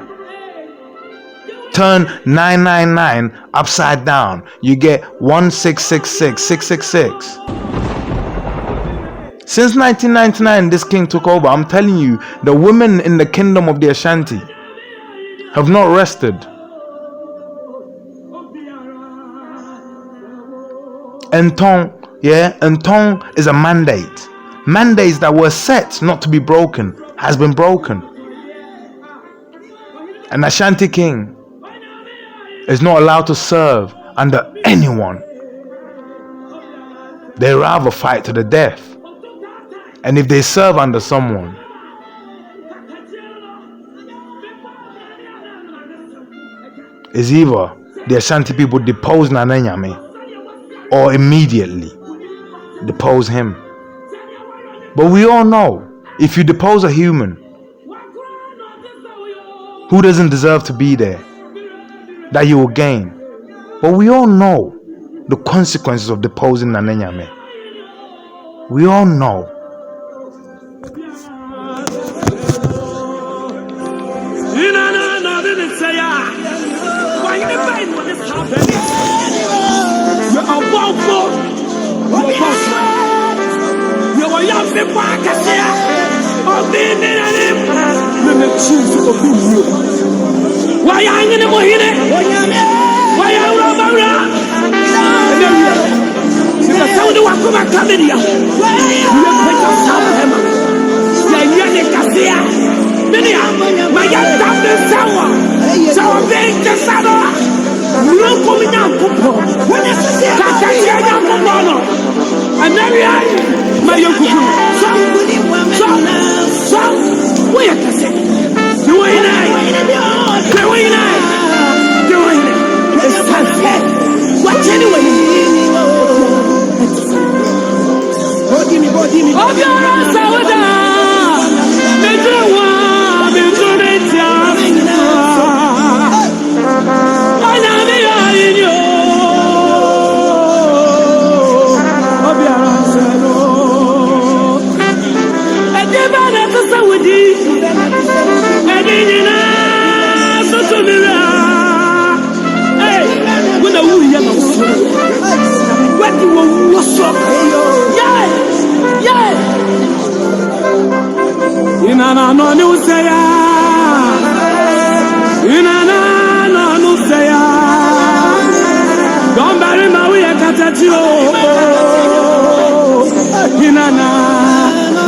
Turn 999 upside down. You get 1666666. Since 1999, this king took over. I'm telling you, the women in the kingdom of the Ashanti have not rested. Entong, yeah, Entong is a mandate. Mandates that were set not to be broken has been broken. An Ashanti king is not allowed to serve under anyone. They rather fight to the death. And if they serve under someone, it's either the Ashanti people depose Nana Nyame or immediately depose him. But we all know, if you depose a human who doesn't deserve to be there, that you will gain. But we all know the consequences of deposing Nana Nyame. We all know. Why are you in the Mohine? Why are you the Wakuma Camelia? My young doctor, sour. So big the saddle. You coming down, Kupo. When is the Kupono? And then my young Kupo. So, wait a second. Doing it. It's perfect. Watch anyway. Don't bury my way at Catachio. Inana, no,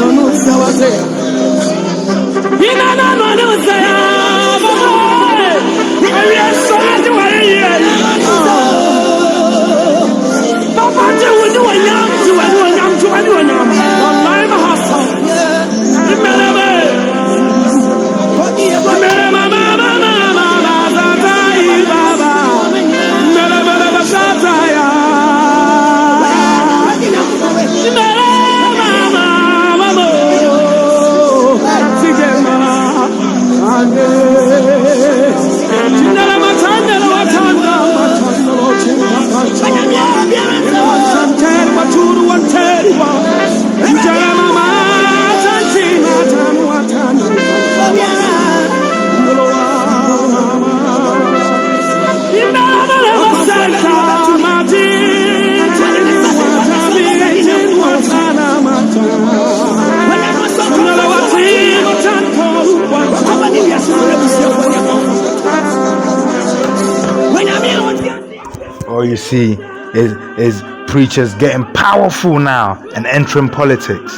All you see is preachers getting powerful now and entering politics.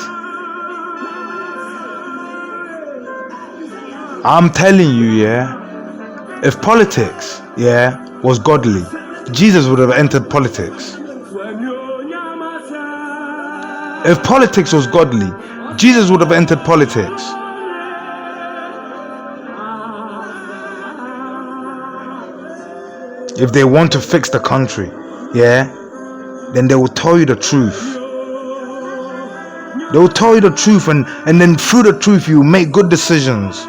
I'm telling you, yeah, if politics, yeah, was godly, Jesus would have entered politics. If politics was godly, Jesus would have entered politics. If they want to fix the country, yeah, then they will tell you the truth. They will tell you the truth, and then through the truth you make good decisions.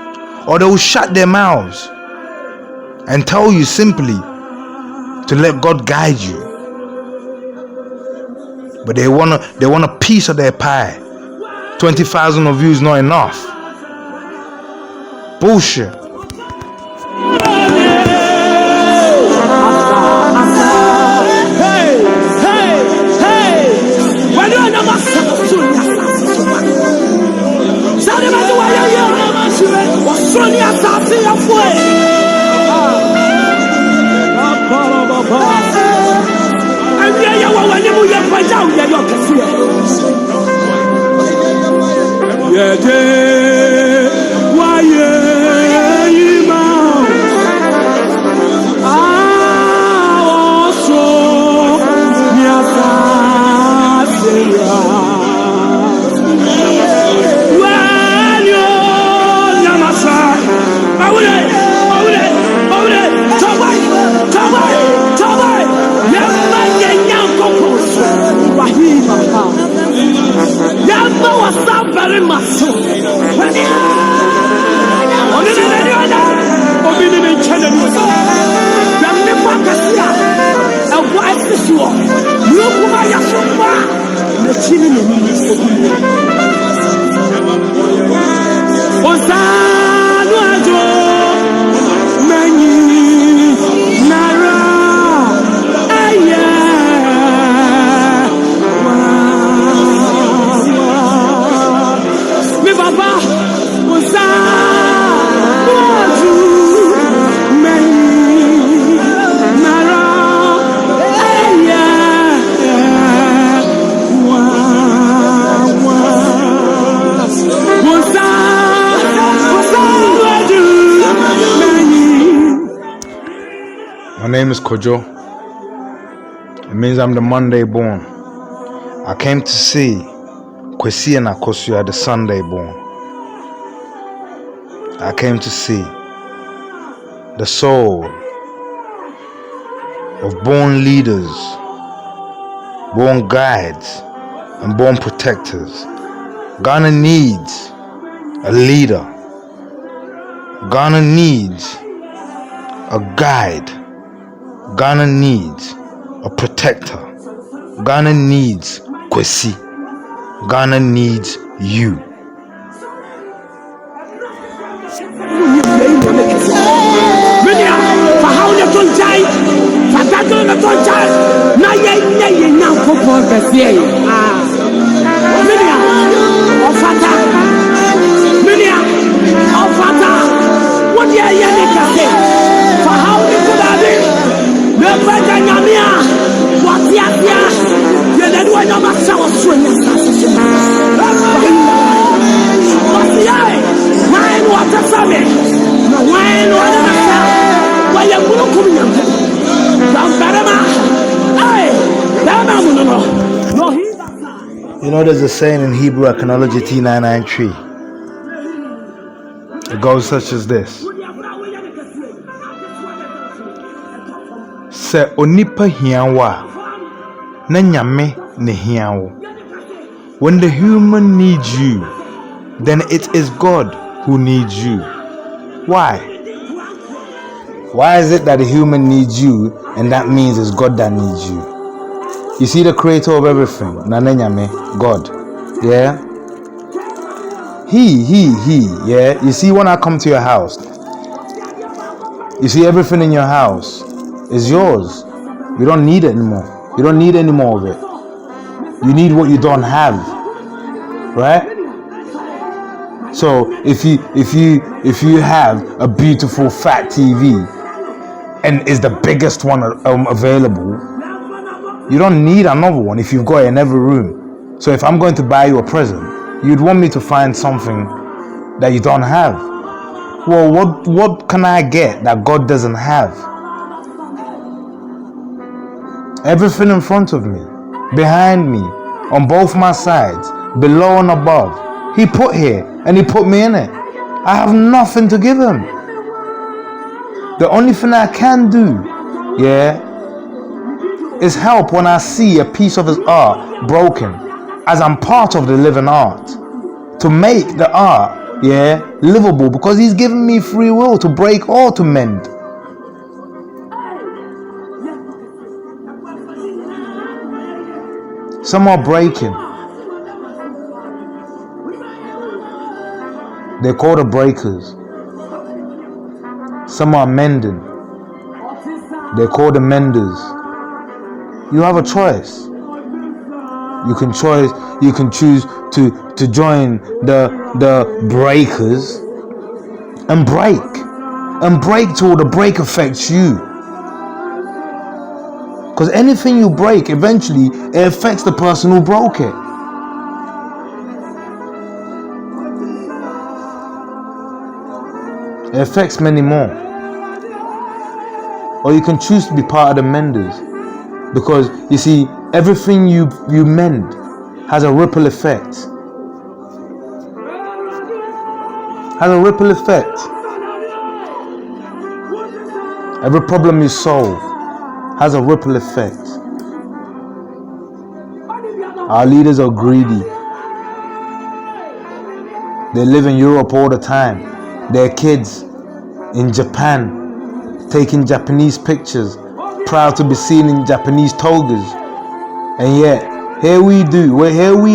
Or they will shut their mouths and tell you simply to let God guide you. but they want a piece of their pie. 20,000 of you is not enough. Bullshit. My name is Kojo. It means I'm the Monday born. I came to see Kwesi and Akosu are the Sunday born. I came to see the soul of born leaders, born guides, and born protectors. Ghana needs a leader. Ghana needs a guide. Ghana needs a protector. Ghana needs Kwesi. Ghana needs you. You know, there's a saying in Hebrew Iconology T993. It goes such as this. Se onipa hiawa na nyame ne hiawo. When the human needs you, then it is God who needs you. Why? Why is it that the human needs you and that means it's God that needs you? You see the creator of everything, Nanenyame, God. Yeah? He, yeah? You see when I come to your house, you see everything in your house is yours. You don't need it anymore. You don't need any more of it. You need what you don't have. Right? So if you have a beautiful fat TV and is the biggest one available, you don't need another one if you've got it in every room. So if I'm going to buy you a present, you'd want me to find something that you don't have. Well, what can I get that God doesn't have? Everything in front of me, behind me, on both my sides, below and above, He put here and He put me in it. I have nothing to give Him. The only thing I can do, yeah, is help when I see a piece of His art broken, as I'm part of the living art, to make the art, yeah, livable, because He's given me free will to break or to mend. Some are breaking. They're called the breakers. Some are mending. They're called the menders. You have a choice. You can choose to join the breakers and break till the break affects you. Because anything you break, eventually it affects the person who broke it. It affects many more. Or you can choose to be part of the menders. Because you see, everything you mend has a ripple effect. Has a ripple effect. Every problem you solve has a ripple effect. Our leaders are greedy. They live in Europe all the time. Their kids in Japan taking Japanese pictures, proud to be seen in Japanese togas. And yet, here we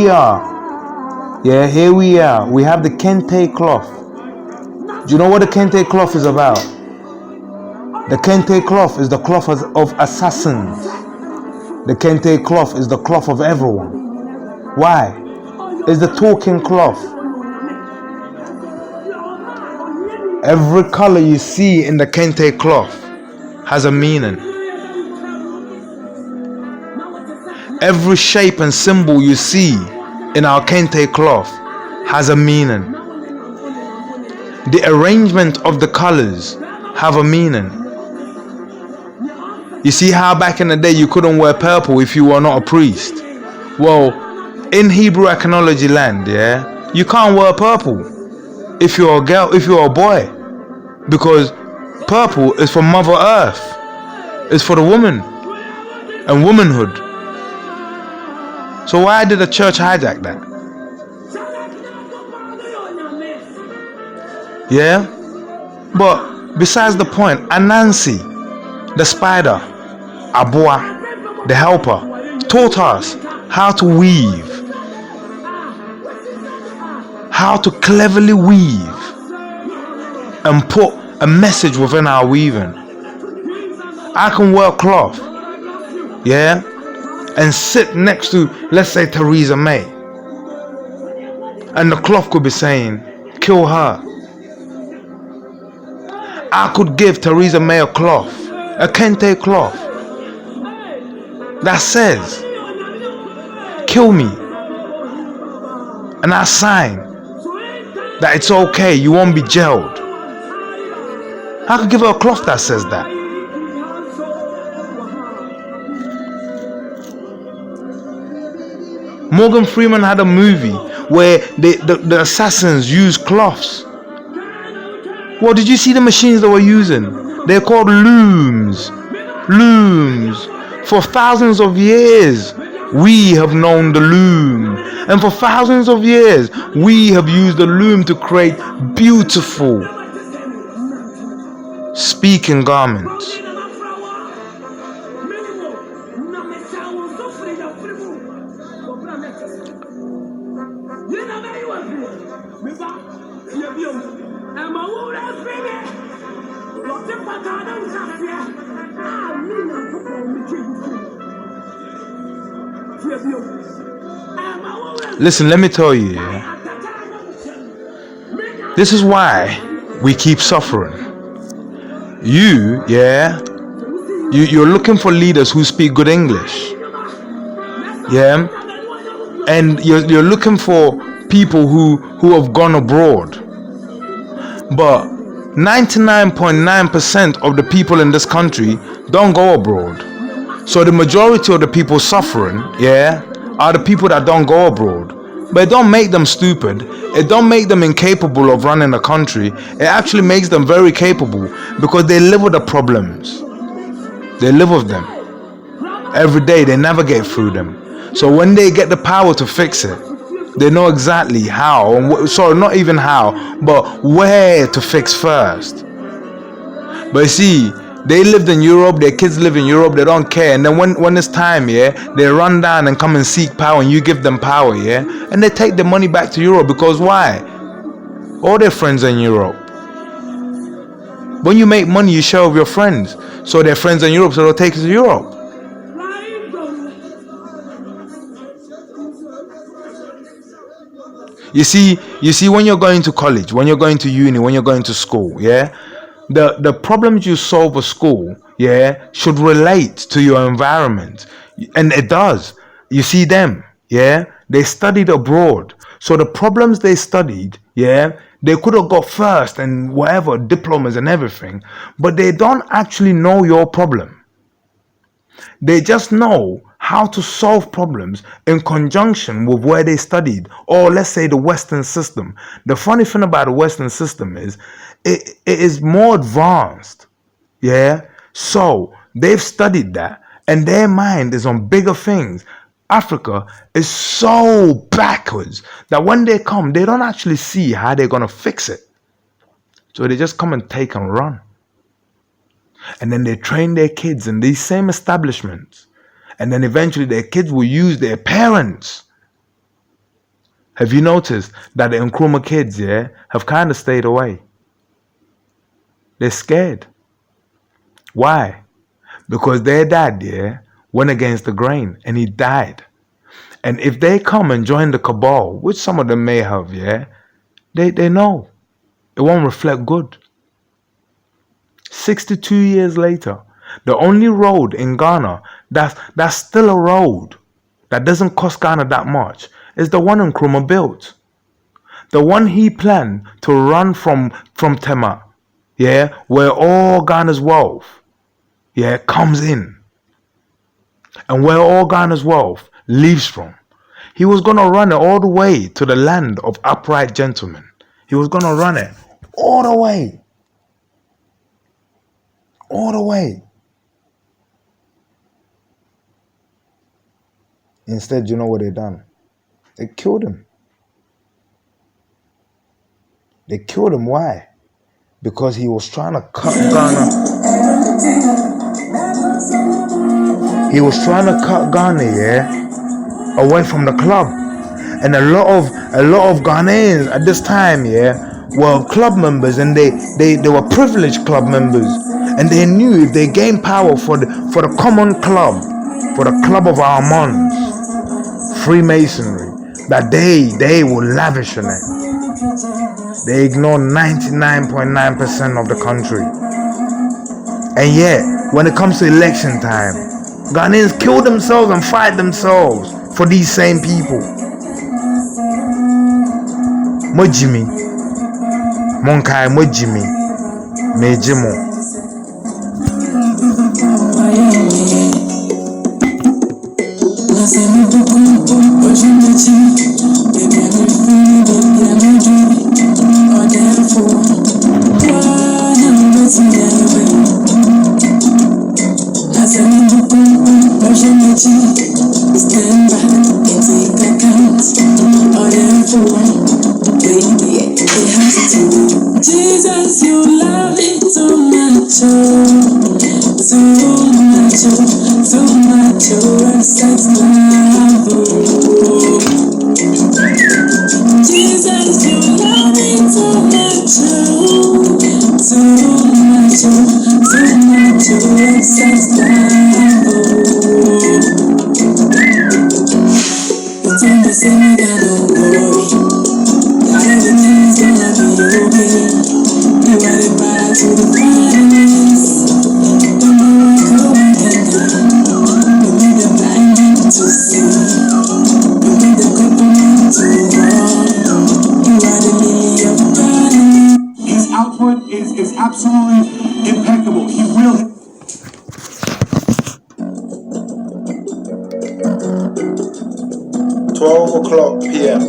are. Yeah, here we are. We have the kente cloth. Do you know what the kente cloth is about? The kente cloth is the cloth of assassins. The kente cloth is the cloth of everyone. Why? It's the talking cloth. Every color you see in the kente cloth has a meaning. Every shape and symbol you see in our kente cloth has a meaning. The arrangement of the colors have a meaning. You see how back in the day you couldn't wear purple if you were not a priest? Well, in Hebrew iconology land, yeah, you can't wear purple if you're a girl, if you're a boy, because purple is for Mother Earth. It's for the woman and womanhood. So why did the church hijack that? Yeah? But besides the point, Anansi, the spider, Abua, the helper, taught us how to weave, how to cleverly weave and put a message within our weaving. I can wear cloth, yeah, and sit next to, let's say, Theresa May, and the cloth could be saying, kill her. I could give Theresa May a cloth, a kente cloth, that says, kill me, and I sign that it's okay, you won't be jailed. I could give her a cloth that says that. Morgan Freeman had a movie where the assassins used cloths. Well, did you see the machines they were using? They're called looms. Looms. For thousands of years, we have known the loom. And for thousands of years, we have used the loom to create beautiful speaking garments. Listen, let me tell you, yeah, this is why we keep suffering. You're looking for leaders who speak good English, yeah, and you're looking for people who have gone abroad, but 99.9% of the people in this country don't go abroad. So the majority of the people suffering, yeah, are the people that don't go abroad. But it don't make them stupid. It don't make them incapable of running a country. It actually makes them very capable, because they live with the problems. They live with them every day. They navigate through them. So when they get the power to fix it, they know exactly how, and not even how, but where to fix first. But you see, They lived in Europe, their kids live in Europe, they don't care. And then when it's time, yeah, they run down and come and seek power, and you give them power, yeah? And they take the money back to Europe, because why? All their friends are in Europe. When you make money, you share with your friends. So their friends are in Europe, so they'll take it to Europe. You see, when you're going to college, when you're going to uni, when you're going to school, yeah, the problems you solve at school, yeah, should relate to your environment, and it does. You see them, yeah, they studied abroad, so the problems they studied, yeah, they could have got first and whatever diplomas and everything, but they don't actually know your problem. They just know how to solve problems in conjunction with where they studied, or let's say the Western system. The funny thing about the Western system is it is more advanced. Yeah. So they've studied that, and their mind is on bigger things. Africa is so backwards that when they come, they don't actually see how they're going to fix it. So they just come and take and run. And then they train their kids in these same establishments. And then eventually their kids will use their parents. Have you noticed that the Nkrumah kids, yeah, have kind of stayed away? They're scared. Why? Because their dad, yeah, went against the grain and he died. And if they come and join the cabal, which some of them may have, yeah, they know it won't reflect good. 62 years later, the only road in Ghana that's still a road that doesn't cost Ghana that much is the one Nkrumah built. The one he planned to run from Tema, yeah, where all Ghana's wealth, yeah, comes in. And where all Ghana's wealth leaves from. He was going to run it all the way to the land of upright gentlemen. He was going to run it all the way. All the way. Instead, you know what they done? They killed him. They killed him. Why? Because he was trying to cut Ghana. He was trying to cut Ghana, yeah, away from the club. And a lot of Ghanaians at this time, yeah, were club members, and they were privileged club members. And they knew if they gained power for the common club, for the club of Armands, Freemasonry, that they will lavish in it. They ignored 99.9% of the country. And yet, when it comes to election time, Ghanaians kill themselves and fight themselves for these same people. Mojimi, Monkai Mojimi, Mejimo. Jesus, you love me too much, too much, such love. Jesus, you love me too much, such love. But when you say me, I don't worry. Everything's gonna be okay. You are the path to the finest. Don't know what going can do. You need the blinding to see. You need the compliment to run. You are the lily of the valley. His output is absolutely impeccable. He will. 12 o'clock p.m.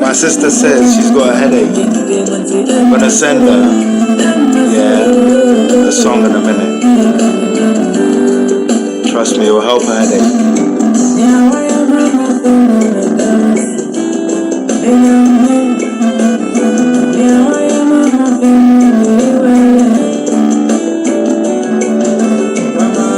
My sister says she's got a headache. I'm gonna send her, a song in a minute. Trust me, it will help her headache. Mama,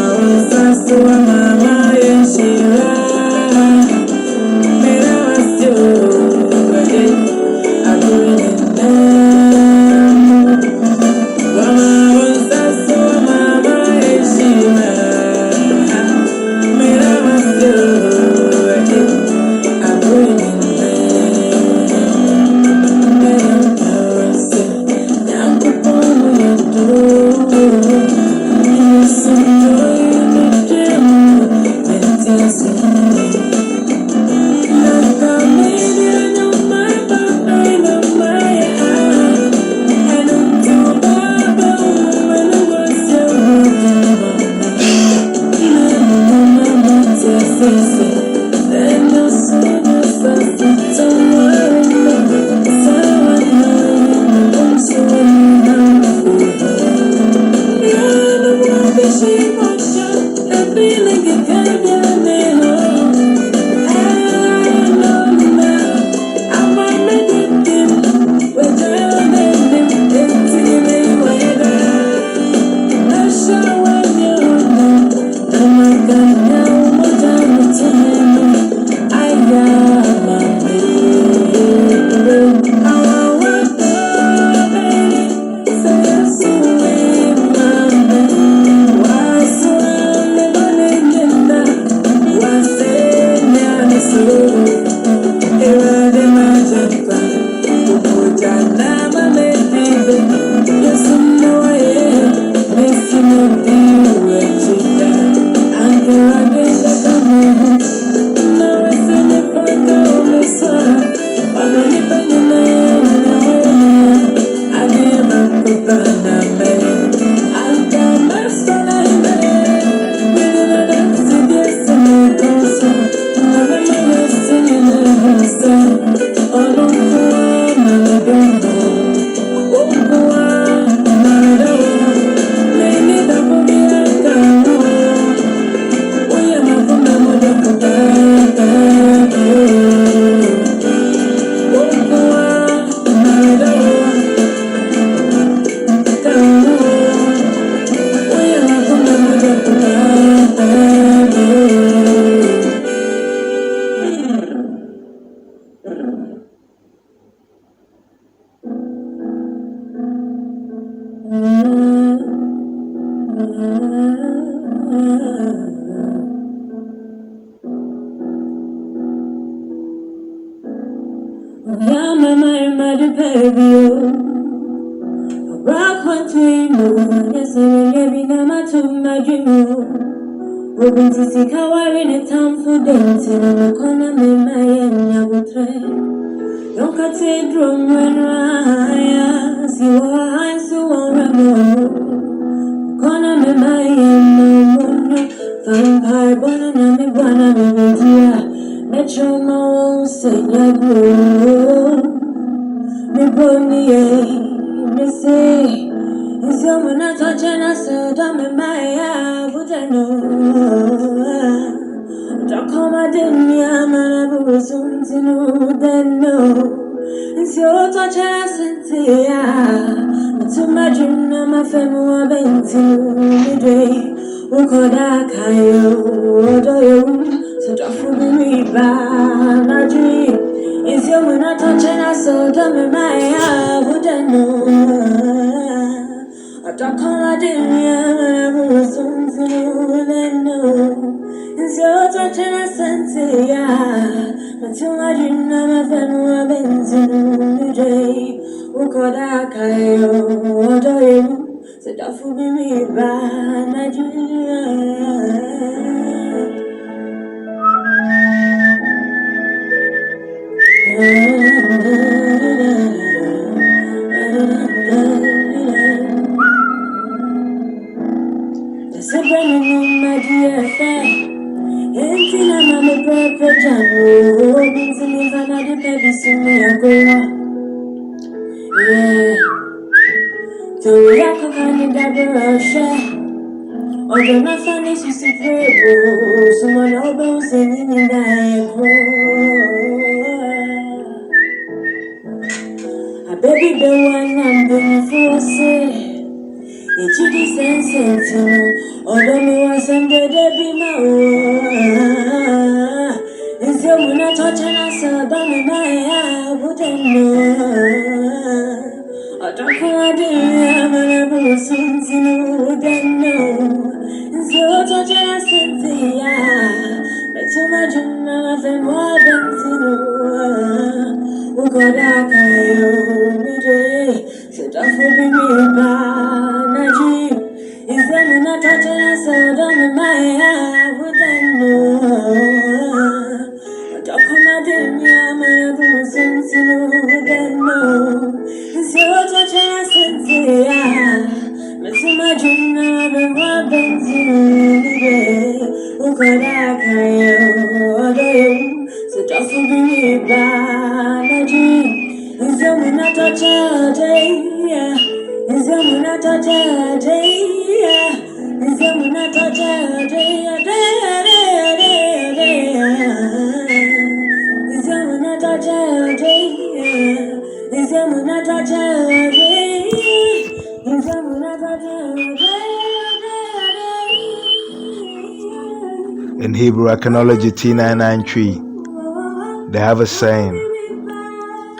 In Hebrew Iconology T993, they have a saying.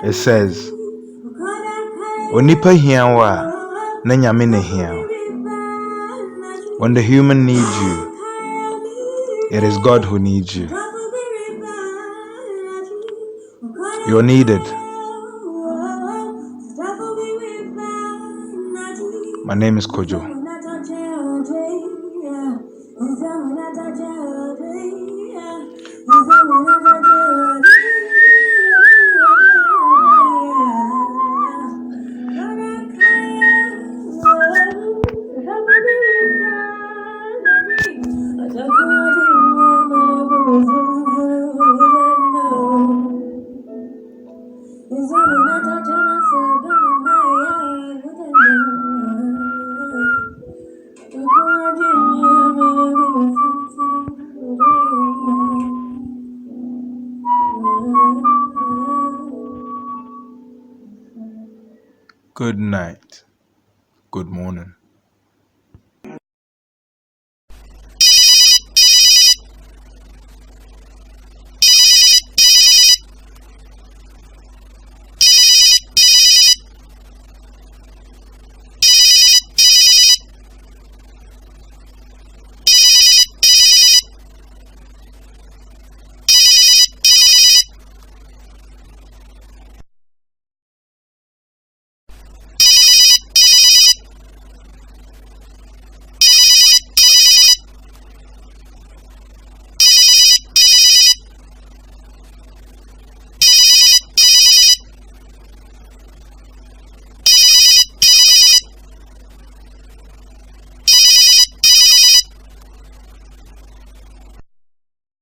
It says, Onipa hiawa na nyame ne hiawa. When the human needs you, it is God who needs you. You're needed. My name is Kojo. good night, good morning.